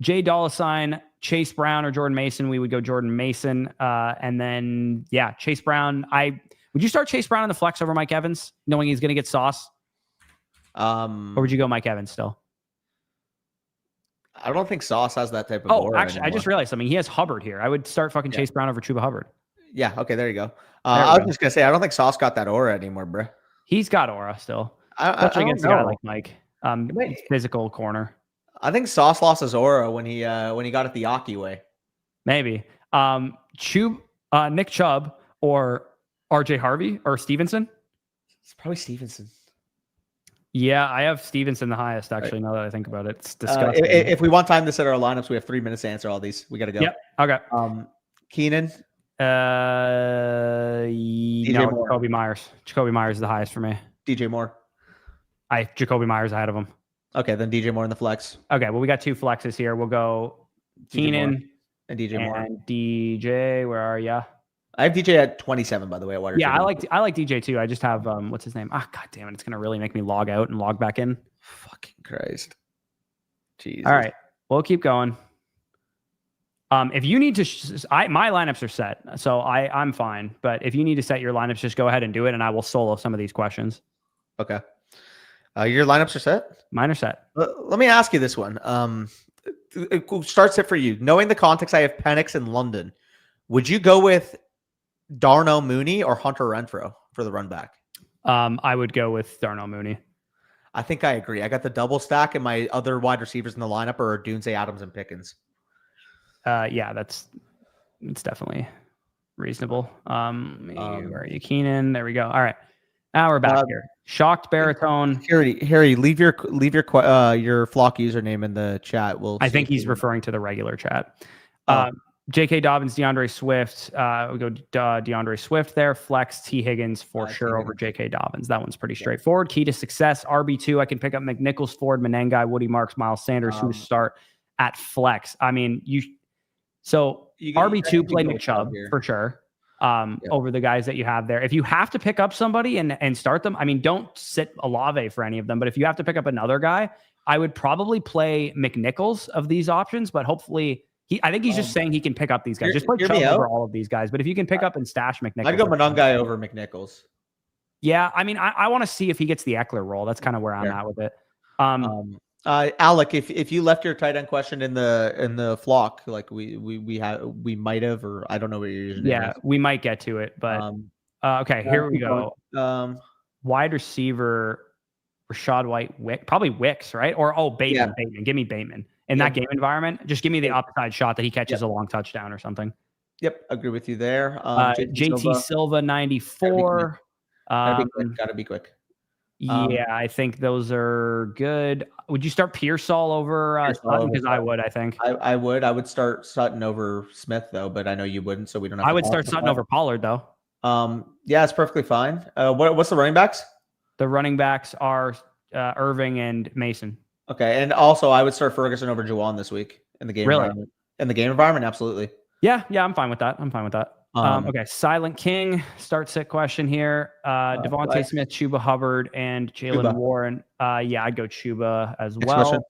Jay Dollar Sign, Chase Brown, or Jordan Mason. We would go Jordan Mason. And then, yeah, Chase Brown. Would you start Chase Brown in the flex over Mike Evans, knowing he's going to get sauce? Or would you go Mike Evans still? I don't think Sauce has that type of. Actually, I just realized something. He has Hubbard here. I would start fucking Chase Brown over Chuba Hubbard. Yeah. Okay. There you go. I was just gonna say I don't think Sauce got that aura anymore, bro. He's got aura still, I especially against a guy like Mike. Physical corner. I think Sauce lost his aura when he got it the Aki way. Maybe. Nick Chubb or RJ Harvey or Stevenson? It's probably Stevenson. Yeah, I have Stevenson the highest, actually, now that I think about it. It's disgusting. If we want time to set our lineups, we have 3 minutes to answer all these. We got to go. Yep. Okay. Keenan. Moore. Jacoby Myers. Jacoby Myers is the highest for me. DJ Moore. Jacoby Myers ahead of him. Okay, then DJ Moore in the flex. Okay, well, we got 2 flexes here. We'll go Keenan and DJ Moore. And DJ, where are you? I have DJ at 27, by the way. At wide receiver. I like DJ too. I just have what's his name? God damn it! It's gonna really make me log out and log back in. Fucking Christ. Jesus. All right, we'll keep going. If you need to, my lineups are set, so I'm fine. But if you need to set your lineups, just go ahead and do it, and I will solo some of these questions. Okay. Your lineups are set? Mine are set. Let me ask you this one. Starts it for you. Knowing the context, I have Penix in London. Would you go with Darnell Mooney or Hunter Renfrow for the run back? I would go with Darnell Mooney. I think I agree. I got the double stack, and my other wide receivers in the lineup are Dunze, Adams, and Pickens. Yeah, it's definitely reasonable. Where are you, Keenan? There we go. All right, now we're back here. Shocked baritone. Harry, leave your flock username in the chat. I think he's referring to the regular chat. J.K. Dobbins, DeAndre Swift. We go DeAndre Swift there. Flex T. Higgins for sure over J.K. Dobbins. That one's pretty straightforward. Key to success. RB2. I can pick up McNichols, Ford, Menengai, Woody Marks, Miles Sanders. Who to start at flex? I mean, RB2 play Nick Chubb for sure. Over the guys that you have there. If you have to pick up somebody and start them, I mean, don't sit Olave for any of them. But if you have to pick up another guy, I would probably play McNichols of these options. But hopefully. I think he's just saying he can pick up these guys. Just put Chubb over all of these guys. But if you can pick up and stash McNichols. I'd go Menengai over McNichols. Yeah, I mean, I want to see if he gets the Eckler role. That's kind of where I'm at with it. Alec, if you left your tight end question in the flock, like we might have, or I don't know what you're using. Yeah, we might get to it, but okay, here we go. Wide receiver, Rashad White, probably Wicks, right? Or Bateman. Give me Bateman. In that game environment, just give me the upside shot that he catches a long touchdown or something. Yep, agree with you there. JT Silva 94. Gotta be quick. Yeah, I think those are good. Would you start Pearsall over Sutton? Because I would, I think. I would. I would start Sutton over Smith, though, but I know you wouldn't, so we don't have I would start Sutton over Pollard, though. Yeah, it's perfectly fine. What's the running backs? The running backs are Irving and Mason. Okay, and also I would start Ferguson over Juwan this week in the game environment. In the game environment, absolutely. Yeah, I'm fine with that. Okay, Silent King start sit question here. Devontae Smith, Chuba Hubbard, and Jalen Warren. Yeah, I'd go Chuba as well.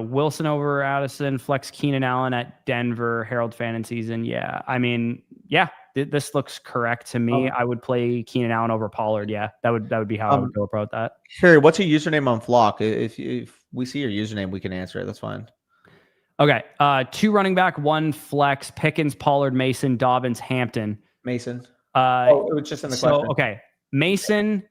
Wilson over Addison, flex Keenan Allen at Denver, Harold Fannin season. Yeah, I mean, yeah, this looks correct to me. I would play Keenan Allen over Pollard. Yeah, that would be how I would go about that. Harry, what's your username on Flock? If we see your username, we can answer it. That's fine. Okay, 2 running back, 1 flex, Pickens, Pollard, Mason, Dobbins, Hampton. Mason. It was just in the question. Okay, Mason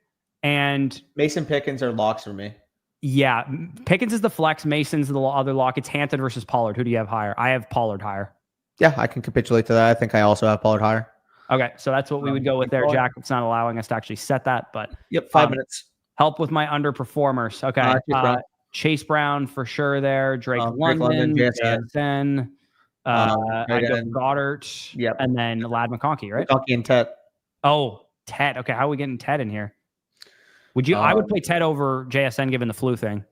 Pickens are locks for me. Yeah, Pickens is the flex, Mason's the other lock. It's Hampton versus Pollard. Who do you have higher? I have Pollard higher. Yeah, I can capitulate to that. I think I also have Pollard higher. Okay, so that's what we would go with there. Jacob's not allowing us to actually set that, but 5 minutes. Help with my underperformers. Okay, Chase Brown for sure there. Drake London, JSN. I go Goddard. Yep. And then Lad McConkey, right? McConkey and Ted. Oh, Ted. Okay, how are we getting Ted in here? Would you? I would play Ted over JSN given the flu thing.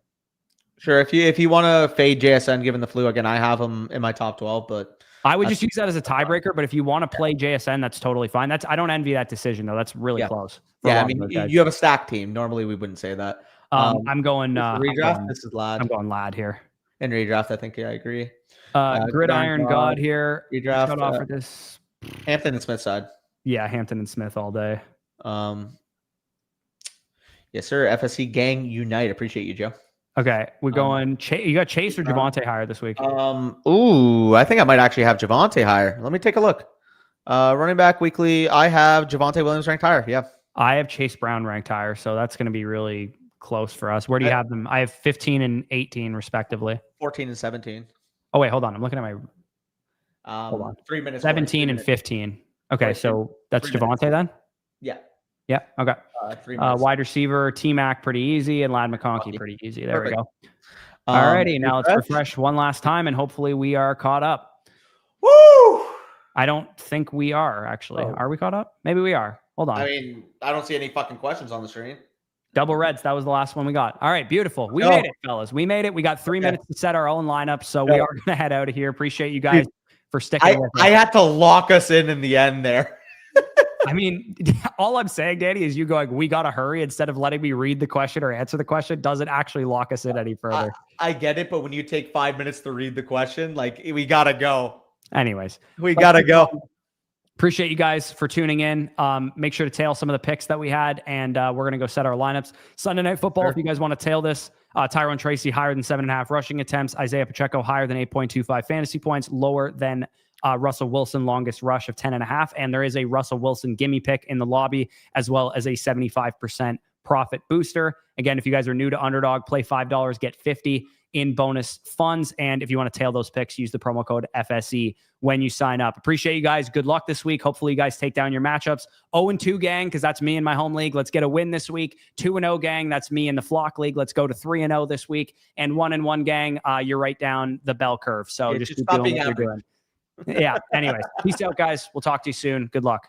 Sure. If you want to fade JSN given the flu, again, I have him in my top 12, but I would just use that as a tiebreaker. But if you want to play JSN, that's totally fine. I don't envy that decision though. That's really close. Yeah, I mean, you have a stack team. Normally, we wouldn't say that. I'm going redraft. This is Lad. I'm going Lad here. In redraft, I think I agree. Gridiron God here. Redraft. Shut off for this. Hampton and Smith side. Yeah, Hampton and Smith all day. Yes, sir. FSC gang unite. Appreciate you, Joe. Okay, we're going. You got Chase or Javonte higher this week? Ooh, I think I might actually have Javonte higher. Let me take a look. Running back weekly, I have Javonte Williams ranked higher. Yeah, I have Chase Brown ranked higher, so that's going to be really close for us. Where do you have them? I have 15 and 18 respectively. 14 and 17. Oh wait, hold on. I'm looking at my. Hold on. 3 minutes. 17 and 15. Okay, so that's Javonte then. Yeah. Yeah. Okay. 3 minutes. Wide receiver, T-Mac pretty easy, and Lad McConkey pretty easy. There we go. Alrighty, now let's refresh one last time, and hopefully we are caught up. Woo! I don't think we are actually. Oh. Are we caught up? Maybe we are. Hold on. I mean, I don't see any fucking questions on the screen. Double reds. That was the last one we got. All right, beautiful. We made it, fellas. We made it. We got 3 minutes to set our own lineup, so we are going to head out of here. Appreciate you guys for sticking with us. I had to lock us in the end there. I mean, all I'm saying, Danny, is you going, we got to hurry instead of letting me read the question or answer the question doesn't actually lock us in any further. I get it, but when you take 5 minutes to read the question, like, we got to go. Anyways. We got to go. Appreciate you guys for tuning in. Make sure to tail some of the picks that we had, and we're going to go set our lineups. Sunday Night Football, if you guys want to tail this, Tyrone Tracy higher than 7.5 rushing attempts. Isaiah Pacheco higher than 8.25 fantasy points, lower than Russell Wilson longest rush of 10.5. And there is a Russell Wilson gimme pick in the lobby, as well as a 75% profit booster. Again, if you guys are new to Underdog, play $5, get 50 in bonus funds. And if you want to tail those picks, use the promo code FSE when you sign up. Appreciate you guys. Good luck this week. Hopefully you guys take down your matchups. 0-2 gang, because that's me in my home league. Let's get a win this week. 2-0 gang, that's me in the flock league. Let's go to 3-0 this week. And 1-1 gang, you're right down the bell curve. So just keep doing what you're doing. Yeah. Anyways, peace out, guys. We'll talk to you soon. Good luck.